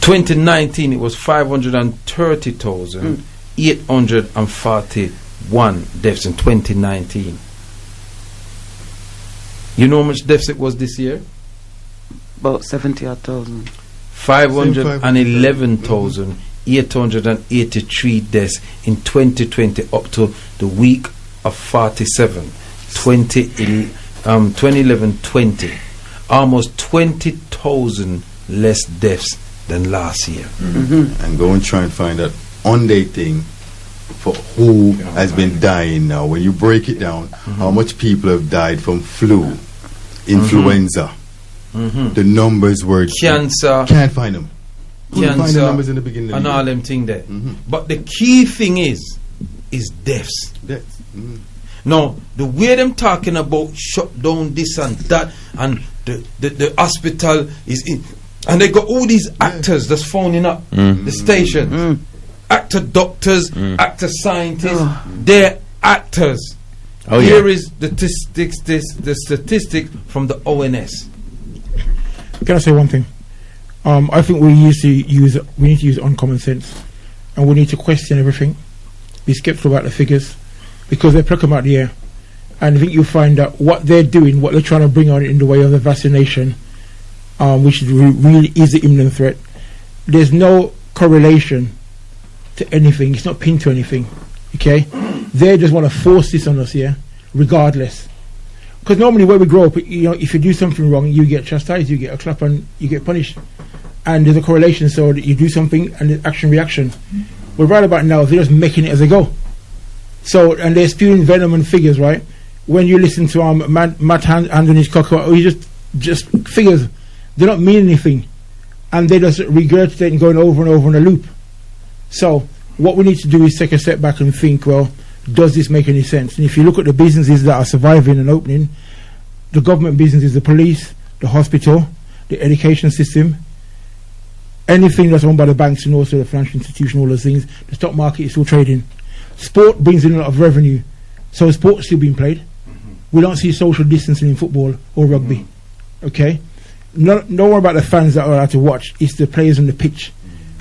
2019, it was 530,841 deaths in 2019. You know how much deaths it was this year? About 70,000. 511,883 deaths in 2020 up to the week of 47 2011-20 almost 20,000 less deaths than last year. And go and try and find that on-day thing for who has been dying now. When you break it down, how much people have died from flu, influenza, the numbers were cancer, can't find them. Cancer, find the numbers in the beginning and all them thing there. But the key thing is deaths. Now, the way them talking about shut down this and that, and the hospital is in, and they got all these actors that's phoning up the station. Actor doctors, actor scientists, they're actors. Here is the statistic from the ONS. Can I say one thing? I think we need to use uncommon sense, and we need to question everything, be skeptical about the figures, because they pluck them out the air. And I think you'll find that what they're doing, what they're trying to bring on in the way of the vaccination, which really is the imminent threat, there's no correlation to anything. It's not pinned to anything. Okay, they just want to force this on us, regardless. Because normally when we grow up, if you do something wrong, you get chastised, you get a clap, and you get punished. And there's a correlation, so that you do something and there's action reaction. But right about now, they're just making it as they go. So, and they're spewing venom and figures, right? When you listen to Matt Anthony's cocker, he just figures. They don't mean anything, and they just regurgitate and going over and over in a loop. So, what we need to do is take a step back and think, well, does this make any sense? And if you look at the businesses that are surviving and opening, the government businesses, the police, the hospital, the education system, anything that's owned by the banks and also the financial institution, all those things, the stock market is still trading. Sport brings in a lot of revenue, so sport's still being played. We don't see social distancing in football or rugby. Okay? Don't worry about the fans that are out to watch. It's the players on the pitch.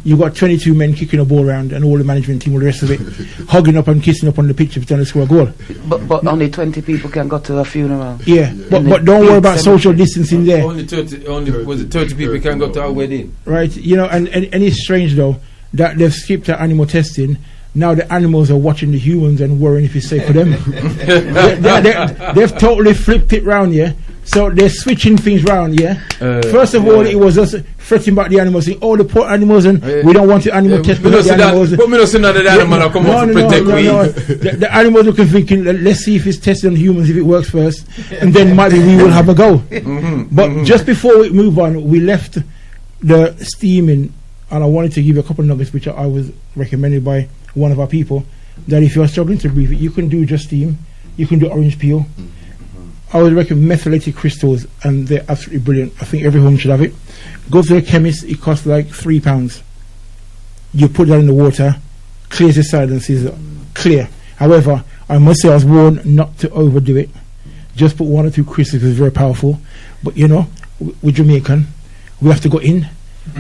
You've got 22 men kicking a ball around and all the management team, all the rest of it, hugging up and kissing up on the pitch if it's going to score a goal. But only 20 people can go to a funeral. Yeah, but don't worry about social distancing there. Only 30 people can go to our wedding. Right, and it's strange though that they've skipped the animal testing. Now the animals are watching the humans and worrying if it's safe for them. They've totally flipped it round, So they're switching things round, First of all, it was us. fretting about the animals, saying, "Oh, the poor animals, and we don't want the animal test because the animals." But me not saying that the animal come out to protect we. The animals are thinking, let's see if it's tested on humans, if it works first, and then maybe we will have a go. But just before we move on, we left the steaming, and I wanted to give you a couple of nuggets which I was recommended by one of our people, that if you're struggling to breathe, you can do just steam, you can do orange peel. I would recommend methylated crystals, and they're absolutely brilliant. I think every home should have it. Go to the chemist, it costs like £3. You put that in the water, clears the silences, clear. However, I must say I was warned not to overdo it. Just put 1 or 2 crystals, because it's very powerful. But you know, we're Jamaican, we have to go in.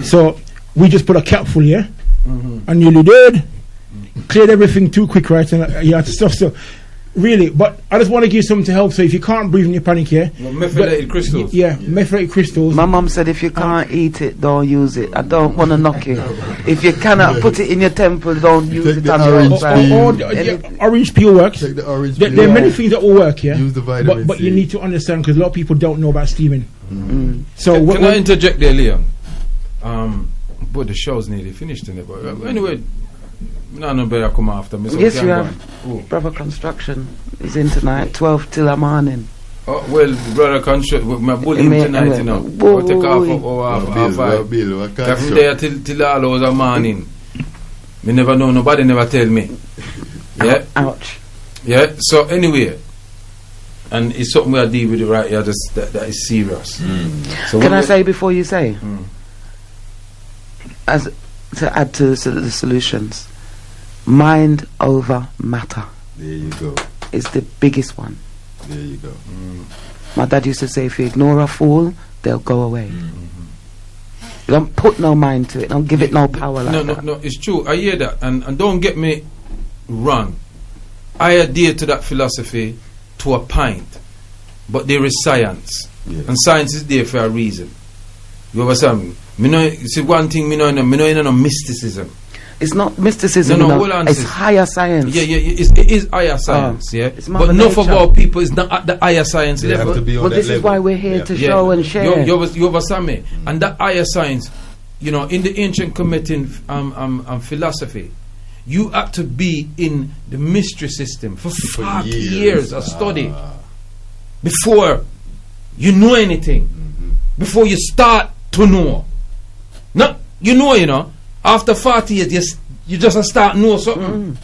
So we just put a capful here, and nearly did. Cleared everything too quick, right? And you had to stop. So really, but I just want to give something to help. So if you can't breathe in your panic here, methylated crystals. Yeah, methylated crystals. My mum said if you can't eat it, don't use it. I don't want to knock it. If you cannot put it in your temple, don't use it on your outside. Orange peel works. Take the orange There peel. are many things that will work, yeah. Use the vitamin but C. you need to understand, because a lot of people don't know about steaming. So Can I interject there, Leon? But the show's nearly finished in it. But anyway, no better come after me. So yes, you have. Brother Construction is in tonight, 12 till the morning. Oh, well, Brother Construction, my bully tonight, you know. I'll take off half 5. From there till all hours of morning. Me never know, nobody never tell me. Yeah? Ouch. Yeah, so anyway, and it's something I deal with right here that is serious. So can I say before you say? As to add to the solutions, mind over matter. There you go. Is the biggest one. There you go. My dad used to say, if you ignore a fool, they'll go away. You don't put no mind to it. Don't give it no power like that. No, it's true. I hear that. And don't get me wrong. I adhere to that philosophy to a point. But there is science. Yeah. And science is there for a reason. You understand me? See, one thing, me know no mysticism. It's not mysticism. No, hold on, it's sis. higher science. Yeah, it is higher science, yeah. But enough of our people is not at the higher science They level. have to be on Well, that this is level. why we're here to show and share. You understand me? And that higher science, you know, in the ancient Kemetic philosophy, you have to be in the mystery system for 40 years of study before you know anything, before you start to know. No, you know, after 40 years, you just start know something.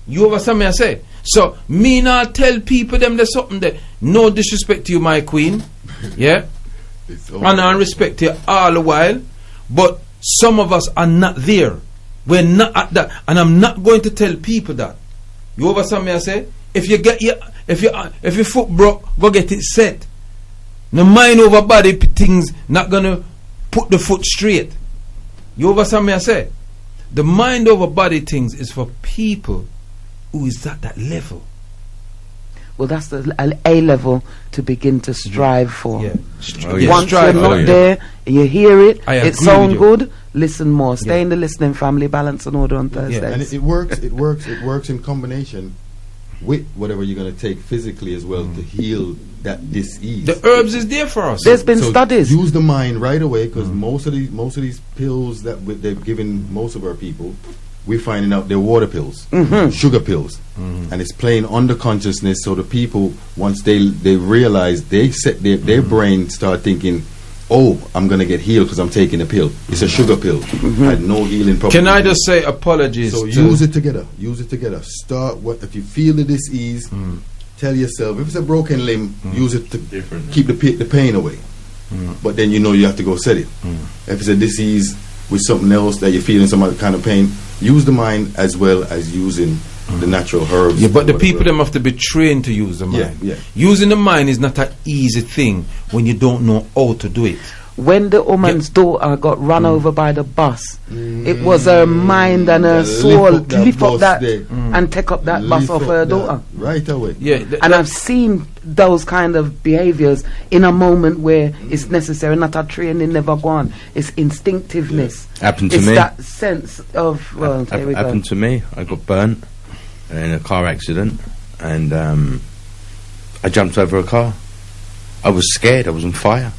You understand me I say? So, me not tell people them there's something there. No disrespect to you, my queen. Yeah? And I respect you all the while. But some of us are not there. We're not at that. And I'm not going to tell people that. You understand me I say? If your foot broke, go get it set. The mind over body things not gonna put the foot straight. You understand me I say? The mind over body things is for people who is at that level. Well, that's the A level to begin to strive for. Yeah. Once you're not there, you hear it, it sounds you. good, listen more. Stay in the listening family, balance and order on Thursdays. And it works in combination with whatever you're going to take physically as well to heal that disease. The herbs is there for us. There's been studies. Use the mind right away, because most of these pills that they've given most of our people, we're finding out they're water pills, sugar pills, and it's playing on the consciousness. So the people, once they realize, they set their brain start thinking, oh, I'm going to get healed because I'm taking a pill. It's a sugar pill. Had no healing property. Can I just say apologies? So use it together. Start if you feel the disease, tell yourself, if it's a broken limb, use it to keep the pain away. But then you know you have to go set it. If it's a disease with something else that you're feeling some other kind of pain, use the mind as well as using the natural herbs. Yeah, but the people them have to be trained to use the mind. Yeah. Using the mind is not an easy thing when you don't know how to do it. When the woman's daughter got run over by the bus, it was her mind and her soul lift up that and take up that bus off her daughter. Right away. Yeah, and I've seen those kind of behaviors in a moment where it's necessary. Not a training, never gone. It's instinctiveness. Happened to it's me. That sense of Happened to me. I got burnt in a car accident, and I jumped over a car. I was scared. I was on fire.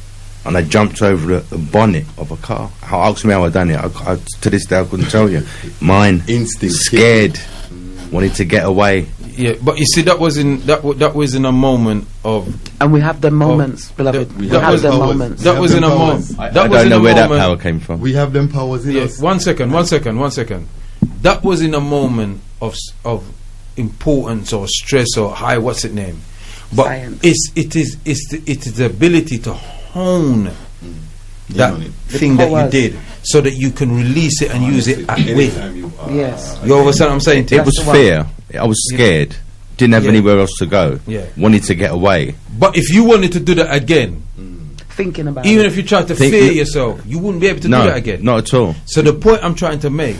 and I jumped over the bonnet of a car. Ask me how I done it. I, to this day, I couldn't tell you. Mine, Instinct. scared, wanted to get away. Yeah, but you see, that was in a moment of. And we have the moments, beloved. We have the moments. That was in a moment. I don't know where that power came from. We have them powers in us. One second. That was in a moment of importance or stress or high. What's it name? But Science. it is the ability to hone that thing The that you powers. did, so that you can release it and use it at will. Anytime you are. Yes. You understand what I'm saying? It was the one. fear. I was scared. Didn't have Yeah. anywhere else to go. Yeah. Wanted to get away. But if you wanted to do that again, Thinking about even it. if you tried to Think- fear yourself, you wouldn't be able to do No, that again. not at all. So the point I'm trying to make,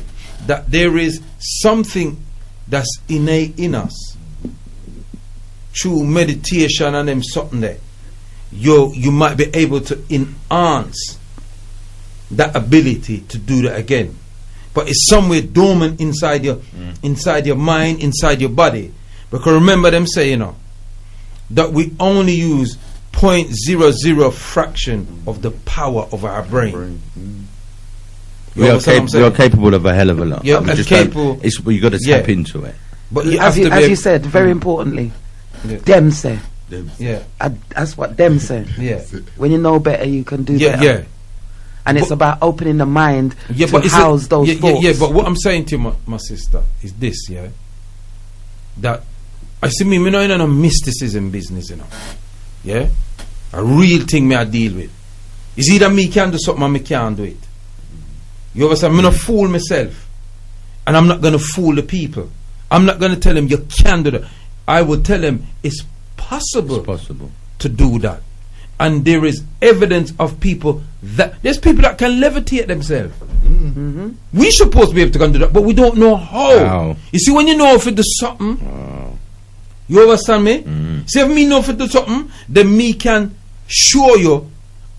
that there is something that's innate in us through meditation and them something there. You might be able to enhance that ability to do that again, but it's somewhere dormant inside your mind, inside your body. Because remember them saying, that we only use 0.00 fraction of the power of our brain. You We are, understand what I'm we saying? are capable of a hell of a lot. Yeah, We and just don't- capable- It's you got to tap Yeah. into it. But you have as to you, be as able- you said, very importantly, Yeah. them say. Yeah, That's what them say. yeah, When you know better, you can do yeah, better. yeah. And it's But- about opening the mind Yeah, to but it's house those yeah, thoughts. yeah, but what I'm saying to you, my sister, is this, yeah. That I see me not in a mysticism business, yeah. A real thing me I deal with. It's either me can do something or me can't do it. You understand? I'm not fool myself, and I'm not gonna fool the people. I'm not gonna tell them you can do that. I will tell them it's possible. It's possible. To do that. And there is evidence of people that there's people that can levitate themselves. We supposed to be able to do that, but we don't know how. How? You see, when you know if it does something, you understand me? See, if me know if it does something, then me can show you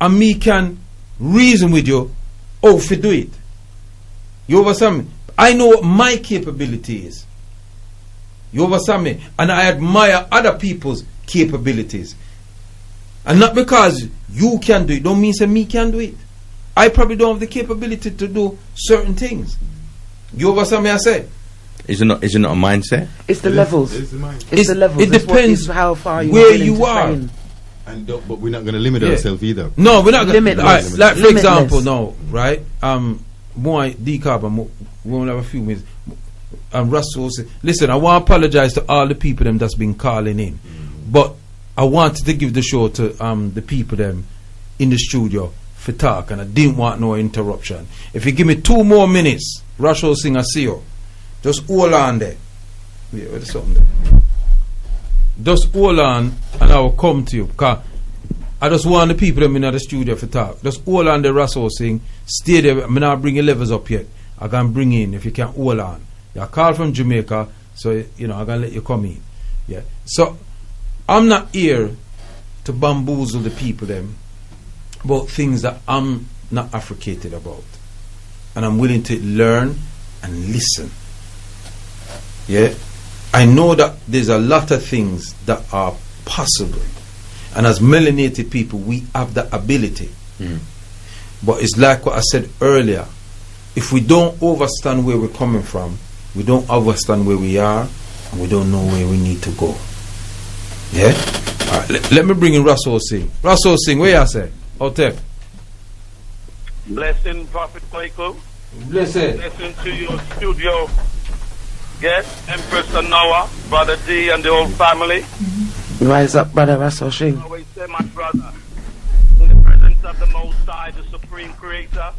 and me can reason with you how to do it. You understand me? I know what my capability is. You understand me? And I admire other people's capabilities. And not because you can do it, don't mean say me can do it. I probably don't have the capability to do certain things. You understand me? I say Is it not a mindset? It's the levels. It's the mind. It's the levels. It It's what depends is how far you where willing you to are. train. But we're not going to limit Yeah. ourselves either. no, we're not gonna Limitless. like for Limitless. example, no, right? More decarb. We only have a few minutes. Russell said, "Listen, I want to apologize to all the people them that's been calling in, but I wanted to give the show to the people them in the studio for talk, and I didn't want no interruption. If you give me 2 more minutes, Russell sing I see you. Just hold on there. Yeah, where's something there? Just hold on, and I will come to you. Cause I just want the people them in the studio for talk. Just hold on the Russell sing. Stay there. I'm not bringing levels up yet. I can bring in if you can hold on. You call from Jamaica, so I'm gonna let you come in. Yeah. So I'm not here to bamboozle the people them about things that I'm not affricated about, and I'm willing to learn and listen. Yeah. I know that there's a lot of things that are possible, and as melanated people, we have the ability. But it's like what I said earlier. If we don't understand where we're coming from, we don't understand where we are, and we don't know where we need to go. Yeah? Alright, let me bring in Russell Singh. Russell Singh, where you say? Hotel. Blessing, Prophet Kwaku. Listen. Blessing to your studio guest, Empress Anoa, Brother D, and the whole family. Rise up, brother Russell Shing. I always say, my brother, in the presence of the Most High, the Supreme Creator,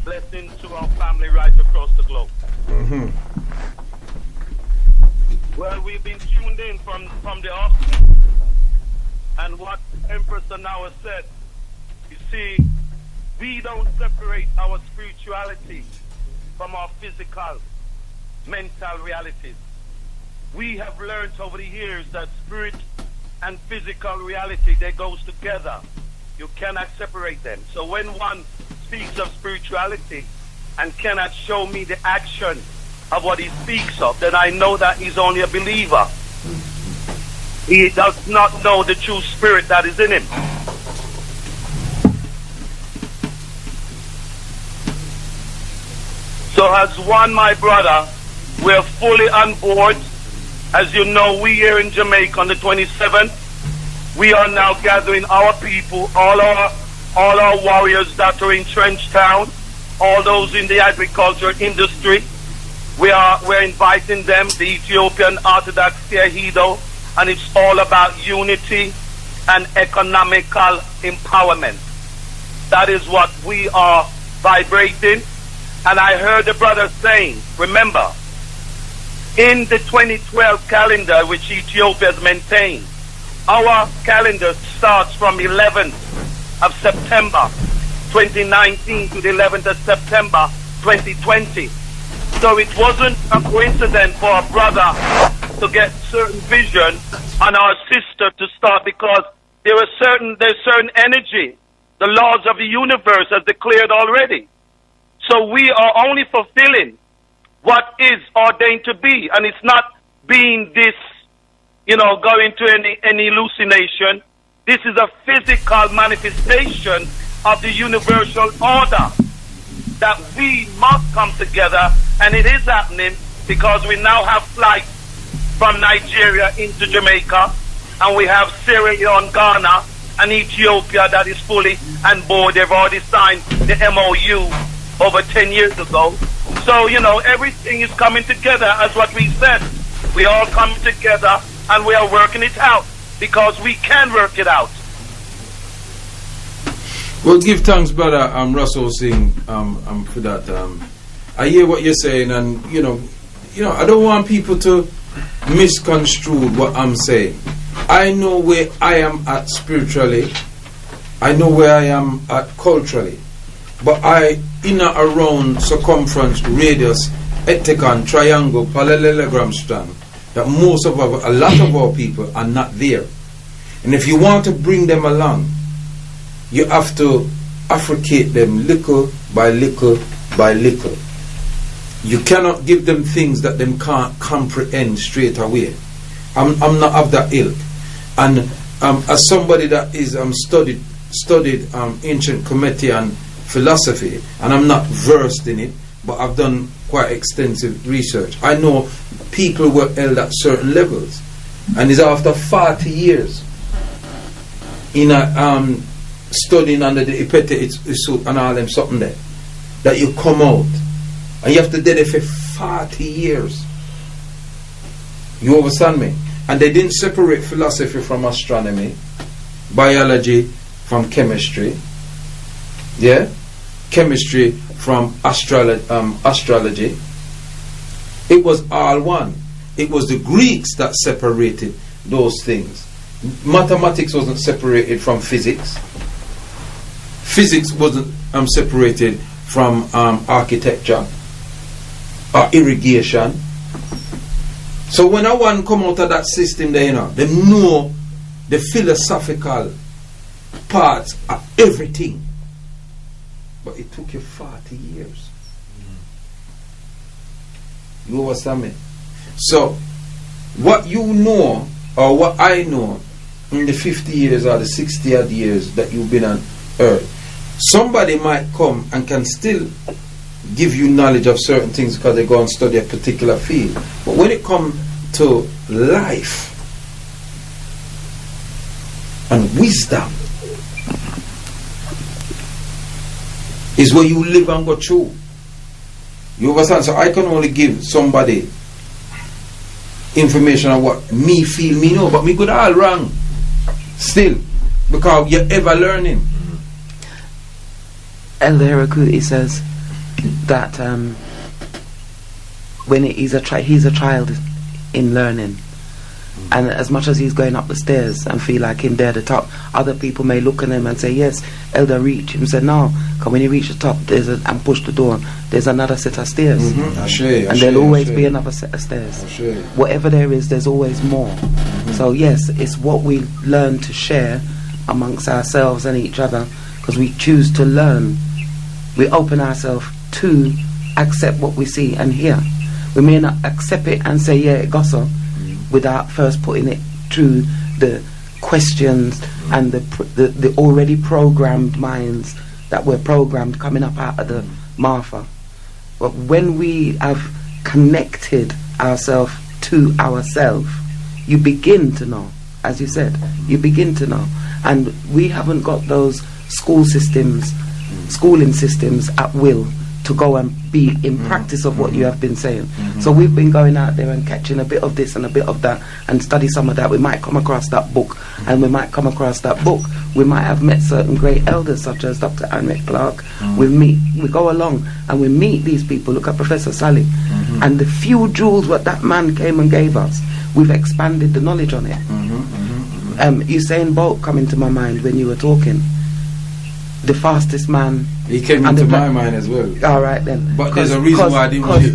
blessing to our family right across the globe. Well, we've been tuned in from the offset, and what Empress Anoa said, you see, we don't separate our spirituality from our physical, mental realities. We have learned over the years that spirit and physical reality, they goes together. You cannot separate them. So when one speaks of spirituality and cannot show me the action of what he speaks of, then I know that he's only a believer. He does not know the true spirit that is in him. So as one, my brother, we're fully on board. As you know, we here in Jamaica on the 27th, we are now gathering our people, all our warriors that are in Trench Town, all those in the agriculture industry. We're inviting them, the Ethiopian Orthodox Teahido, and it's all about unity and economical empowerment. That is what we are vibrating. And I heard the brother saying, remember, in the 2012 calendar which Ethiopia has maintained, our calendar starts from 11th of September 2019 to the 11th of September 2020. So it wasn't a coincidence for a brother to get certain vision and our sister to start, because there's certain energy. The laws of the universe has declared already. So we are only fulfilling what is ordained to be, and it's not being this, going to any hallucination. This is a physical manifestation of the universal order that we must come together, and it is happening because we now have flights from Nigeria into Jamaica, and we have Sierra Leone, Ghana, and Ethiopia that is fully on board. They've already signed the MOU over 10 years ago. So, everything is coming together as what we said. We all coming together and we are working it out because we can work it out. Well, give thanks, brother Russell Singh, for that. I hear what you're saying, and I don't want people to misconstrue what I'm saying. I know where I am at spiritually. I know where I am at culturally. But in and around circumference, radius, hectagon, triangle, parallelogram strand, that a lot of our people are not there. And if you want to bring them along, you have to affricate them little by little by little. You cannot give them things that them can't comprehend straight away. I'm not of that ilk. And as somebody that is studied ancient Cometian philosophy, and I'm not versed in it, but I've done quite extensive research. I know people were held at certain levels, and it's after 40 years in a studying under the Ipete Isut and all them something there, that you come out, and you have to do it for 40 years. You understand me? And they didn't separate philosophy from astronomy, biology from chemistry, chemistry from astrology. It was all one. It was the Greeks that separated those things. Mathematics wasn't separated from physics. Physics wasn't separated from architecture or irrigation. So when I want to come out of that system there, they know the philosophical parts of everything. But it took you 40 years. You understand me? So what you know, or what I know, in the 50 years or the 60 odd years that you've been on earth, somebody might come and can still give you knowledge of certain things because they go and study a particular field. But when it comes to life and wisdom, is where you live and go through. You understand? So I can only give somebody information on what me feel me know, but me could all wrong still, because you're ever learning. Elder Herakuti says that when he's a child in learning, and as much as he's going up the stairs and feel like him there at the top, other people may look at him and say, yes, Elder, reach him. Said no, because when you reach the top and push the door, there's another set of stairs, and there'll always be another set of stairs. Whatever there is, there's always more. So yes, it's what we learn to share amongst ourselves and each other, because we choose to learn. We open ourselves to accept what we see and hear. We may not accept it and say, yeah, it goes so, without first putting it through the questions and the already programmed minds that were programmed coming up out of the Martha. But when we have connected ourselves to ourselves, you begin to know, as you said, you begin to know. And we haven't got those schooling systems at will to go and be in practice of what you have been saying. So we've been going out there and catching a bit of this and a bit of that and study some of that. We might come across that book, and we might come across that book. We might have met certain great elders such as Dr. Heinrich Clark. We go along and we meet these people. Look at Professor Sally. And the few jewels what that man came and gave us, we've expanded the knowledge on it. Usain Bolt come into my mind when you were talking. The fastest man. He came into my mind as well. All right then. But there's a reason why I didn't want to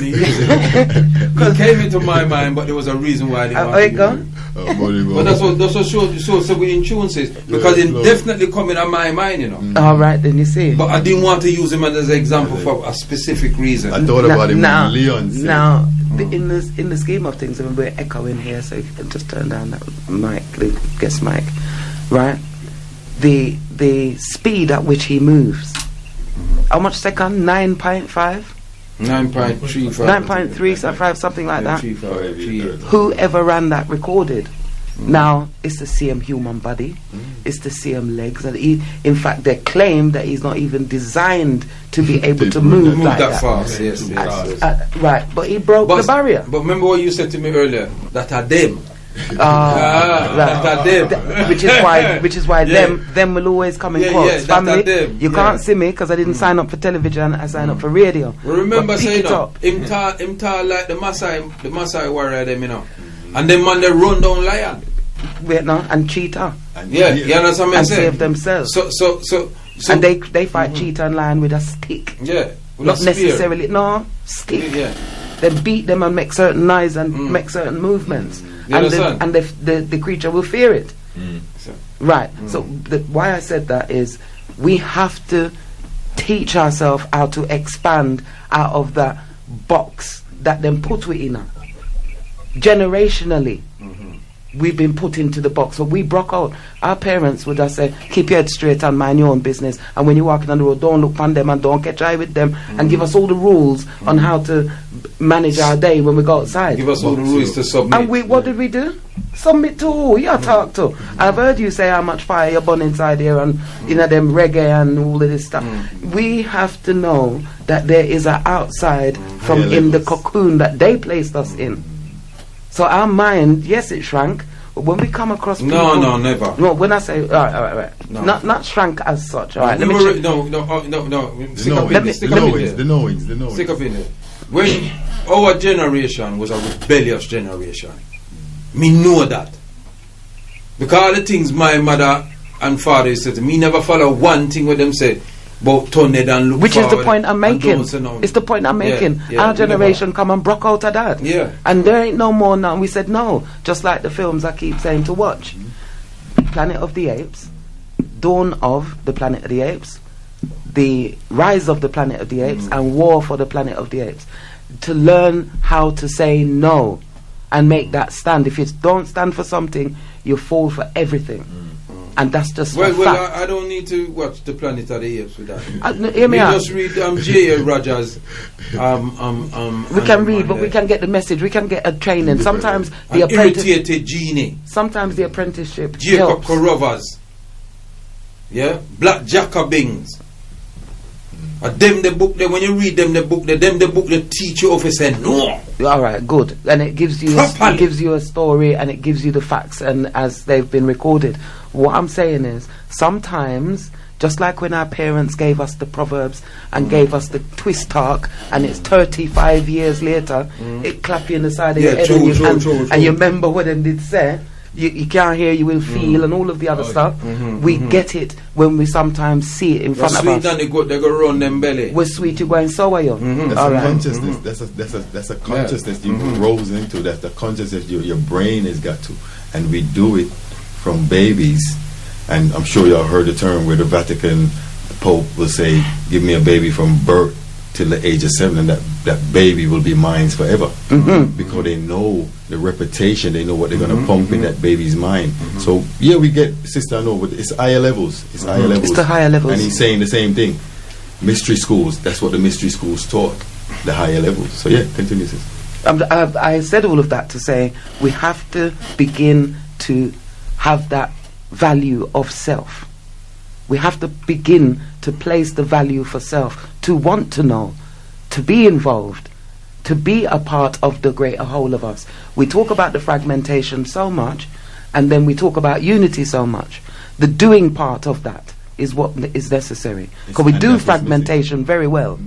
use it. He came into my mind, but there was a reason why I didn't want to use it. But that's what so we in tune says, because it definitely coming on my mind, you know. All right then, you see. But I didn't want to use him as an example for a specific reason. I thought about him now, when Leon said. Now, in the scheme of things, I mean, we're echoing here, so you can just turn down that mic, the guest mic, right? The speed at which he moves. How much second? 9.5? 9.35. 9.35, something like that. 9.35. Whoever ran that recorded. Now, it's the same human body, it's the same legs, and in fact, they claim that he's not even designed to be able to move like that. Fast, yes. Right, but he broke the barrier. But remember what you said to me earlier, that are them. Right. Which is why them will always come in quotes. Family, you can't see me because I didn't sign up for television. I signed up for radio. Well, remember saying him tall like the Maasai warrior them, you know, and them man they run down lion. Wait no, and cheetah. You understand what I'm saying? And save themselves. So and they fight cheetah and lion with a stick. Yeah. Not necessarily stick. Yeah. They beat them and make certain noise and make certain movements. And the creature will fear it. Right. So why I said that is we have to teach ourselves how to expand out of that box that them put we in. Generationally, we've been put into the box. So we broke out. Our parents would just say, keep your head straight and mind your own business. And when you're walking on the road, don't look on them and don't catch eye with them. And give us all the rules on how to manage our day when we go outside. Give us all the rules to submit. And what did we do? Submit to who? You talk to. I've heard you say how much fire you're burning inside here and them reggae and all of this stuff. We have to know that there is an outside from in the cocoon that they placed us in. So our mind, yes, it shrank. But when we come across people, no, never. No, when I say right. No. Not shrank as such. All right, let me check. No. The knowings. Stick up in there. When our generation was a rebellious generation, me know that. Because all the things my mother and father said to me, never follow one thing with them say. About turn it and look. Which is the point I'm making. It's the point I'm making. Our generation come and broke out of that. Yeah. And there ain't no more now. We said no. Just like the films I keep saying to watch. Planet of the Apes, Dawn of the Planet of the Apes, The Rise of the Planet of the Apes, and War for the Planet of the Apes. To learn how to say no and make that stand. If you don't stand for something, you fall for everything. And that's just well, I don't need to watch the Planet of the Apes with that. Hear me out. Just read J.A. Rogers. We can read, but we can get the message. We can get a training. Sometimes the irritated genie. Sometimes the apprenticeship. Jacob Carovers. Yeah, Black Jacobins. Them the book. When you read them the book, they teach you off. Say no. All right, good. And it gives you a story, and it gives you the facts, and as they've been recorded. What I'm saying is, sometimes, just like when our parents gave us the proverbs and gave us the twist talk, and it's 35 years later, it clap you in the side of your head, and you remember what them did say. You can't hear, you will feel, and all of the other stuff. We get it when we sometimes see it in front of us. Sweet, and they go run them belly. We're sweet, you go and sour you. That's a consciousness. That's a consciousness you rose into. That's the consciousness your brain has got to, and we do it from babies. And I'm sure y'all heard the term where the Vatican Pope will say, "Give me a baby from birth till the age of 7, and that baby will be mine forever," because they know the reputation, they know what they're going to pump in that baby's mind. So yeah, we get Sister, I know, but it's higher levels. It's higher levels. It's the higher levels. And he's saying the same thing. Mystery schools. That's what the mystery schools taught. the higher levels. So yeah, continue, sis. I said all of that to say we have to begin to have that value of self. We have to begin to place the value for self, to want to know, to be involved, to be a part of the greater whole of us. We talk about the fragmentation so much, and then we talk about unity so much. The doing part of that is what is necessary, because we do fragmentation very well.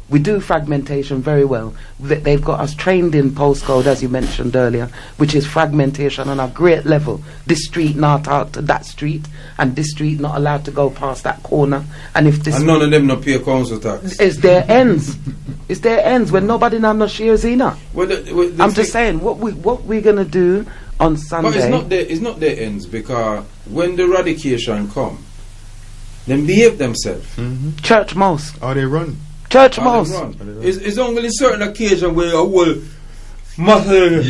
We do fragmentation very well. They've got us trained in postcode, as you mentioned earlier, which is fragmentation on a great level. This street not out to that street, and this street not allowed to go past that corner. And if this, and none of them no pay council tax. It's their ends. It's their ends when nobody have no shares in it. I'm just saying what we're gonna do on Sunday. But it's not their ends, because when the eradication come, them behave themselves. Church most. Or they run. Church most. It's only certain occasion where a whole muscle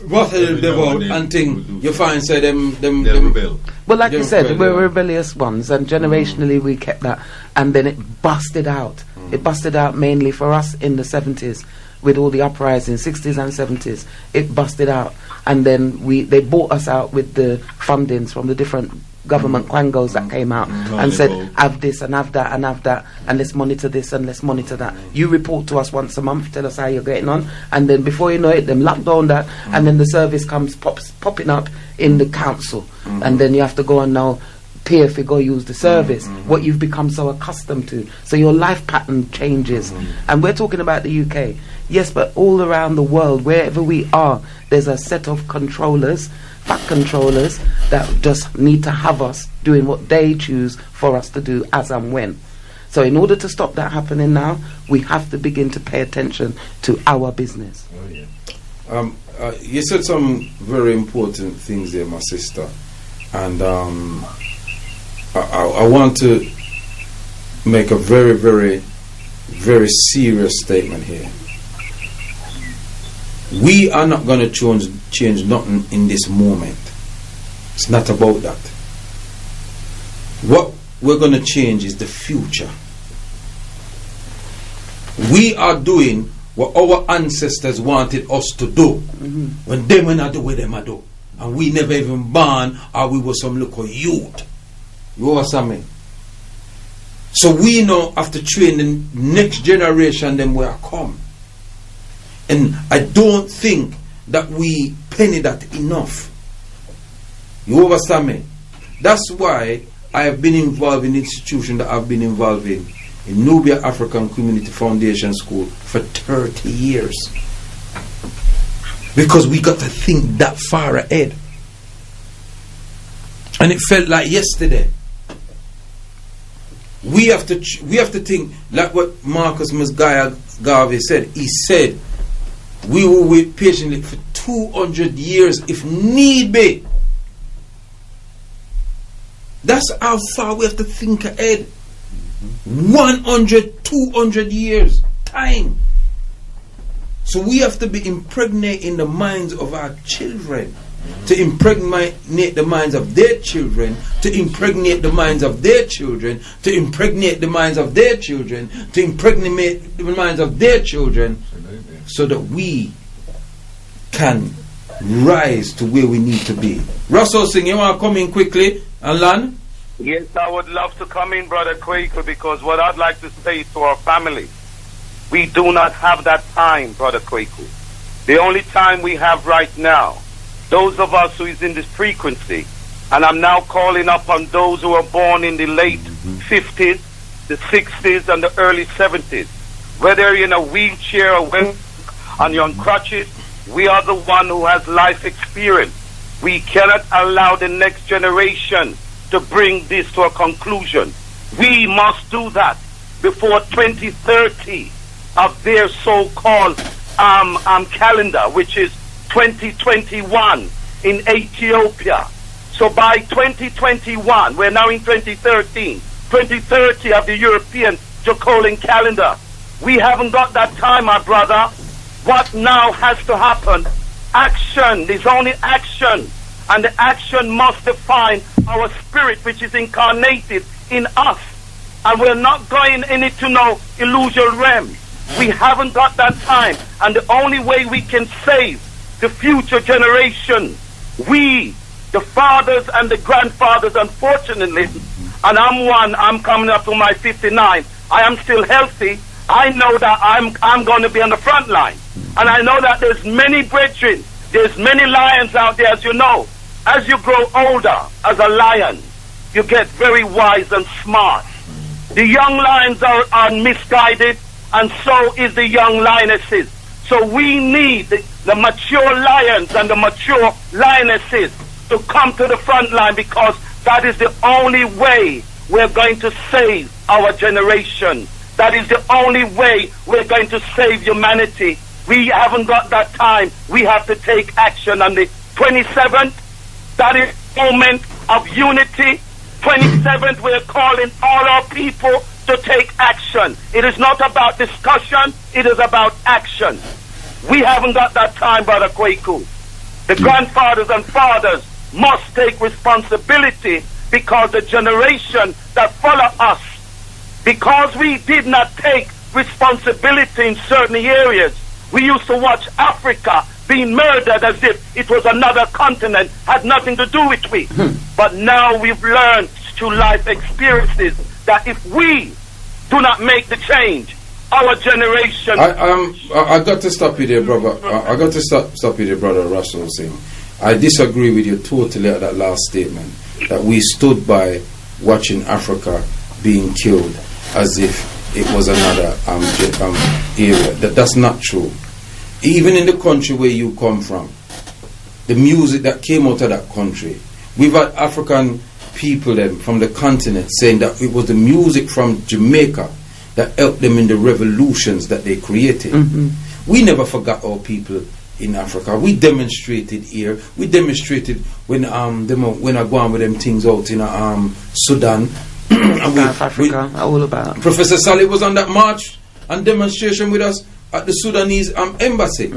devout and thing you find say them rebel. Well, like you said, we're rebellious ones, and generationally we kept that, and then it busted out. It busted out mainly for us in the 70s with all the uprisings, 60s and 70s. It busted out, and then they bought us out with the fundings from the different government quangos that came out and said, have this and have that and have that, and let's monitor this and let's monitor that. You report to us once a month, tell us how you're getting on, and then before you know it, them lock down that, and then the service comes popping up in the council, and then you have to go and now pay if you go use the service, what you've become so accustomed to. So your life pattern changes. And we're talking about the UK, yes, but all around the world, wherever we are, there's a set of controllers, fat controllers, that just need to have us doing what they choose for us to do as and when. So in order to stop that happening now, we have to begin to pay attention to our business. You said some very important things there, my sister, and I want to make a very, very, very serious statement here. We are not going to change nothing in this moment. It's not about that. What we're going to change is the future. We are doing what our ancestors wanted us to do. When they were not do what them do. And we never even born, or we were some little youth. You understand me? So we now have to train the next generation them where I come. And I don't think that we penny that enough. You understand me? That's why I have been involved in institutions that I've been involved in Nubia African Community Foundation School for 30 years. Because we got to think that far ahead. And it felt like yesterday. We have to think like what Marcus Garvey said. He said, we will wait patiently for 200 years if need be. That's how far we have to think ahead. 100, 200 years time. So we have to be impregnating the minds of our children, to impregnate the minds of their children, to impregnate the minds of their children, to impregnate the minds of their children, to impregnate the minds of their children, so that we can rise to where we need to be. Russell Singh, you want to come in quickly and land? Yes, I would love to come in, Brother Kwaku, because what I'd like to say to our family, we do not have that time, Brother Kwaku. The only time we have right now, those of us who is in this frequency, and I'm now calling up on those who are born in the late 50s, the 60s, and the early 70s, whether you're in a wheelchair or on your crutches, we are the one who has life experience. We cannot allow the next generation to bring this to a conclusion. We must do that before 2030 of their so-called calendar, which is 2021 in Ethiopia. So by 2021, we're now in 2013, 2030 of the European Jacolian calendar. We haven't got that time, my brother. What now has to happen? Action. There's only action. And the action must define our spirit, which is incarnated in us. And we're not going into no illusion realm. We haven't got that time. And the only way we can save the future generation, we, the fathers and the grandfathers, unfortunately, and I'm coming up to my 59, I am still healthy. I know that I'm going to be on the front line. And I know that there's many brethren, there's many lions out there, as you know. As you grow older as a lion, you get very wise and smart. The young lions are misguided, and so is the young lionesses. So we need the mature lions and the mature lionesses to come to the front line, because that is the only way we're going to save our generation. That is the only way we're going to save humanity. We haven't got that time. We have to take action on the 27th. That is moment of unity. 27th, we're calling all our people to take action. It is not about discussion. It is about action. We haven't got that time, Brother Kwaku. The grandfathers and fathers must take responsibility, because the generation that follow us, because we did not take responsibility in certain areas. We used to watch Africa being murdered as if it was another continent, had nothing to do with we. But now we've learned through life experiences that if we do not make the change, our generation... I got to stop you there, brother. I got to stop you there, Brother Russell Singh. I disagree with you totally at that last statement, that we stood by watching Africa being killed as if it was another area. That's not true. Even in the country where you come from, the music that came out of that country, we've had African people then from the continent saying that it was the music from Jamaica that helped them in the revolutions that they created. We never forgot our people in Africa. We demonstrated here. We demonstrated when I go on with them things out in Sudan. South Africa, all about. Professor Saleh was on that march and demonstration with us at the Sudanese embassy.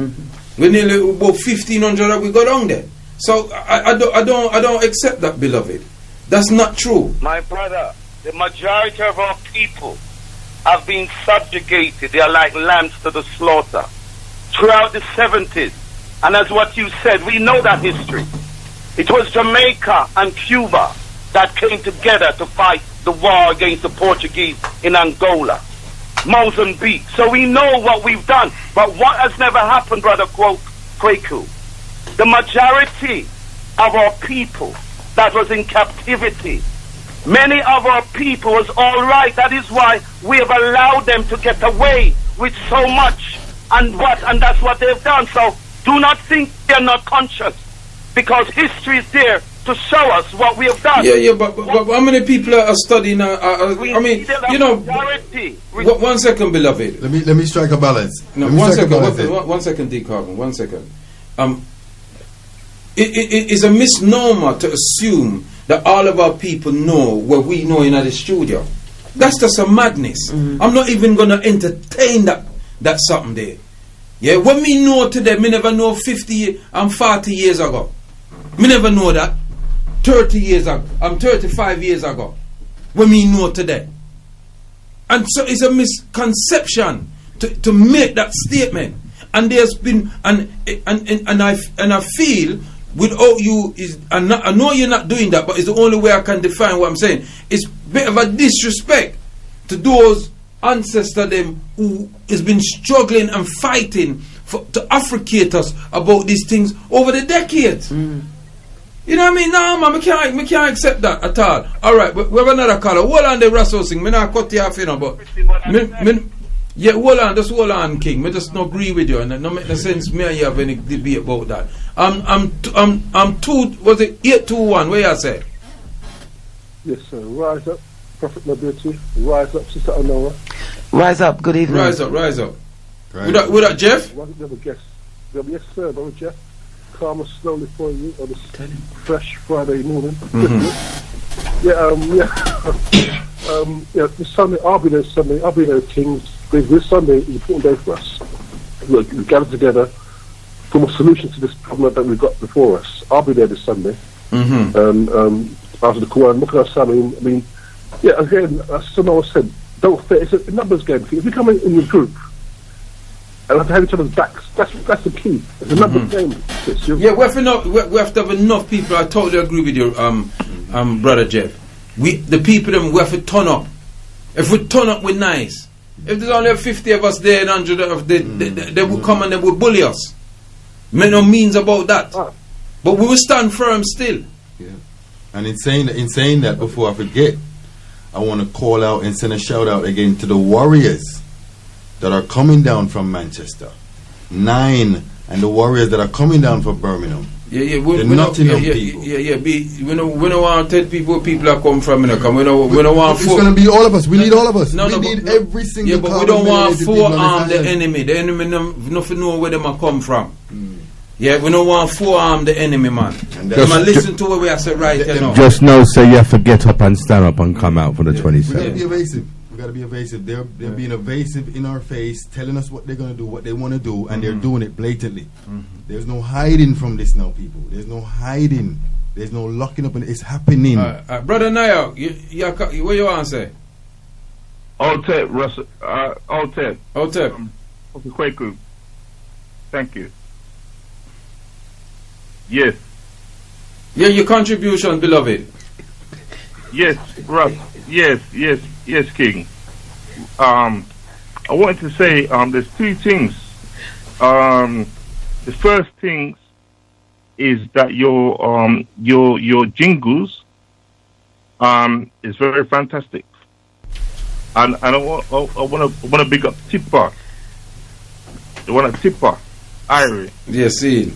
We nearly about 1,500 that we got on there. So I don't accept that, beloved. That's not true. My brother, the majority of our people have been subjugated. They are like lambs to the slaughter throughout the 70s. And as what you said, we know that history. It was Jamaica and Cuba that came together to fight the war against the Portuguese in Angola, Mozambique. So we know what we've done. But what has never happened, Brother Kwaku? The majority of our people that was in captivity, many of our people was all right. That is why we have allowed them to get away with so much, and that's what they've done. So do not think they're not conscious, because history is there to show us what we have done. Yeah, but how many people are studying? I mean, you know. One second, beloved. Let me strike a balance. No, one second, D. Carbon. 1 second. It is a misnomer to assume that all of our people know what we know in the studio. That's just a madness. I'm not even going to entertain that something there. Yeah, what me know today, me never know 50 and 40 years ago. Me never know that 30 years ago. 35 years ago. What me know today. And so it's a misconception to make that statement. And there's been and I feel without you I know you're not doing that, but it's the only way I can define what I'm saying. It's a bit of a disrespect to those ancestors them who has been struggling and fighting to affricate us about these things over the decades. You know what I mean? No, man, we can't accept that at all. Alright, we have another caller. Hold on the Russell Singh. Me not cut you off, you know, but yeah, hold on, King. Me just not agree with you, and it no make no sense me and you have any debate about that. I'm 821, where you say? Yes, sir. Rise up, Prophet Mobility. Rise up, Sister Honora. Rise up, good evening. Rise up. With that, Jeff? We have a guest. Yes, sir, Brother Jeff. Calm us slowly for you on this fresh Friday morning. This Sunday, I'll be there Sunday. I'll be there, Kings. This Sunday is an important day for us. We gather together for a solution to this problem that we've got before us. I'll be there this Sunday. After the Quran, look at our son. I mean, again, as someone said, don't fear. It's a numbers game. If we come in the group, and have to have each other's backs. That's the key. It's a number game. Yeah, we have to have enough people. I totally agree with you, brother Jeff. The people them we have to turn up. If we turn up, we're nice. If there's only 50 of us there and 100 of they will come and they will bully us. Make no means about that. But we will stand firm still. Yeah. And in saying that, before I forget, I want to call out and send a shout out again to the Warriors that are coming down from Manchester. 9, and the Warriors that are coming down from Birmingham. Yeah, we Nottingham people. We don't want to tell people where people are come from. We don't want. It's going to be all of us. We need all of us. We need every single. Yeah, but we don't want forearm the enemy. The enemy nothing know where them are come from. Yeah, we don't want forearm the enemy, man. Listen to what we have said right now. Just know, so you have to get up and stand up and come out for the 27th. We got to be evasive. We got to be evasive. They're being evasive in our face, telling us what they're going to do, what they want to do, and they're doing it blatantly. There's no hiding from this now, people. There's no hiding. There's no locking up, and it's happening. Brother Naya, what you want to say? Altep, Russell. Altep. Okay, Kwaku. Thank you. Yes. Yeah, your contribution, beloved. Yes, Russ. Yes, King. I wanted to say there's 2 things. The first thing is that your jingles is very fantastic, and I want to big up Tipper. I want to Tipper, Irie. Yeah, see.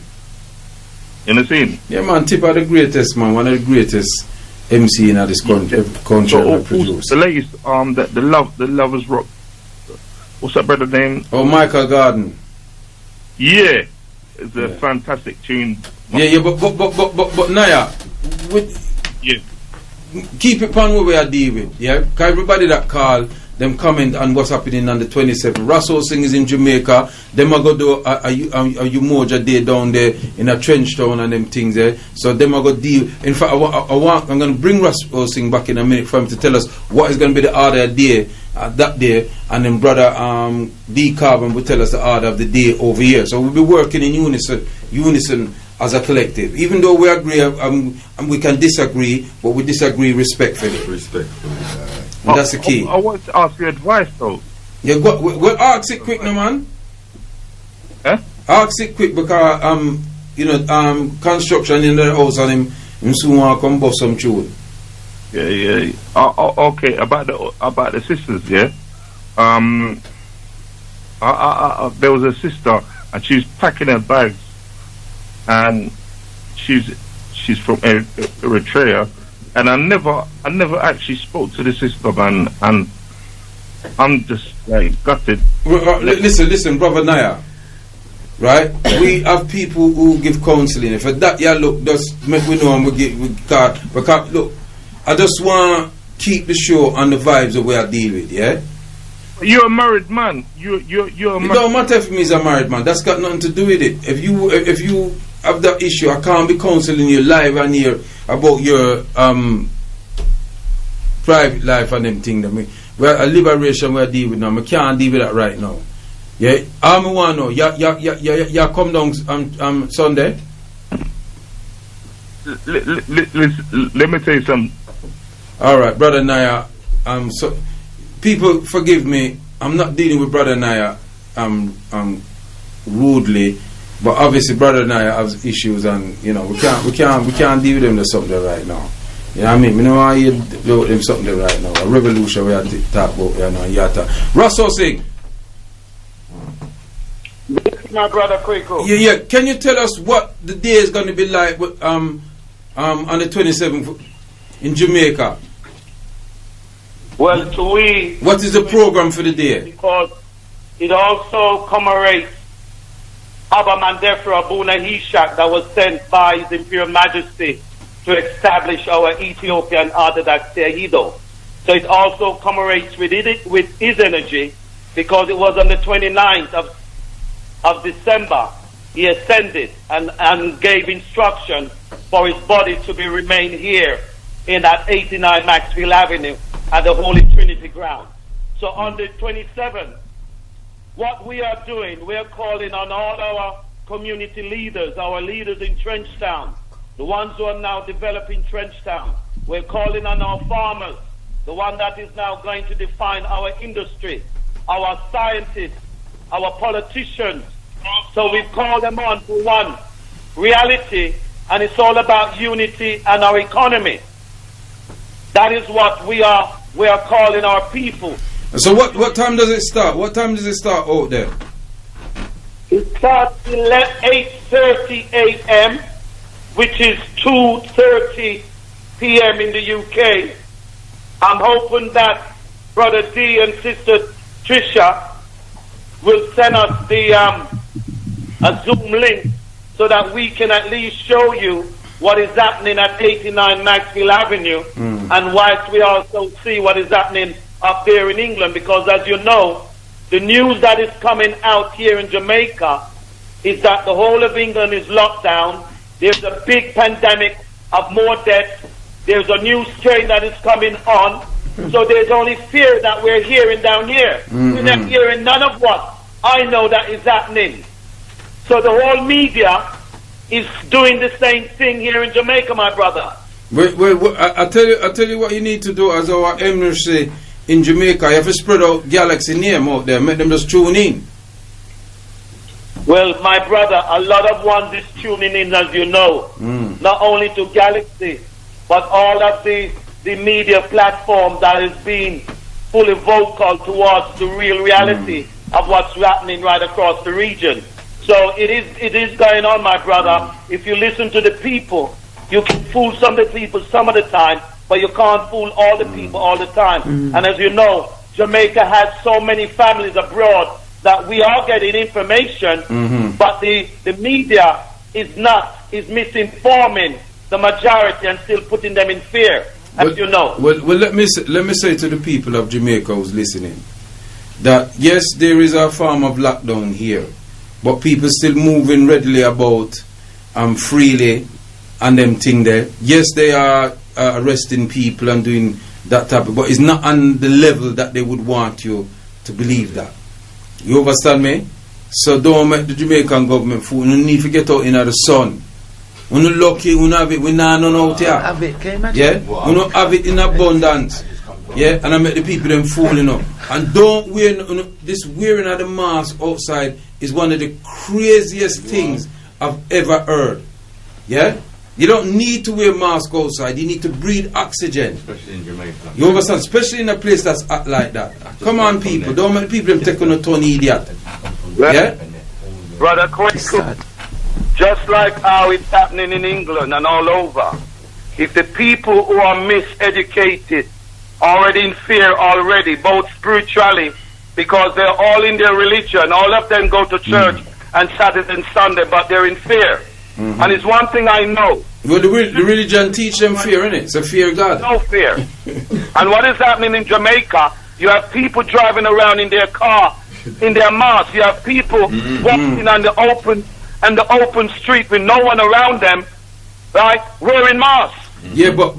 You know, see? Yeah, man. Tipper the greatest man, one of the greatest MC in this country. So, the latest the Lovers Rock. What's that brother name? Oh, Michael Garden. Yeah, it's a fantastic tune. But Naya, keep it on what we are dealing with. Yeah, because everybody that call them comment on what's happening on the 27th. Russell Singh is in Jamaica. Them are going to do a Umoja Day down there in a trench town and them things there. So them are going to deal. In fact, I'm going to bring Russell Singh back in a minute for him to tell us what is going to be the order of the day that day. And then brother D Carbon will tell us the order of the day over here. So we'll be working in unison as a collective. Even though we agree and we can disagree, but we disagree respectfully. And that's the key. I want to ask you advice though. Yeah, well, ask it quick, no man. Ask it quick because construction in the house and him soon want to come bust some tune. Yeah. Okay, about the sisters, yeah. There was a sister and she's packing her bags, and she's from Eritrea. And I never actually spoke to the sister, man, and I'm just like gutted. Listen, brother Naya. Right? We have people who give counselling. If that, look, just make we know and we can't look. I just want to keep the show on the vibes of where I deal with. Yeah. You're a married man. You're a It don't matter if me is a married man. That's got nothing to do with it. If you have that issue, I can't be counseling you live and here about your private life and them things. Well, a liberation we deal with now. I can't deal with that right now. Yeah, I want to know. You come down Sunday. Let me tell you something. All right, brother Naya. So people forgive me. I'm not dealing with brother Naya rudely. But obviously, brother and I have issues, and we can't deal with them to something right now. You know what I mean? We know how you deal with them something right now. A revolution we have to talk about, yata. Russell Singh. My brother Kwaku. Yeah. Can you tell us what the day is going to be like on the 27th in Jamaica? Well, what is the program for the day? Because it also commemorates Abba Mandefra Abuna Hishak that was sent by His Imperial Majesty to establish our Ethiopian Orthodox Tehido. So it also commemorates with his energy, because it was on the 29th of December he ascended and gave instruction for his body to be remain here in that 89 Maxfield Avenue at the Holy Trinity ground. So on the 27th, what we are doing, we are calling on all our community leaders, our leaders in Trenchtown, the ones who are now developing Trenchtown. We're calling on our farmers, the one that is now going to define our industry, our scientists, our politicians. So we've called them on for one reality, and it's all about unity and our economy. That is what we are calling our people. So what time does it start? What time does it start out there? It starts at 8:30 a.m., which is 2:30 p.m. in the UK. I'm hoping that Brother D and Sister Trisha will send us the a Zoom link so that we can at least show you what is happening at 89 Maxwell Avenue, and whilst we also see what is happening up there in England, because as you know, the news that is coming out here in Jamaica is that the whole of England is locked down. There's a big pandemic of more deaths. There's a new strain that is coming on. So there's only fear that we're hearing down here. We're not hearing none of what I know that is happening. So the whole media is doing the same thing here in Jamaica, my brother. Wait, I tell you what you need to do as our embassy in Jamaica. You have to spread out Galaxy name out there, make them just tune in. Well, my brother, a lot of ones is tuning in, as you know, not only to Galaxy, but all of the media platforms that is being fully vocal towards the real reality of what's happening right across the region. So it is going on, my brother. If you listen to the people, you can fool some of the people some of the time, but you can't fool all the people all the time. And as you know, Jamaica has so many families abroad that we are getting information, but the media is misinforming the majority and still putting them in fear, as you know. Well, let me say to the people of Jamaica who's listening that yes, there is a form of lockdown here, but people still moving readily about freely and them thing there. Yes, they are arresting people and doing that type of, but it's not on the level that they would want you to believe that. You understand me? So don't make the Jamaican government fool. You need to get out in the sun. When you're lucky, you have it. We not out here. Yeah? You don't have it in abundance. Yeah? And I make the people them fooling up. And don't wear this wearing of the mask outside is one of the craziest things I've ever heard. Yeah? You don't need to wear a mask outside. You need to breathe oxygen. Especially in Jamaica. You understand? Especially in a place that's like that. Come on, people. Don't make people them take on a ton idiot. Yeah? Brother Kwaku, just like how it's happening in England and all over, if the people who are miseducated, already in fear already, both spiritually, because they're all in their religion, all of them go to church and Saturday and Sunday, but they're in fear. And it's one thing I know. Well, the religion teach them fear, innit? It's a fear of God. No fear. And what is happening in Jamaica, you have people driving around in their car, in their masks. You have people walking on the open street with no one around them, right, wearing masks. Yeah, but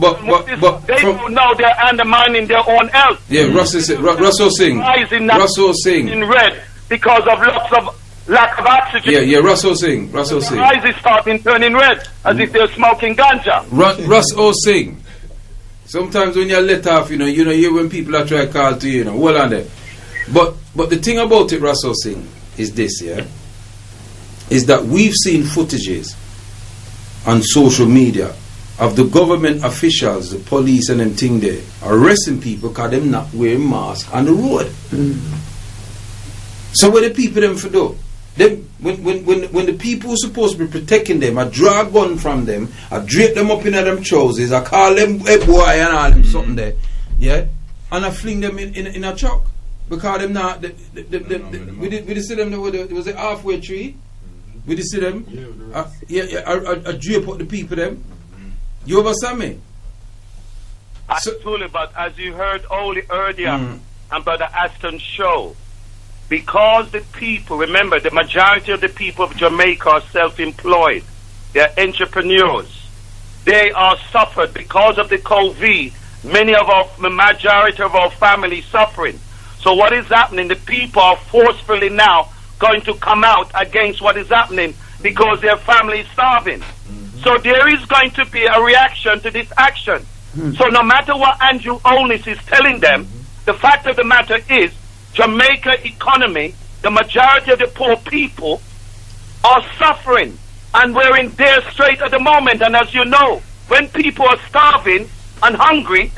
they don't know they're undermining their own health. Yeah, Russell Singh. In red because of lots of lack of oxygen. Yeah, Russell Singh. The eyes is starting turning red as if they're smoking ganja. Russell Singh. Sometimes when you're let off, you hear when people are trying to call to you, well on there. But the thing about it, Russell Singh, is this, yeah, is that we've seen footages on social media of the government officials, the police and them thing there, arresting people because them not wearing masks on the road. So what the people them for do? Them, when the people who supposed to be protecting them, I draw a gun from them, I drape them up in them trousers, I call them a boy and all them something there, yeah, and I fling them in a truck because them not. We did see them. There was a halfway tree. We did see them. I drape up the people them. You understand me? Absolutely, but as you heard earlier, and Brother Aston's show, because the people, remember, the majority of the people of Jamaica are self-employed. They're entrepreneurs. They are suffered because of the COVID. The majority of our families suffering. So what is happening? The people are forcefully now going to come out against what is happening because their family is starving. So there is going to be a reaction to this action. So no matter what Andrew Onis is telling them, the fact of the matter is Jamaica economy, the majority of the poor people are suffering, and we're in dire strait at the moment. And as you know, when people are starving and hungry,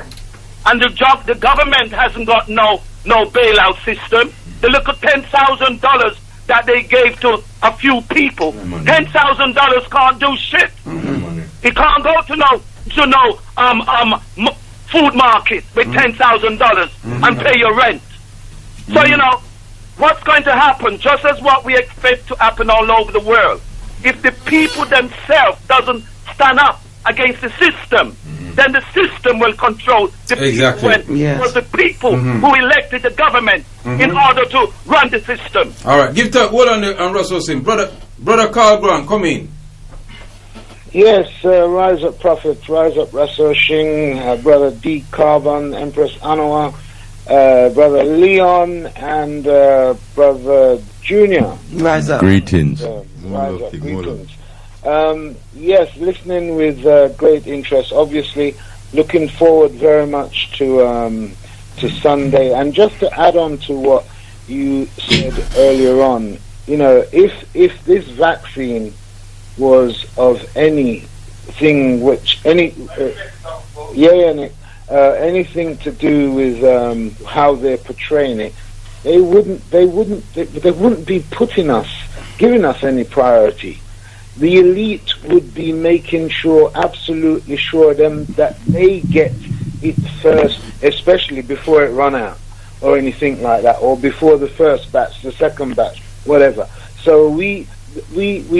and the government hasn't got no bailout system, they look at $10,000 that they gave to a few people. $10,000 can't do shit. It can't go to no food market with $10,000 and pay your rent. So you know what's going to happen, just as what we expect to happen all over the world. If the people themselves doesn't stand up against the system, then the system will control the people. It was the people who elected the government in order to run the system. All right, give that word on Russell Sim. Brother Carl Grant, come in. Yes, rise up Prophet, rise up Russell Singh, Brother D. Carbon, Empress Anwar, Brother Leon, and Brother Junior. Rise up. Greetings. Rise up, greetings. Yes, listening with great interest. Obviously, looking forward very much to Sunday. And just to add on to what you said earlier on, you know, if this vaccine was of anything anything to do with how they're portraying it, they wouldn't be giving us any priority. The elite would be making sure, absolutely sure, that they get it first, especially before it run out or anything like that, or before the first batch, the second batch, whatever. So we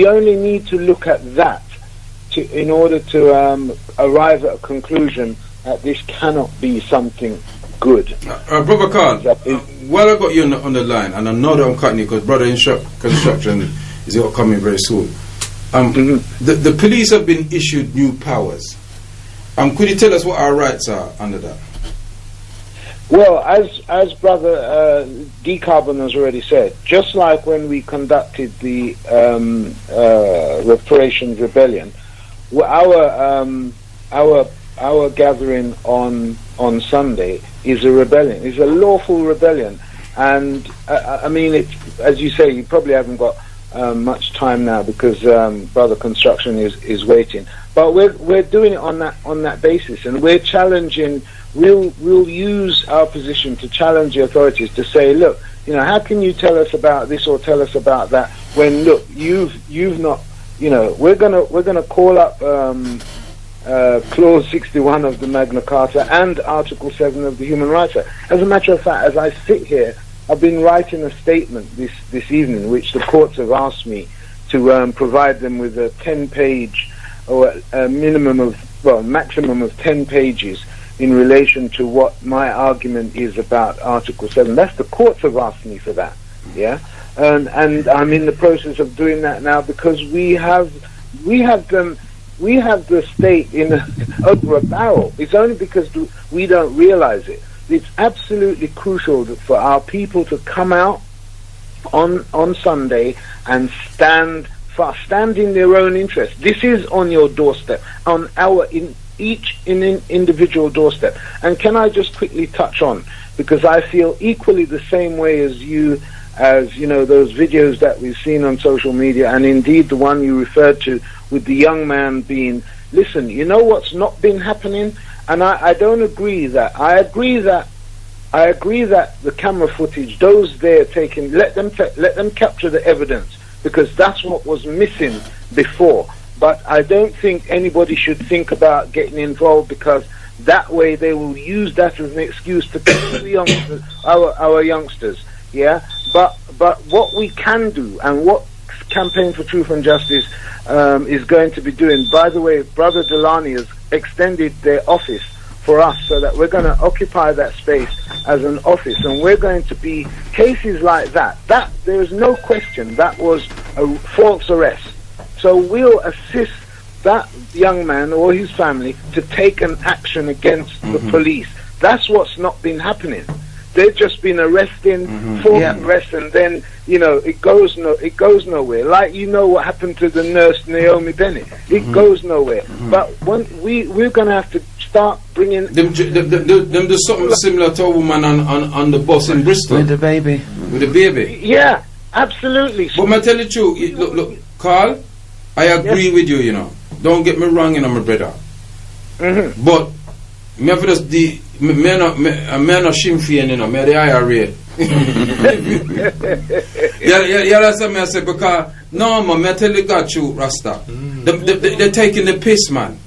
only need to look at that in order to arrive at a conclusion that this cannot be something good. Brother Carl, while I got you on the line, and I know that I'm cutting you because Brother Construction is coming very soon. The police have been issued new powers. Could you tell us what our rights are under that? Well, as Brother Decarbon has already said, just like when we conducted the reparations rebellion, our gathering on Sunday is a rebellion. It's a lawful rebellion, and I mean, as you say, you probably haven't got much time now because Brother Construction is waiting. But we're doing it on that basis, and we're challenging. We'll use our position to challenge the authorities to say, look, you know, how can you tell us about this or tell us about that when, look, you've not, you know, we're gonna call up Clause 61 of the Magna Carta and Article 7 of the Human Rights Act. As a matter of fact, as I sit here, I've been writing a statement this evening, which the courts have asked me to provide them with a 10-page or a maximum of 10 pages in relation to what my argument is about Article 7. That's the courts have asked me for that, yeah? And I'm in the process of doing that now because we have the state over a barrel. It's only because we don't realize it. It's absolutely crucial for our people to come out on Sunday and stand in their own interest. This is on your doorstep, on each individual doorstep. And can I just quickly touch on, because I feel equally the same way as you know, those videos that we've seen on social media, and indeed the one you referred to with the young man being, listen, you know what's not been happening? And I don't agree that. I agree that the camera footage, those there taking, let them capture the evidence, because that's what was missing before. But I don't think anybody should think about getting involved, because that way they will use that as an excuse to kill the youngsters, our youngsters. Yeah, but what we can do, and what Campaign for Truth and Justice is going to be doing. By the way, Brother Delani has extended their office for us, so that we're going to occupy that space as an office, and we're going to be cases like that. That there is no question that was a false arrest. So we'll assist that young man or his family to take an action against the police. That's what's not been happening. they've just been arresting, forced arrest, and then it goes nowhere. Like what happened to the nurse Naomi Bennett, it goes nowhere. But we're gonna have to start bringing them do something similar to a woman on the bus in Bristol with the baby. Yeah, absolutely. But I tell you the truth, look, Carl, I agree with you. Don't get me wrong, my brother. But me have just me not shimfian, me the IRA. Yeah, that's what I say, because no man, me tell you God truth, Rasta. They're taking the piss, man.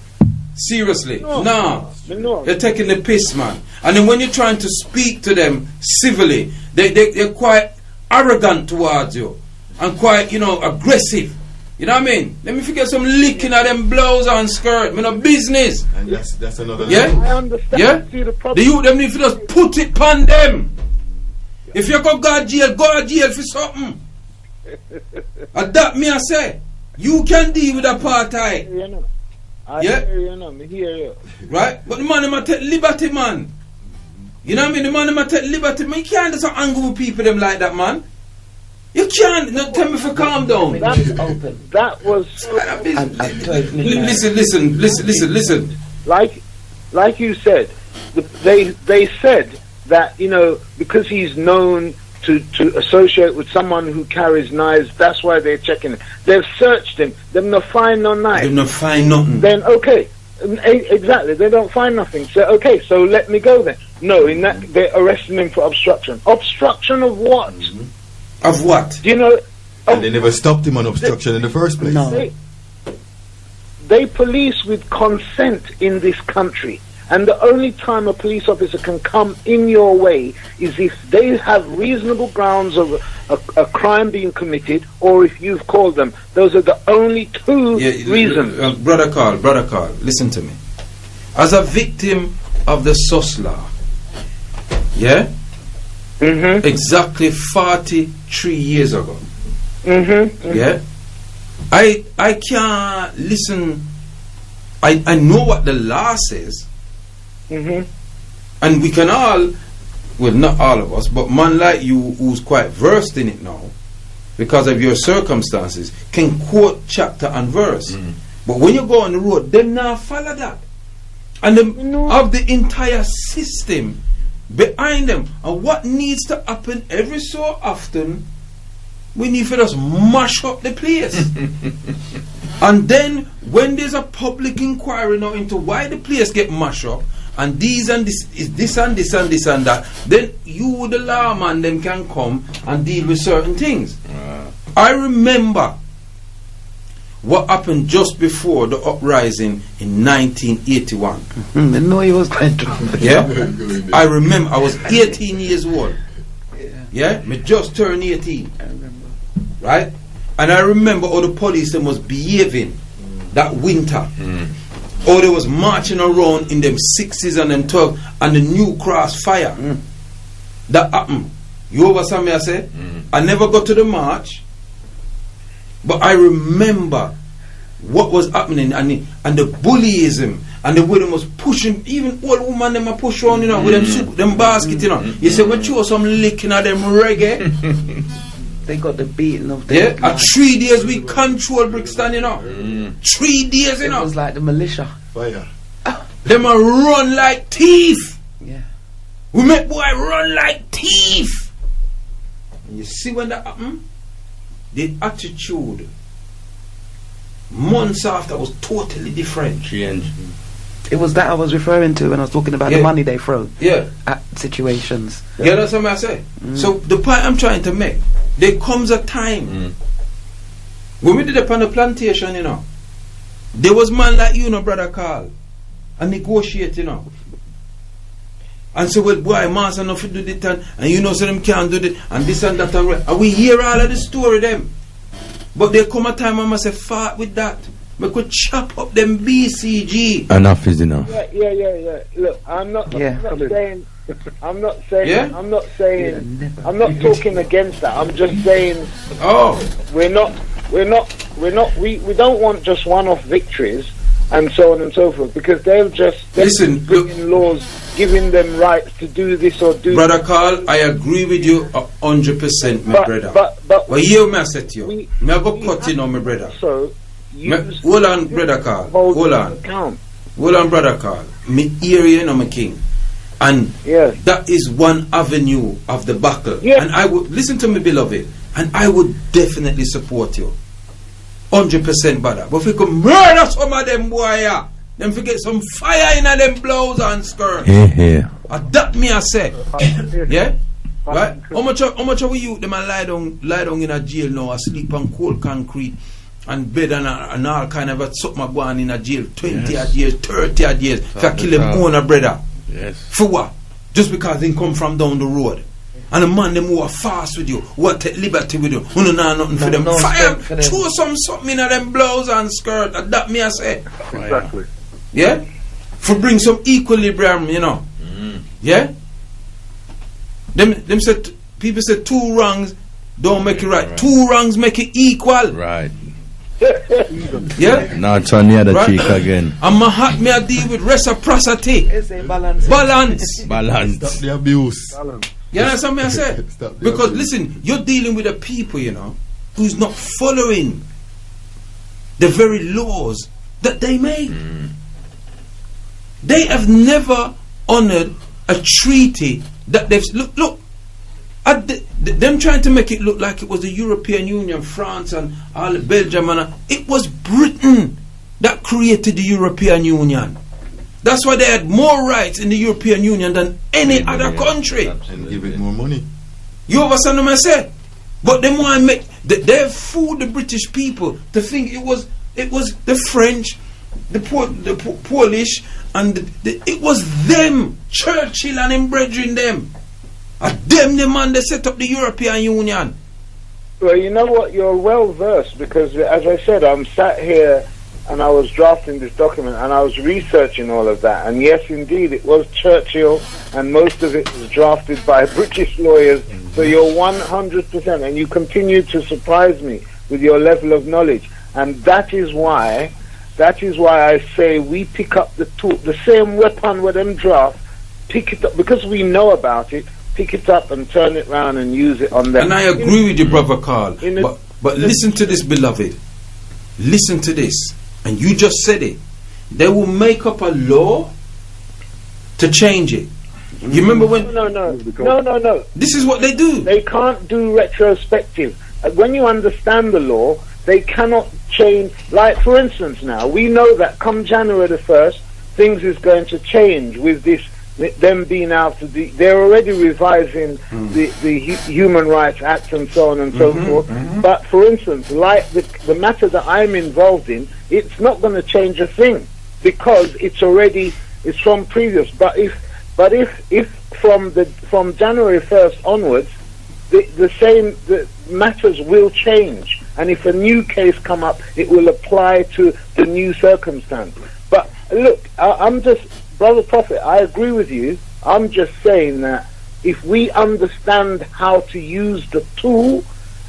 Seriously, no. They're taking the piss, man. And then when you're trying to speak to them civilly, they're quite arrogant towards you and quite, aggressive. You know what I mean? Let me forget some licking at them blouse and skirt. Me no business. And that's another. Yeah, I understand. Yeah. See the problem. The youth them need to just put it on them. If you go to jail for something. And that me I say, you can deal with apartheid. I hear you, me hear you. Right? But the man them take liberty, man. You know what I mean? The man them take liberty, man. You can't just angry with people them like that, man. You can't. No, tell me for calm down. That was. Listen. Like you said, they said that because he's known to associate with someone who carries knives, that's why they're checking him. They've searched him. They've not find no knife. They've not find nothing. Then okay, exactly. They don't find nothing. So okay, so let me go then. No, in that they're arresting him for obstruction. Obstruction of what? Of what? Do you know? And they never stopped him on obstruction in the first place. No. They police with consent in this country. And the only time a police officer can come in your way is if they have reasonable grounds of a crime being committed, or if you've called them. Those are the only two reasons. Brother Carl, listen to me. As a victim of the SOS law, exactly 43 years ago, I can't listen. I know what the law says. And we can all, well, not all of us, but man like you who's quite versed in it now because of your circumstances can quote chapter and verse. But when you go on the road, they not follow that. And of the entire system behind them. And what needs to happen every so often, we need for us mash up the place. And then when there's a public inquiry now into why the place get mashed up, and this and this is this and this and this and that, then you, the lawman, them can come and deal with certain things. I remember what happened just before the uprising in 1981. I know he was going to. I remember. I was 18 years old. Me just turned 18. I remember. Right? And I remember how the police them was behaving that winter. Or they was marching around in them 60s and them 12 and the new cross fire. That happened. You overstand me I say? I never got to the march, but I remember what was happening and the bullyism and the way they was pushing, even old woman them a push around, with them basket, You say we throw some licking at them reggae. They got the beating of them. At 3 days we control Brixton, 3 days, It was like the militia. Fire. Them a run like thief. Yeah. We make boy run like thief. And you see when that happened, the attitude months after was totally different. Change. It was that I was referring to when I was talking about the money they throw at situations. Yeah, that's what I say. So the point I'm trying to make, there comes a time when we did up on the plantation, there was man like brother Carl, and negotiate, and say, well, boy, master enough to do it, and so them can't do it, and this and that, and we hear all of the story them. But there come a time when I say, fight with that. We could chop up them BCG. Enough is enough. Yeah. Look, I'm not saying. I'm not talking against that. I'm just saying. We don't want just one-off victories and so on and so forth, because they'll just bring in laws giving them rights to do this or do Brother that. Carl, I agree with you 100%, my brother. But hear me, I said to you. Me I go cut in on my brother. So, hold on, brother Carl. Hold on. Hold on, brother Carl. Me hear you, my king. And that is one avenue of the battle. Yes. And I would, listen to me, beloved, and I would definitely support you. 100%, brother. But if we could murder some of them boy, them forget some fire in them blouse and skirts. Yeah. That me I say. Yeah? Right? How much of you them lie down in a jail now, asleep on cold concrete and bed and all kind of something going in a jail 20 odd years, 30 odd years. For kill them own brother. Yes. For what? Just because they come from down the road. And the man them who are fast with you, who are take liberty with you, who don't know nothing for them. Fire, throw something in them blouse and skirt. That me I say. Exactly. Yeah? For bring some equilibrium, you know. Yeah? Them said, people say 2 wrongs don't make it right. 2 wrongs make it equal. Right. Yeah? Now turn the other cheek again. And my heart may deal with reciprocity. It's a balance. Balance. Balance. Stop the abuse. You understand what I say? Because listen, you're dealing with a people, you know, who's not following the very laws that they made. They have never honored a treaty that they've look them trying to make it look like it was the European Union, France and all Belgium, and it was Britain that created the European Union. That's why they had more rights in the European Union than any other country. And give it more money. You understand what I said? But they want to make they fooled the British people to think it was the French, the Polish, and it was them, Churchill and him brethren them. And them the man they set up the European Union. Well, you know what? You're well versed because, as I said, I'm sat here and I was drafting this document and I was researching all of that. And yes, indeed, it was Churchill, and most of it was drafted by British lawyers. So you're 100%, and you continue to surprise me with your level of knowledge. And that is why I say we pick up the tool, the same weapon with them draft, pick it up because we know about it. Pick it up and turn it round and use it on them. And I agree with you, brother Carl. But listen to this, beloved. Listen to this. And you just said it. They will make up a law to change it. You remember when? No. This is what they do. They can't do retrospective. When you understand the law, they cannot change. Like, for instance, now, we know that come January the 1st, things is going to change with this. Them being out to they're already revising the Human Rights Act and so on and so forth. But for instance, like the matter that I'm involved in, it's not going to change a thing because it's from previous. But if from January 1st onwards, the matters will change, and if a new case come up, it will apply to the new circumstance. But look, I'm just. Brother Prophet, I agree with you. I'm just saying that if we understand how to use the tool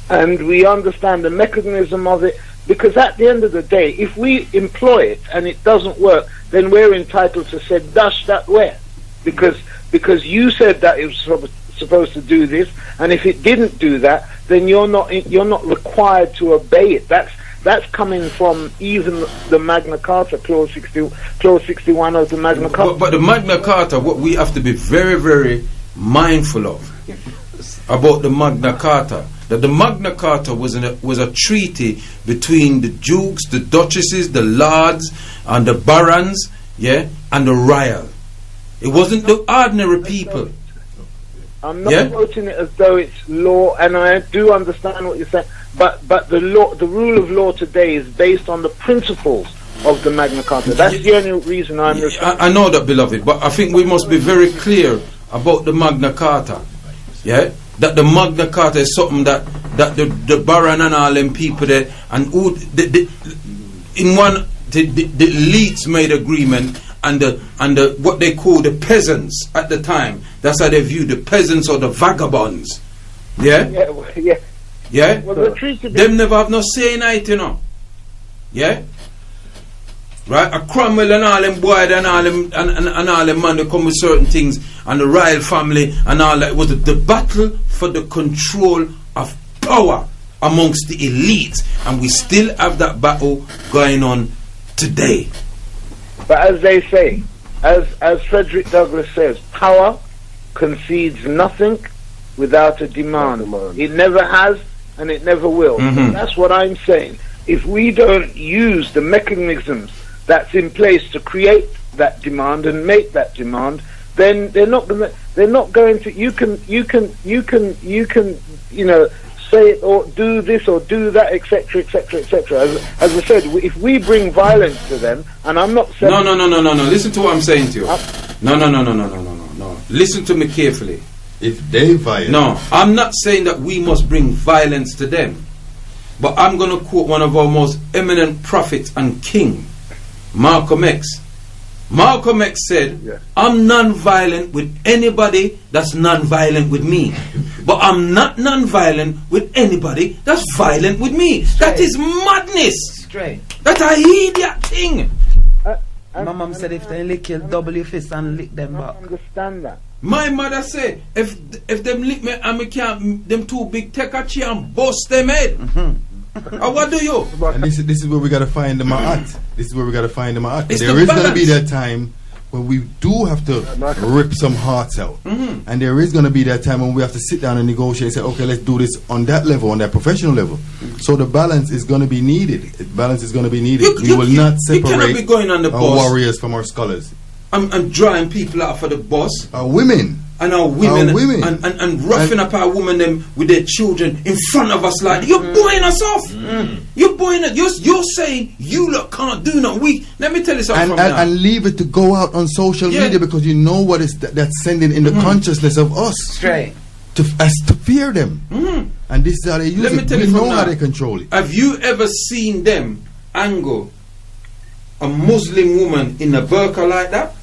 and we understand the mechanism of it, because at the end of the day, if we employ it and it doesn't work, then we're entitled to say, dash that where? Because you said that it was supposed to do this, and if it didn't do that, then you're not required to obey it. That's coming from even the Magna Carta, clause 61 of the Magna Carta. But the Magna Carta, what we have to be very, very mindful of about the Magna Carta, that the Magna Carta was a treaty between the dukes, the duchesses, the lords, and the barons, and the royal. It wasn't the ordinary people. I'm not quoting it as though it's law, and I do understand what you're saying. But the rule of law today is based on the principles of the Magna Carta. That's the only reason I'm. I know that, beloved, but I think we must be very clear about the Magna Carta. Yeah, that the Magna Carta is something that the Baron and all them people there, and who the elites made agreement, and the what they call the peasants at the time. That's how they view the peasants or the vagabonds. Yeah. Well, the treaty them never have no say in it, you know. Yeah. right? A Cromwell and all them boys and all them and all them man they come with certain things, and the royal family and all that. It was the battle for the control of power amongst the elites, and we still have that battle going on today. But as they say, as Frederick Douglass says, power concedes nothing without a demand. It never has and it never will. That's what I'm saying. If we don't use the mechanisms that's in place to create that demand and make that demand, then they're not going to. You can say it or do this or do that, etc., etc., etc. As I said, if we bring violence to them, and I'm not saying no. Listen to what I'm saying to you. No. Listen to me carefully. If they violate, no, I'm not saying that we must bring violence to them, but I'm going to quote one of our most eminent prophets and king, Malcolm X. Malcolm X said, I'm non-violent with anybody that's non-violent with me. But I'm not non-violent with anybody that's violent with me. Straight. That is madness. Straight. That's a idiot thing. My mum said if they lick your double your fist and lick them back. I understand that. My mother said, if them lick me and me can't, them too big, take a chair and bust them head. What do you? And this is where we gotta find them at. This is where we gotta find them at. It's There the is gonna balance. be that time when we do have to rip some hearts out, and there is gonna be that time when we have to sit down and negotiate and say, okay, let's do this on that level, on that professional level. So the balance is gonna be needed. Balance is gonna be needed. We will not you cannot be separate going on the our bus warriors from our scholars. and drawing people out for the bus. Our women. And our women, and roughing up our women them with their children in front of us like you're boying us off. You're boying us. You're saying you lot can't do nothing. Let me tell you something and leave it to go out on social media, because you know what is that's sending in the consciousness of us. Straight. To fear them. And this is how they use Let me it. tell We you know from how now. they control it. Have you ever seen them angle a Muslim woman in a burqa like that?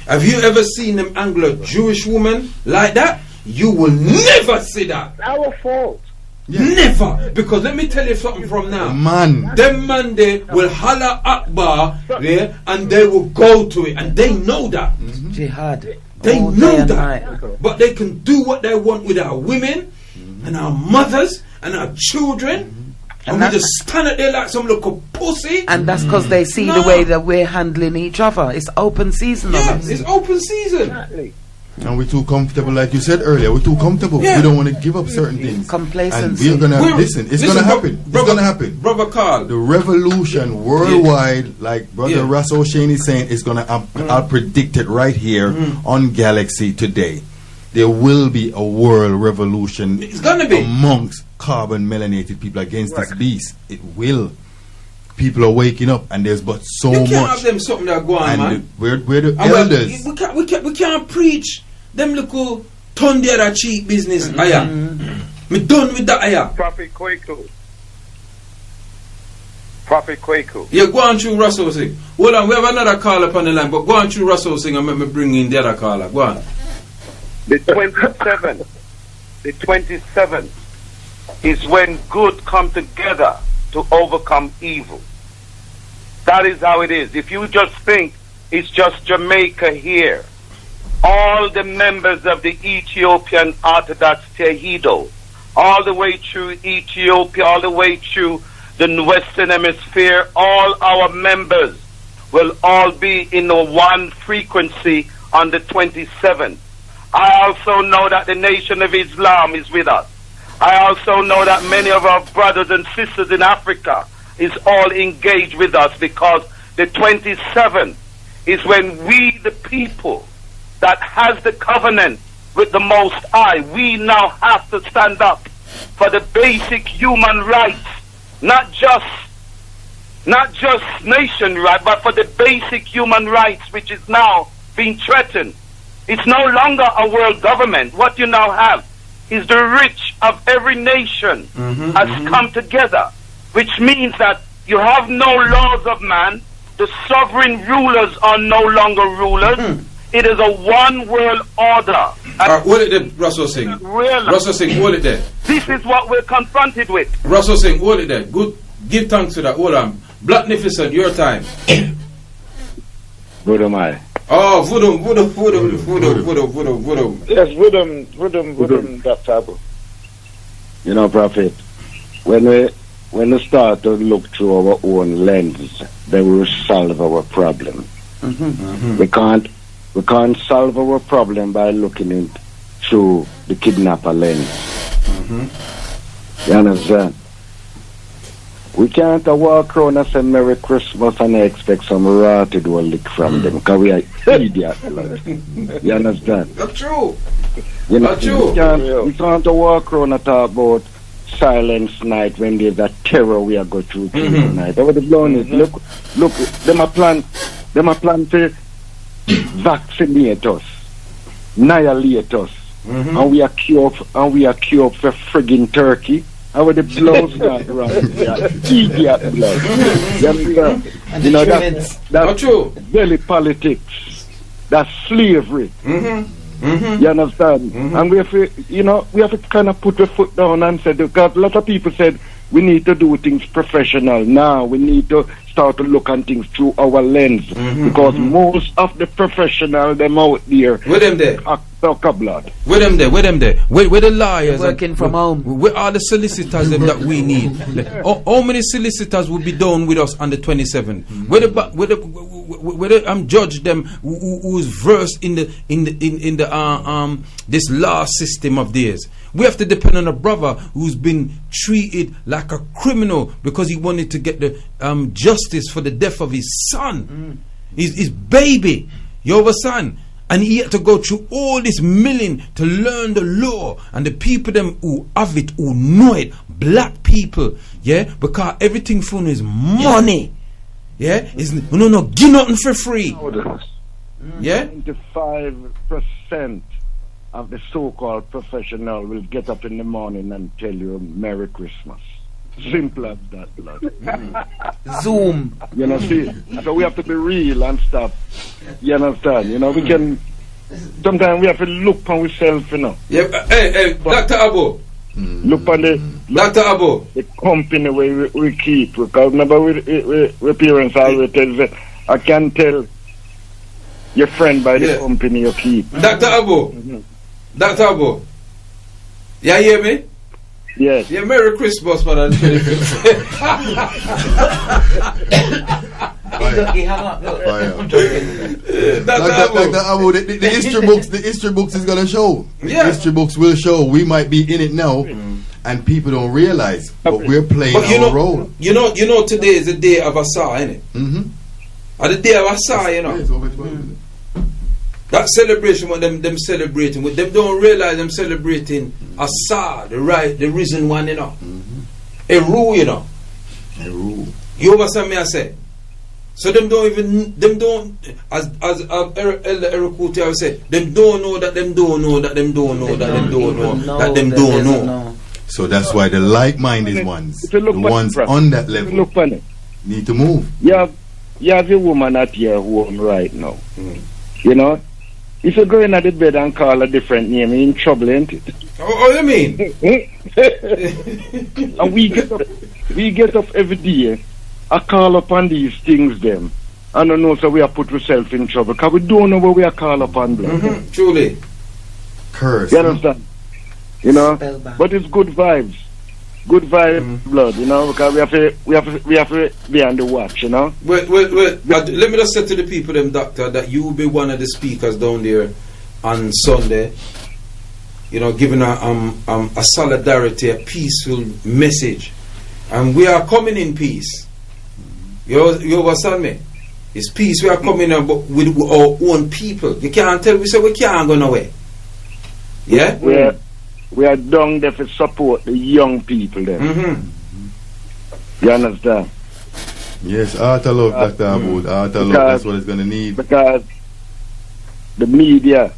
Have you ever seen them angle a Jewish woman like that? You will never see that. It's our fault. Never. Because let me tell you something from now. Man. Them man they will holla Akbar there and they will go to it. And they know that. Jihad. They All know day and that. night. But they can do what they want with our women and our mothers and our children. And we just stand there like some little pussy. And that's because they see the way that we're handling each other. It's open season on us. It's open season. Exactly. And we're too comfortable, like you said earlier. We're too comfortable. Yeah. We don't want to give up certain things. Complacency. And we're gonna listen. It's gonna happen. It's gonna happen. Brother Carl. The revolution worldwide, like Brother Russ O'Shane is saying, is gonna. I'll predict it right here on Galaxy today. There will be a world revolution. It's gonna be amongst carbon melanated people against this beast. It will. People are waking up, and there's but so much. You can't have them something that go on, and man. We're the And elders. we can't preach them little ton the other cheap business. Aya. Me done with that aya. Prophet Kwaku. Prophet Kwaku. Yeah, go on through Russell Singh. Hold on, we have another caller up on the line, but go on through Russell Singh and let me bring in the other caller. Go on. The 27th is when good come together to overcome evil. That is how it is. If you just think it's just Jamaica here, all the members of the Ethiopian Orthodox Tehido, all the way through Ethiopia, all the way through the Western Hemisphere, all our members will all be in a one frequency on the 27th. I also know that the Nation of Islam is with us. I also know that many of our brothers and sisters in Africa is all engaged with us, because the 27th is when we, the people that has the covenant with the Most High, we now have to stand up for the basic human rights, not just nation right, but for the basic human rights which is now being threatened. It's no longer a world government. What you now have is the rich of every nation has come together, which means that you have no laws of man. The sovereign rulers are no longer rulers. It is a one world order. Hold it there, Russell Singh. Russell Singh, hold it there. This is what we're confronted with. Russell Singh, hold it there. Good. Give thanks to that. Hold on. Blacknificent, your time. Voodoo Mai. Oh, voodoo. Yes, voodoo, Dr. Abu. You know, Prophet, when we start to look through our own lens, then we will solve our problem. We can't solve our problem by looking in through the kidnapper lens. You understand? We can't walk around and say Merry Christmas and expect some rotted will lick from them, because we are idiots. You understand? That's true. You know, That's true. We can't walk around and talk about silence night when there's a terror we are going through tonight. Over the blown is look, them a plan to vaccinate us, annihilate us, and we are queue up for friggin' Turkey. How the blows that around idiot blood. You know, that's true. Belly politics. That's slavery. You understand? And we have to, we have to kind of put a foot down and say, because a lot of people said we need to do things professional. Now we need to start to look at things through our lens, because most of the professionals them out there, with them there, blood. With them there, where the lawyers working from home. Where are the solicitors them that we need? How many solicitors will be down with us on the 27th? Where the judge them who's versed in the this law system of theirs? We have to depend on a brother who's been treated like a criminal because he wanted to get the justice for the death of his son, his baby. You understand? And he had to go through all this milling to learn the law. And the people them who have it, who know it, black people, yeah, because everything for them is money. Yeah, it's no give nothing for free. Yeah, 95% of the so-called professional will get up in the morning and tell you Merry Christmas. Simple as that, blood. Zoom. You know, see, so we have to be real and stop. You understand? You know, we can. Sometimes we have to look on ourselves, you know. Yeah, hey, Dr. Abu. Look on the Dr. Abu. The company we keep. Because remember, we parents always tell us, I can tell your friend by the company you keep. Dr. Abu. Dr. Abu. You hear me? Yes. Yeah, Merry Christmas, man. He hung up. Dr. Abu, the history books is gonna show. Yeah. The history books will show. We might be in it now, and people don't realize, but we're playing our role. You know, today is the day of Asa, isn't it? And the day of Asa, you know. That celebration, what them celebrating, with them don't realize them celebrating Asa, the risen one, you know. Eru, you know. Eru. You understand me? I say. So them don't, as Elder Erikuti I say, them don't know that them don't know that them don't know that them don't know that them don't know. So that's why the like-minded ones, the ones on that level, need to move. You have a woman at your home right now. You know, if you go in at the bed and call a different name, you're in trouble, ain't it? Oh, you mean? And we get up every day. I call upon these things, them. I don't know, so we are put ourselves in trouble because we don't know where we are called upon, blood. Truly. Curse. You understand? You know, but it's good vibes. Good vibes, blood. You know, because we have to be on the watch. You know. Well. Let me just say to the people, them doctor, that you will be one of the speakers down there on Sunday. You know, giving a solidarity, a peaceful message, and we are coming in peace. You understand me? It's peace we are coming in with our own people. You can't tell we say we can't go nowhere. Yeah? We are down there to support the young people then. You understand? Yes, Art love Dr. Aboud. Art love, that's what it's going to need. Because the media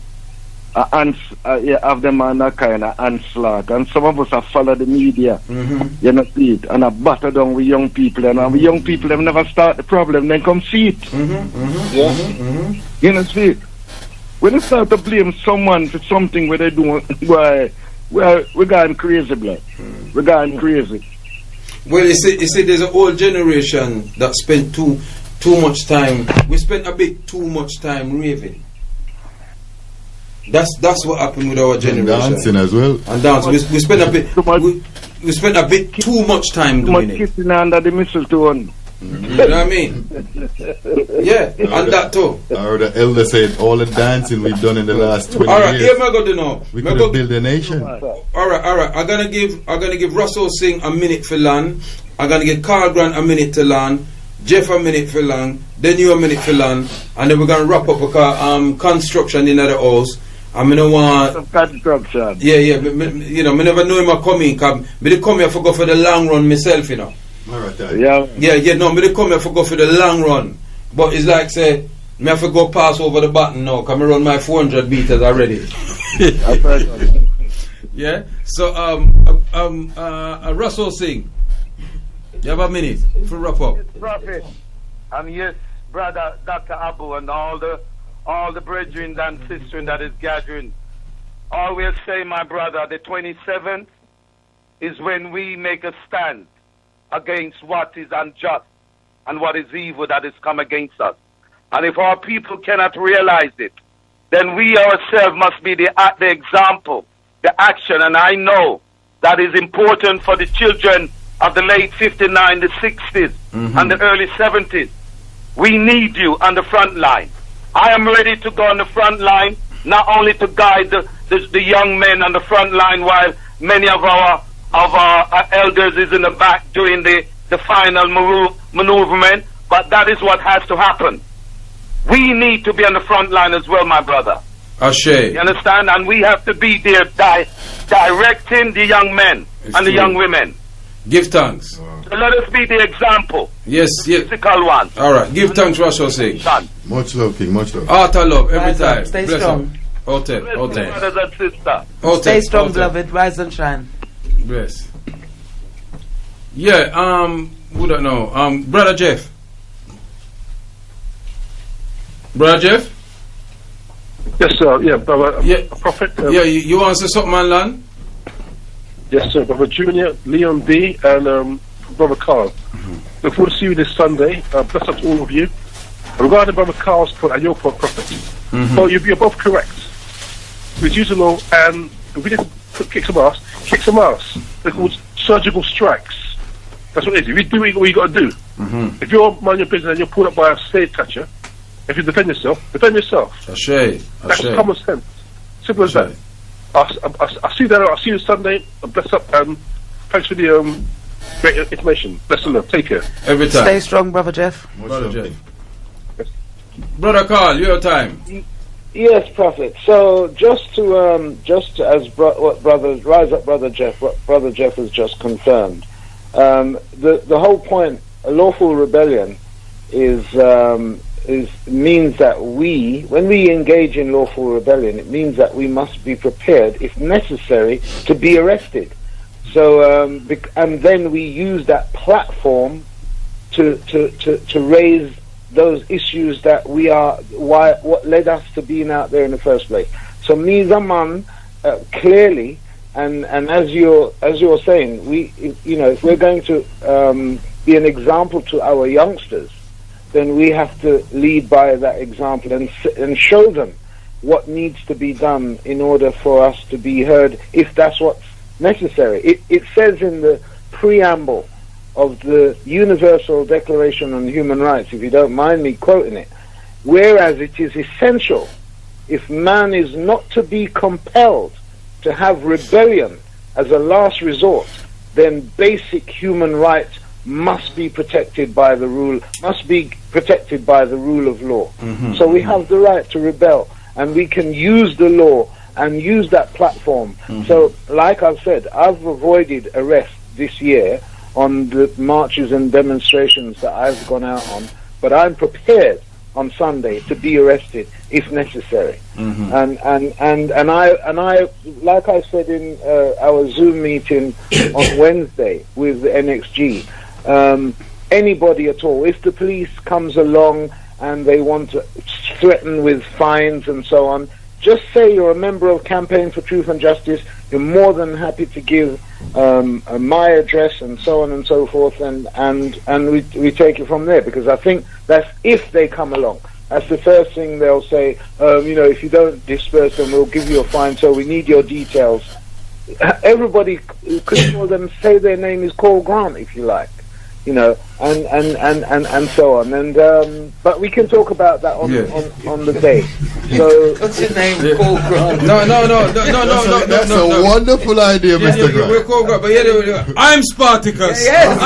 have them on a kind of onslaught, and some of us have followed the media. You know, see it, and have battered down with young people, and our young people have never start the problem, then come see it. You know, see it. When they start to blame someone for something where they do, we're going crazy, blood. We're going crazy. Well, you see, there's a whole generation that spent too too much time. We spent a bit too much time raving. That's what happened with our generation. And dancing as well. And dancing. We spent a bit. We spent a bit too much time doing it. Kissing under the mistletoe. You know what I mean? Yeah, and that too. I heard the elder said all the dancing we've done in the last 20 All right, years. here I go to know. We could have built a nation. All right. I'm gonna give Russell Singh a minute for land. I'm gonna give Carl Grant a minute to land. Jeff a minute for land. Then you a minute for land, and then we're gonna wrap up because construction in the house. I'm gonna want construction. Yeah. You know, me never know him a coming. Cause me dey come here for go for the long run myself. You know. All right, Yeah. No, me dey come here for go for the long run. But it's like say, me have to go pass over the button now. Cause me run my 400 meters already. Yeah. So Russell Singh, you have a minute for wrap up. Prophet, and yes, brother Dr. Abu and all the brethren and sisters that is gathering. Always say, my brother, the 27th is when we make a stand against what is unjust and what is evil that is come against us. And if our people cannot realize it, then we ourselves must be the example, the action. And I know that is important for the children of the late 59, the 60s, and the early 70s. We need you on the front line. I am ready to go on the front line, not only to guide the young men on the front line while many of our elders is in the back doing the final maneuverment, but that is what has to happen. We need to be on the front line as well, my brother. Ashe. You understand? And we have to be there directing the young men and the young women. Give thanks. So let us be the example. Yes. Physical one. All right. Give thanks, Russell Singh. Much love, King. Much love. Heart of love every Rise time. up, stay Bless strong. up. Hotel. Brothers and sisters. Stay strong, beloved. Rise and shine. Bless. Yeah. We don't know. Brother Jeff. Brother Jeff. Yes, sir. Yeah, brother. Yeah. Prophet. Yeah. You want to say something, man, Lan? Yes, sir. Brother Junior, Leon D, and Brother Carl. Look forward to see you this Sunday. Bless up to all of you. Regarding Brother Carl's point and your point, Prophet, so you're both correct. We use the law, and if we didn't kick some ass. They're called surgical strikes. That's what it is. If you do what you got to do. If you're mind your business and you're pulled up by a slave catcher, if you defend yourself, Ashe. That's common sense. Simple as that. I'll see you there. I'll see you Sunday. Bless up, and thanks for the great information. Bless the Lord. Take care. Every time. Stay strong, Brother Jeff. Brother Jeff. Brother Carl, your time. Yes, Prophet. So just as what Brother Jeff has just confirmed, the whole point, a lawful rebellion means that when we engage in lawful rebellion, it means that we must be prepared, if necessary, to be arrested. So and then we use that platform to raise those issues that what led us to being out there in the first place. So me Zaman clearly, and as you're saying, if we're going to be an example to our youngsters, then we have to lead by that example and show them what needs to be done in order for us to be heard, if that's what's necessary. It says in the preamble of the Universal Declaration on Human Rights, if you don't mind me quoting it, whereas it is essential, if man is not to be compelled to have rebellion as a last resort, then basic human rights must be protected by the rule of law. So we have the right to rebel, and we can use the law and use that platform. So, like I've said, I've avoided arrest this year on the marches and demonstrations that I've gone out on, but I'm prepared on Sunday to be arrested if necessary. And I, like I said in our Zoom meeting on Wednesday with the NXG, anybody at all, if the police comes along and they want to threaten with fines and so on, just say you're a member of Campaign for Truth and Justice. You're more than happy to give my address and so on and so forth, and we take it from there, because I think that's if they come along. That's the first thing they'll say. If you don't disperse them, we'll give you a fine. So we need your details. Everybody could call them, say their name is Cole Grant, if you like, and so on. And but we can talk about that on the day. So what's your name? Cole Grant. No. That's a wonderful idea, Mr. Grant. We're Cole Grant, but I'm Spartacus. Yes,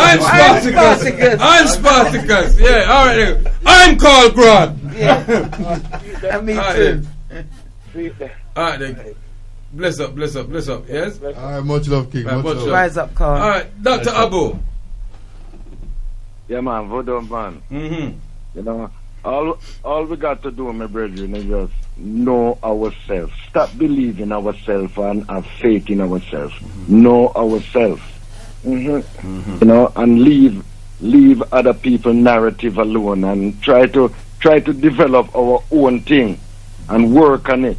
I'm Spartacus. Yeah, all right. I'm Cole Grant. Yeah. And me too. All right, then. Bless up, yes? All right, much love, King. Much love. Rise up, Carl. All right, Dr. Abu. Yeah, man, voodoo man. Mm-hmm. All we got to do, my brethren, is just know ourselves. Stop believing ourselves and have faith in ourselves. Know ourselves. And leave other people's narrative alone, and try to develop our own thing and work on it.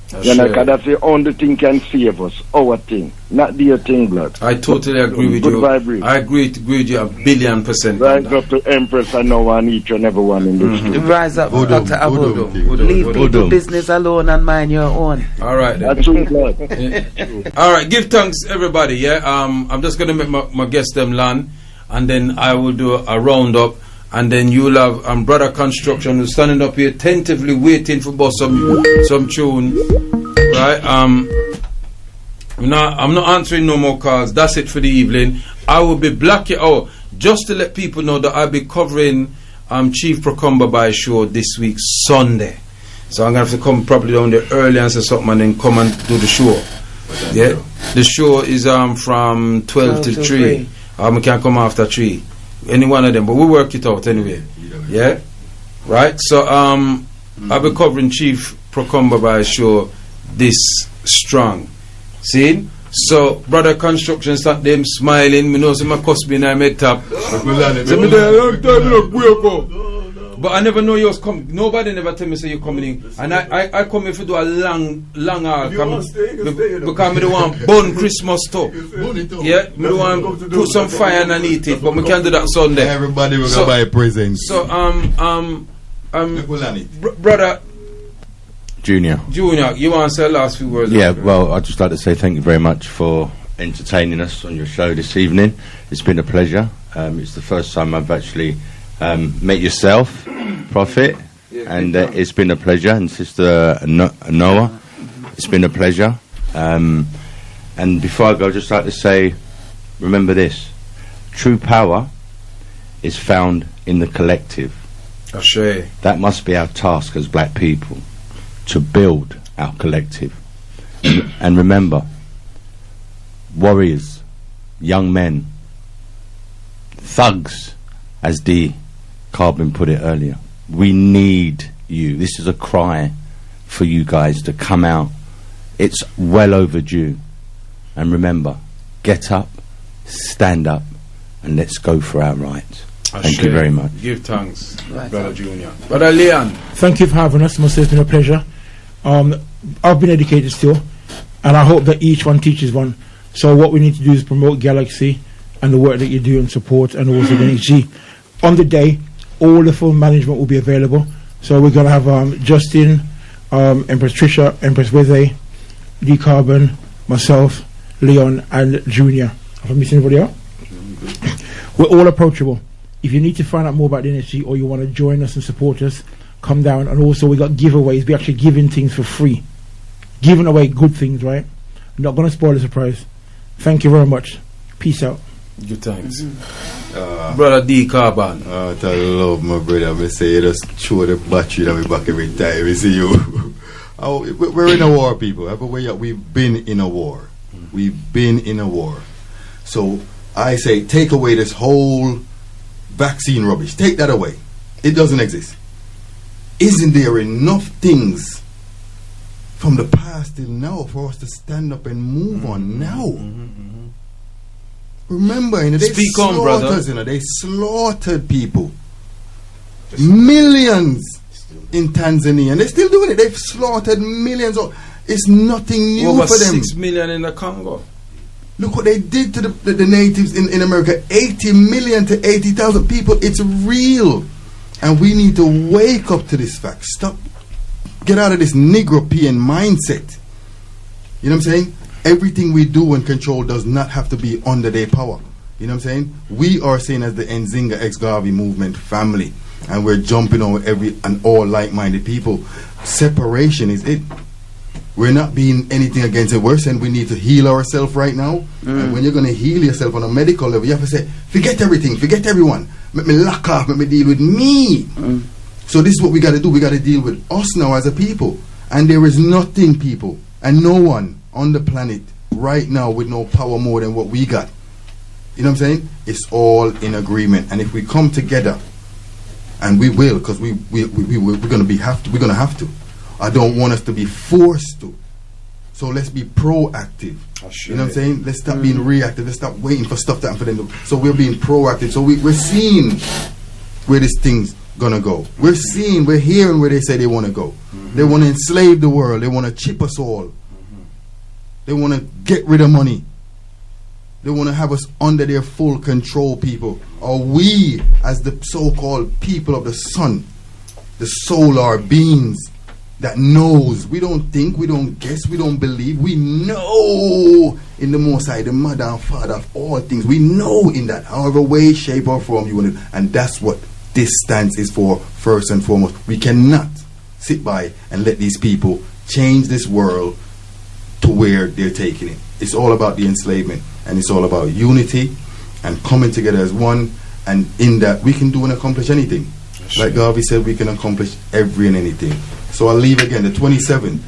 Because that's the only thing can save us, our thing, not their thing, blood. I totally agree with you. I agree with you 1,000,000,000%. Rise up to Empress and now and each and every one in this street. Rise up, Dr. Abu. Leave people business alone and mind your own. All right, then. That's true, blood. All right, give thanks, everybody. Yeah, I'm just gonna make my guest them land, and then I will do a roundup. And then you'll have Brother Construction who's standing up here tentatively waiting for some tune. Right? I'm not answering no more calls. That's it for the evening. I will be blacking out just to let people know that I'll be covering Chief Procumber by show this week Sunday. So I'm gonna have to come probably down there early and say something and then come and do the show. Yeah? The show is from 12 to 3. We can come after 3. Any one of them, but we'll work it out anyway. Yeah? Right? So I'll be covering Chief Procumber by show this strong. See? So Brother Construction start them smiling. Me know some my cost me in my top. But I never know you was coming. Nobody never tell me say you're coming in. And I come here to do a long hour. Because I don't want burn Christmas stuff. Yeah, I don't want to put some fire and eat it. But we can't do that Sunday. Everybody will go buy presents. So Brother Junior, you want to say the last few words? Yeah, well, I'd just like to say thank you very much for entertaining us on your show this evening. It's been a pleasure. It's the first time I've actually met yourself, Prophet, and it's been a pleasure. And Sister Noah, it's been a pleasure. And before I go, I'd just like to say, remember this: true power is found in the collective. That must be our task as black people, to build our collective. And remember, warriors, young men, thugs, as D. Carbon put it earlier, we need you. This is a cry for you guys to come out. It's well overdue. And remember, get up, stand up, and let's go for our rights. Thank you very much. Give thanks, Brother Junior. Brother Leon, thank you for having us. Must say it's been a pleasure. I've been educated still, and I hope that each one teaches one. So what we need to do is promote Galaxy and the work that you do and support, and also the NHG. On the day, all the full management will be available. So we're going to have Justin, Empress Trisha, Empress Weze, D Carbon, myself, Leon, and Junior. Have I missed anybody out? We're all approachable. If you need to find out more about the NHG or you want to join us and support us, come down. And also we got giveaways. We're actually giving things for free, giving away good things, right? I'm not going to spoil the surprise. Thank you very much. Peace out. Good thanks. Brother D Carbon. I love my brother. I say you just throw the battery that we back every time we see you. We're in a war, people. We've been in a war. We've been in a war. So I say take away this whole vaccine rubbish. Take that away. It doesn't exist. Isn't there enough things from the past till now for us to stand up and move on now? Remember, they speak on, brother. They slaughtered people. Millions. in Tanzania, and they're still doing it. They've slaughtered millions of. It's nothing new Over for them. 6 million in the Congo. Look what they did to the natives in America. 80 million to 80,000 people. It's real. And we need to wake up to this fact. Stop. Get out of this Negropean mindset. You know what I'm saying? Everything we do and control does not have to be under their power. You know what I'm saying? We are seen as the Nzinga ex-Garvey movement family. And we're jumping on all like-minded people. Separation is it. We're not being anything against it. We're saying we need to heal ourselves right now. And when you're going to heal yourself on a medical level, you have to say, forget everything, forget everyone. Let me lock off, let me deal with me. So this is what we got to do. We got to deal with us now as a people. And there is nothing, people, and no one on the planet right now with no power more than what we got. You know what I'm saying? It's all in agreement. And if we come together, and we will, because we're going to have to. I don't want us to be forced to. So let's be proactive. You know what I'm saying? Let's stop being reactive. Let's stop waiting for stuff to happen for them. So we're being proactive. So we're seeing where this thing's gonna go. We're hearing where they say they want to go. They want to enslave the world. They want to chip us all. They want to get rid of money. They want to have us under their full control, people. Or we, as the so-called people of the sun, the solar beings, that knows. We don't think, we don't guess, we don't believe. We know in the Most High, the mother and father of all things. We know in that, however way, shape or form you want it. And that's what this stance is for, first and foremost. We cannot sit by and let these people change this world to where they're taking it. It's all about the enslavement, and it's all about unity and coming together as one. And in that, we can do and accomplish anything. Like Garvey said, we can accomplish every and anything. So I'll leave again, the 27th.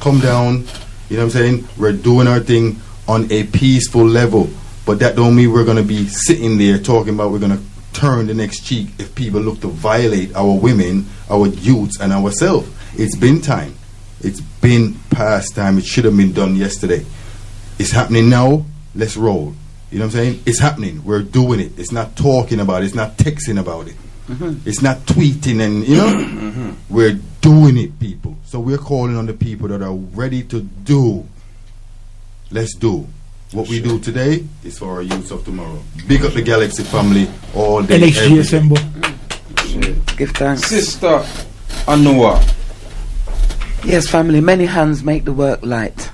Come down, you know what I'm saying? We're doing our thing on a peaceful level. But that don't mean we're going to be sitting there talking about we're going to turn the next cheek if people look to violate our women, our youths, and ourselves. It's been time. It's been past time. It should have been done yesterday. It's happening now. Let's roll. You know what I'm saying? It's happening. We're doing it. It's not talking about it. It's not texting about it. It's not tweeting and, you know, we're doing it, people. So we're calling on the people that are ready to do. Let's do. What we do today is for our youth of tomorrow. Big up the Galaxy family all day. NHG assemble. Give thanks. Sister Anua. Yes, family, many hands make the work light.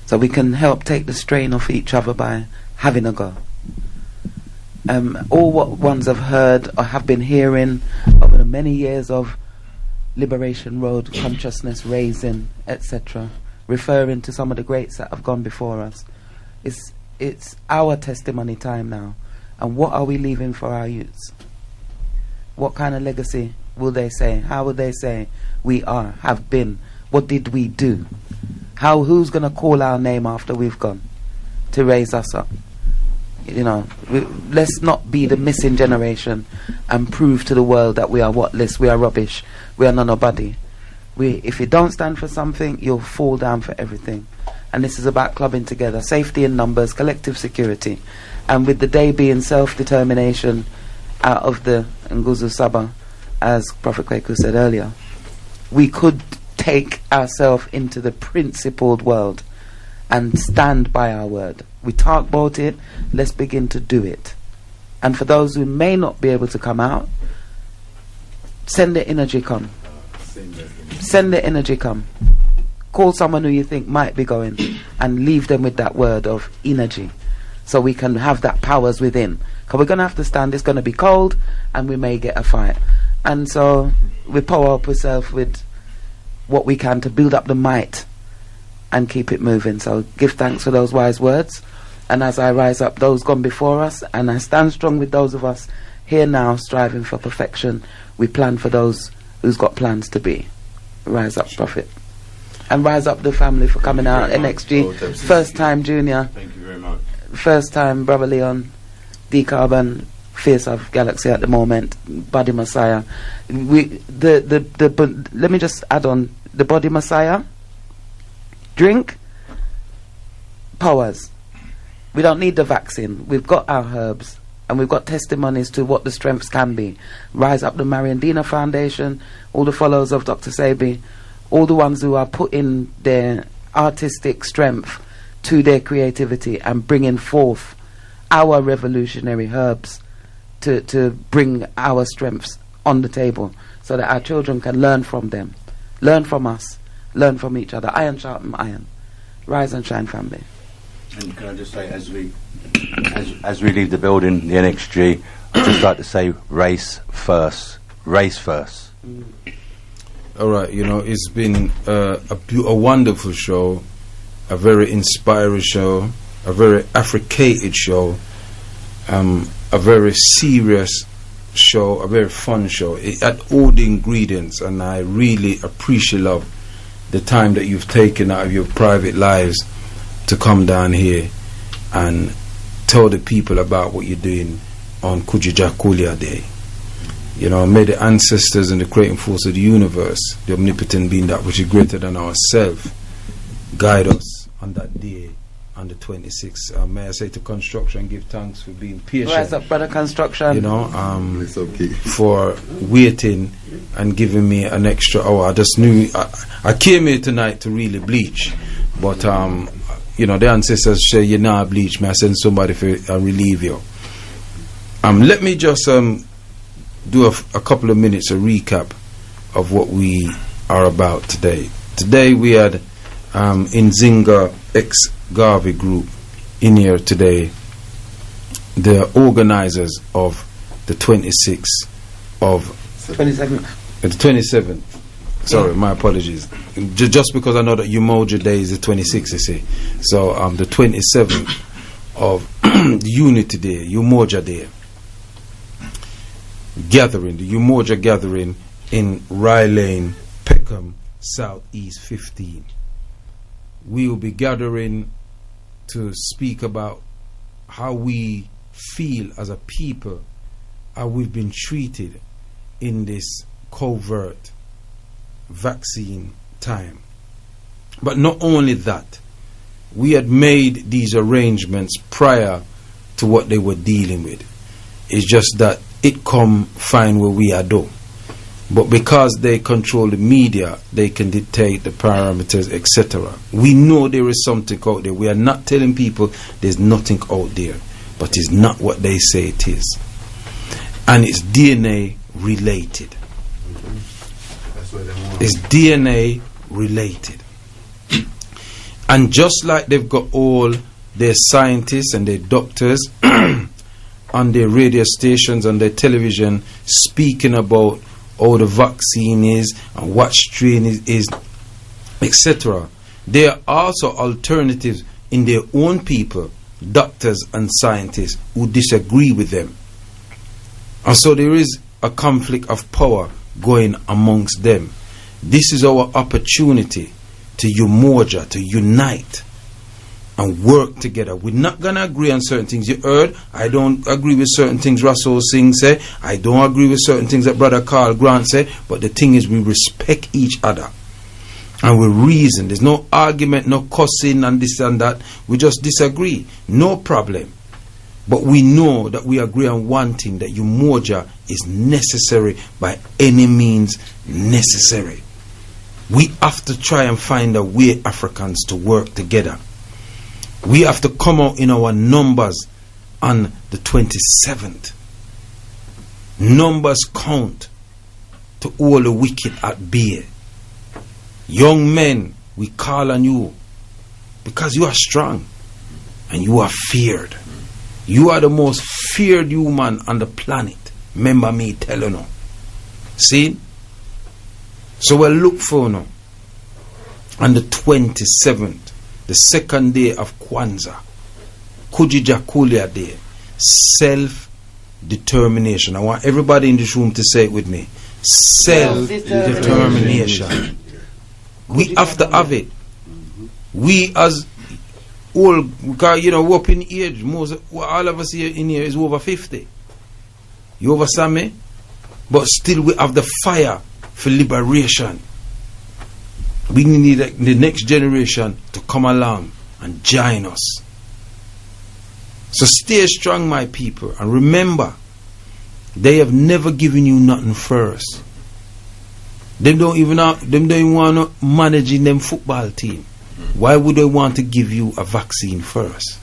So we can help take the strain off each other by having a go. All what ones have heard or have been hearing over the many years of Liberation Road, consciousness raising, etc., referring to some of the greats that have gone before us. It's our testimony time now. And what are we leaving for our youths? What kind of legacy will they say? How will they say we are, have been? What did we do? Who's going to call our name after we've gone to raise us up? You know, let's not be the missing generation and prove to the world that we are worthless, we are rubbish, we are nobody. If you don't stand for something, you'll fall down for everything. And this is about clubbing together, safety in numbers, collective security. And with the day being self-determination out of the Nguzu Saba, as Prophet Kwaku said earlier, we could take ourselves into the principled world and stand by our word. We talk about it, let's begin to do it. And for those who may not be able to come out, send the energy come. Send the energy come. Call someone who you think might be going and leave them with that word of energy so we can have that powers within. Because we're going to have to stand, it's going to be cold and we may get a fight. And so we power up ourselves with what we can to build up the might and keep it moving. So give thanks for those wise words. And as I rise up those gone before us, and I stand strong with those of us here now striving for perfection, we plan for those who's got plans to be. Rise up, Prophet. And rise up the family for coming out. NXG, first time Junior. Thank you very much. First time Brother Leon, D-Carbon, Face of Galaxy at the moment, Body Messiah. Let me just add on, the Body Messiah, drink, powers. We don't need the vaccine. We've got our herbs. And we've got testimonies to what the strengths can be. Rise Up the Mariandina Foundation, all the followers of Dr. Sebi, all the ones who are putting their artistic strength to their creativity and bringing forth our revolutionary herbs to bring our strengths on the table so that our children can learn from them, learn from us, learn from each other. Iron sharpen iron. Rise and shine, family. And can I just say, as we leave the building, the NXG, I'd just like to say, race first. Race first. All right, you know, it's been a wonderful show, a very inspiring show, a very affricated show, a very serious show, a very fun show. It had all the ingredients, and I really appreciate the time that you've taken out of your private lives to come down here and tell the people about what you're doing on Kujijakulia Day. You know, may the ancestors and the creating force of the universe, the omnipotent being that which is greater than ourselves, guide us on that day, on the 26th. May I say to Construction, give thanks for being patient. Rise Up, Brother Construction. You know, It's okay. for waiting and giving me an extra hour. I just knew I came here tonight to really bleach, but you know, the ancestors say you not bleach. May I send somebody for relieve you. Let me just do a couple of minutes a recap of what we are about today. Today we had Nzinga X Garvey group in here today, the organizers of the 26th of 27th. the 27th. Sorry, my apologies. Just because I know that Umoja Day is the 26th, you see. So the 27th of Unity Day, Umoja Day gathering, the Umoja gathering in Rye Lane, Peckham, Southeast 15. We will be gathering to speak about how we feel as a people, how we've been treated in this covert vaccine time. But not only that, we had made these arrangements prior to what they were dealing with. It's just that it come fine where we are do. But because they control the media, they can dictate the parameters, etc. We know there is something out there. We are not telling people there's nothing out there, but it's not what they say it is. And it's DNA related. It's DNA related. And just like they've got all their scientists and their doctors on their radio stations, on their television, speaking about how the vaccine is and what strain is, etc. There are also alternatives in their own people, doctors and scientists, who disagree with them. And so there is a conflict of power going amongst them. This is our opportunity to umoja, to unite and work together. We're not going to agree on certain things. You heard, I don't agree with certain things Russell Singh say. I don't agree with certain things that Brother Carl Grant say. But the thing is, we respect each other. And we reason. There's no argument, no cussing and this and that. We just disagree. No problem. But we know that we agree on one thing, that umoja is necessary by any means necessary. We have to try and find a way, Africans, to work together. We have to come out in our numbers on the 27th. Numbers count to all the wicked at bay. Young men, we call on you because you are strong and you are feared. You are the most feared human on the planet. Remember me telling you. See? So we'll look for you on the 27th. The second day of Kwanzaa, Kujijakulia Day, self-determination. I want everybody in this room to say it with me. Self-determination. We have to have it. We as old, because you know, up in age, most all of us here in here is over 50. You understand me? But still we have the fire for liberation. We need the next generation to come along and join us. So stay strong, my people, and remember, they have never given you nothing first. Them don't even want to manage in them football team. Why would they want to give you a vaccine first?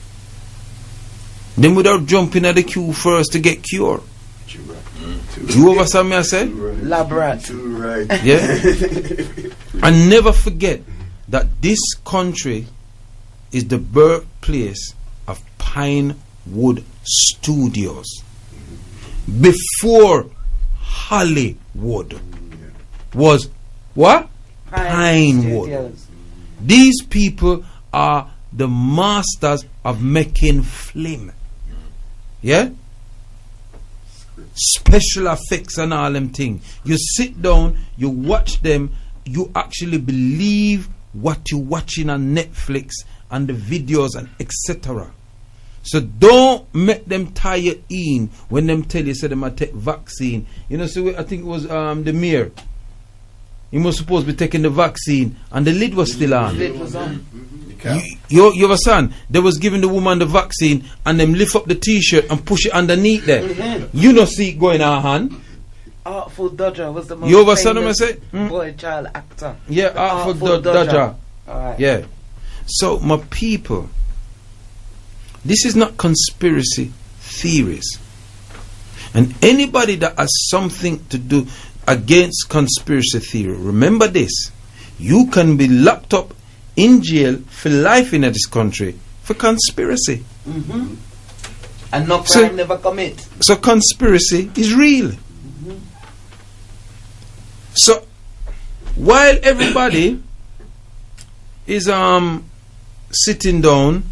Them without jumping at the queue first to get cured. You understand me? I said, Lab rat. yeah. And never forget that this country is the birthplace of Pinewood Studios. Before Hollywood was what? Pinewood. Studios. These people are the masters of making film. Yeah? Special effects and all them things. You sit down, you watch them, you actually believe what you're watching on Netflix and the videos and etc. So don't make them tie you in when them tell you say they might take vaccine. You know, so I think it was the mayor. He was supposed to be taking the vaccine and the lid was still on. The lid was on. You understand? They was giving the woman the vaccine and them lift up the t-shirt and push it underneath there. You know, see it going on hand. Artful Dodger was the most You understand what I famous say? boy child actor. Yeah, Artful Dodger. Alright. Yeah. So my people, this is not conspiracy theories. And anybody that has something to do against conspiracy theory, remember this: you can be locked up in jail for life in this country for conspiracy. And no crime never commit. So conspiracy is real. So while everybody is sitting down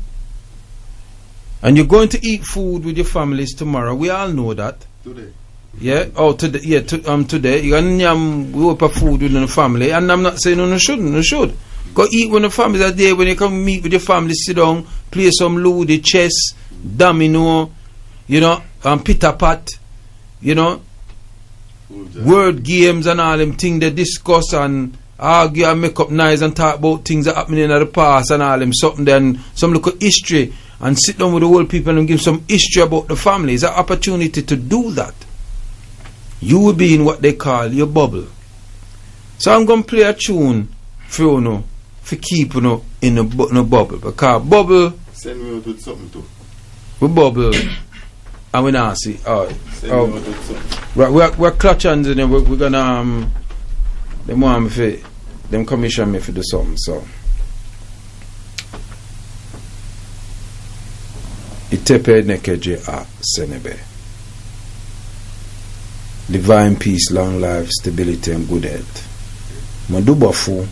and you're going to eat food with your families tomorrow, we all know that. Today. Yeah. Oh, today. Yeah. Today you're gonna we open food with the family, and I'm not saying no shouldn't. No should. Go eat when the families are there. When you come meet with your family, sit down, play some Ludo, chess, domino, you know, and pitter pat, you know, word games and all them things they discuss and argue and make up noise and talk about things that happening in the past and all them something. Then some look at history and sit down with the old people and give some history about the family. It's an opportunity to do that. You will be in what they call your bubble. So I'm going to play a tune for you know, for keep you know, in a bubble. Because bubble, Send me out with something too. we bubble and we not see. Alright. Send me out with something. Right, we're clutch hands and then we're gonna them want me for them commission me for do something. So Itepe nekeje a senebe. Divine peace, long life, stability and good health. Madubafu,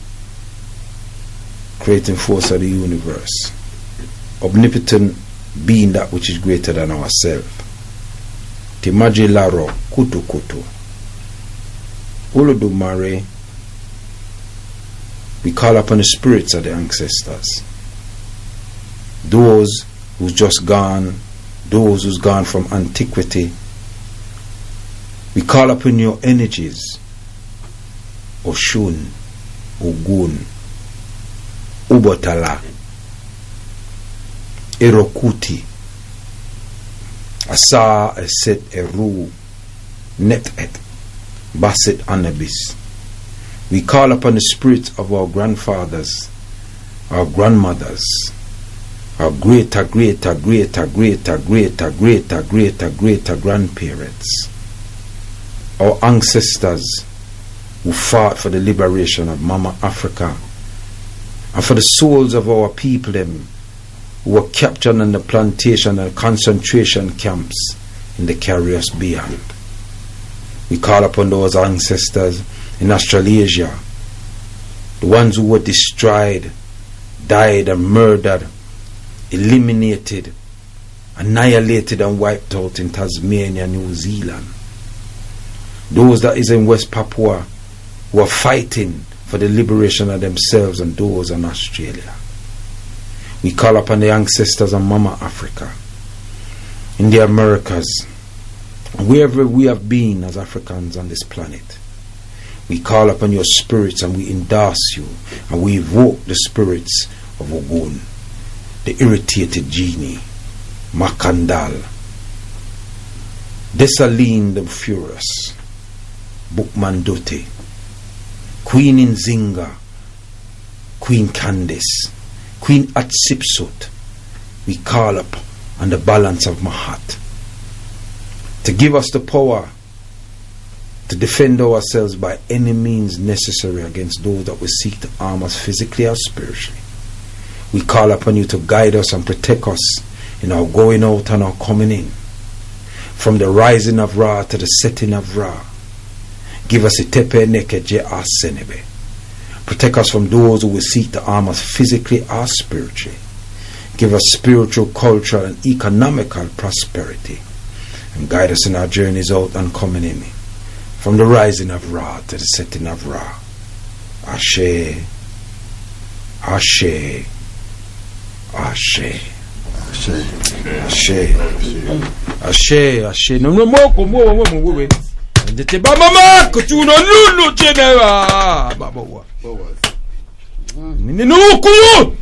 creating force of the universe, omnipotent being that which is greater than ourselves. Timaji Laro, Kutu Kutu. Olodumare, we call upon the spirits of the ancestors. Those who's just gone, those who's gone from antiquity. We call upon your energies. Oshun, Ogun, Ubotala, Erokuti, Asa, Eset, Eru, Netet, Baset, Anubis. We call upon the spirits of our grandfathers, our grandmothers, our greater grandparents, our ancestors who fought for the liberation of Mama Africa, and for the souls of our people them who were captured in the plantation and concentration camps in the Caribbean beyond. We call upon those ancestors in Australasia, the ones who were destroyed, died and murdered, eliminated, annihilated and wiped out in Tasmania, New Zealand. Those that is in West Papua who are fighting for the liberation of themselves, and those in Australia. We call upon the ancestors of Mama Africa, in the Americas, wherever we have been as Africans on this planet. We call upon your spirits and we endorse you, and we evoke the spirits of Ogun, the irritated genie, Makandal, Desaline the Furious, Bookman Dote, Queen Nzinga, Queen Candice, Queen Atsipsut, we call up on the balance of Mahat to give us the power to defend ourselves by any means necessary against those that will seek to harm us physically or spiritually. We call upon you to guide us and protect us in our going out and our coming in, from the rising of Ra to the setting of Ra. Give us a tepe neke je asenebe. Protect us from those who will seek to harm us physically or spiritually. Give us spiritual, cultural, and economical prosperity, and guide us in our journeys out and coming in, from the rising of Ra to the setting of Ra. Ashe, Ashe, Ashe, Ashe, Ashe, Ashe. No more, more. And the Mama, Kuchuno, Lulu, Genera, Babawa. No, cool.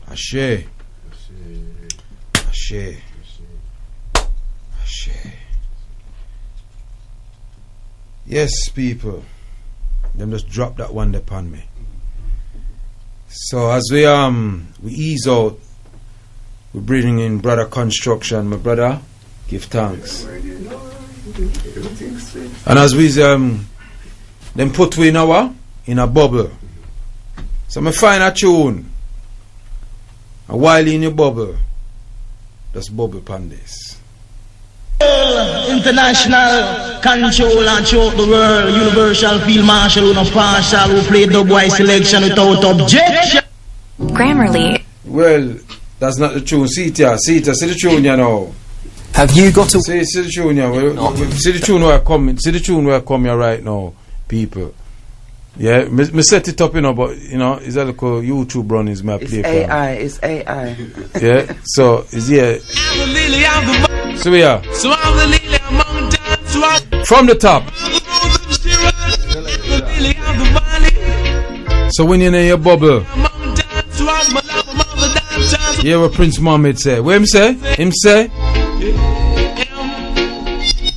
Ashe. Ashe. Ashe. Yes, people. Them just drop that one upon me. So as we ease out, we're bringing in Brother Construction. My brother, give thanks. And as we them put we in a bubble. So I find a tune. A while in your bubble. Just bubble upon this. International control and choke the world. Universal field marshal who no partial, who play dubwise selection without objection. Grammarly. Well, that's not the tune. See it, see the tune, you know. Have you got to see the tune, yeah? See the tune where I come. See the tune where I come here right now, people. Yeah, me set it up, you know, but you know, it's a little YouTube run is my play. It's AI. Yeah, so is here. So we are from the top. So when you're in your bubble, yeah, what Prince Mohammed say? What him say? Him say?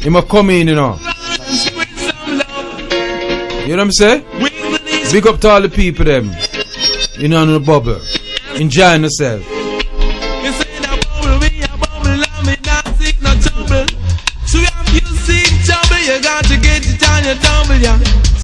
Him a come in, you know. You know what I'm saying? Big up to all the people them. You know, in the bubble. Enjoying yourself. So if you see trouble, you got to get it on your double, yeah.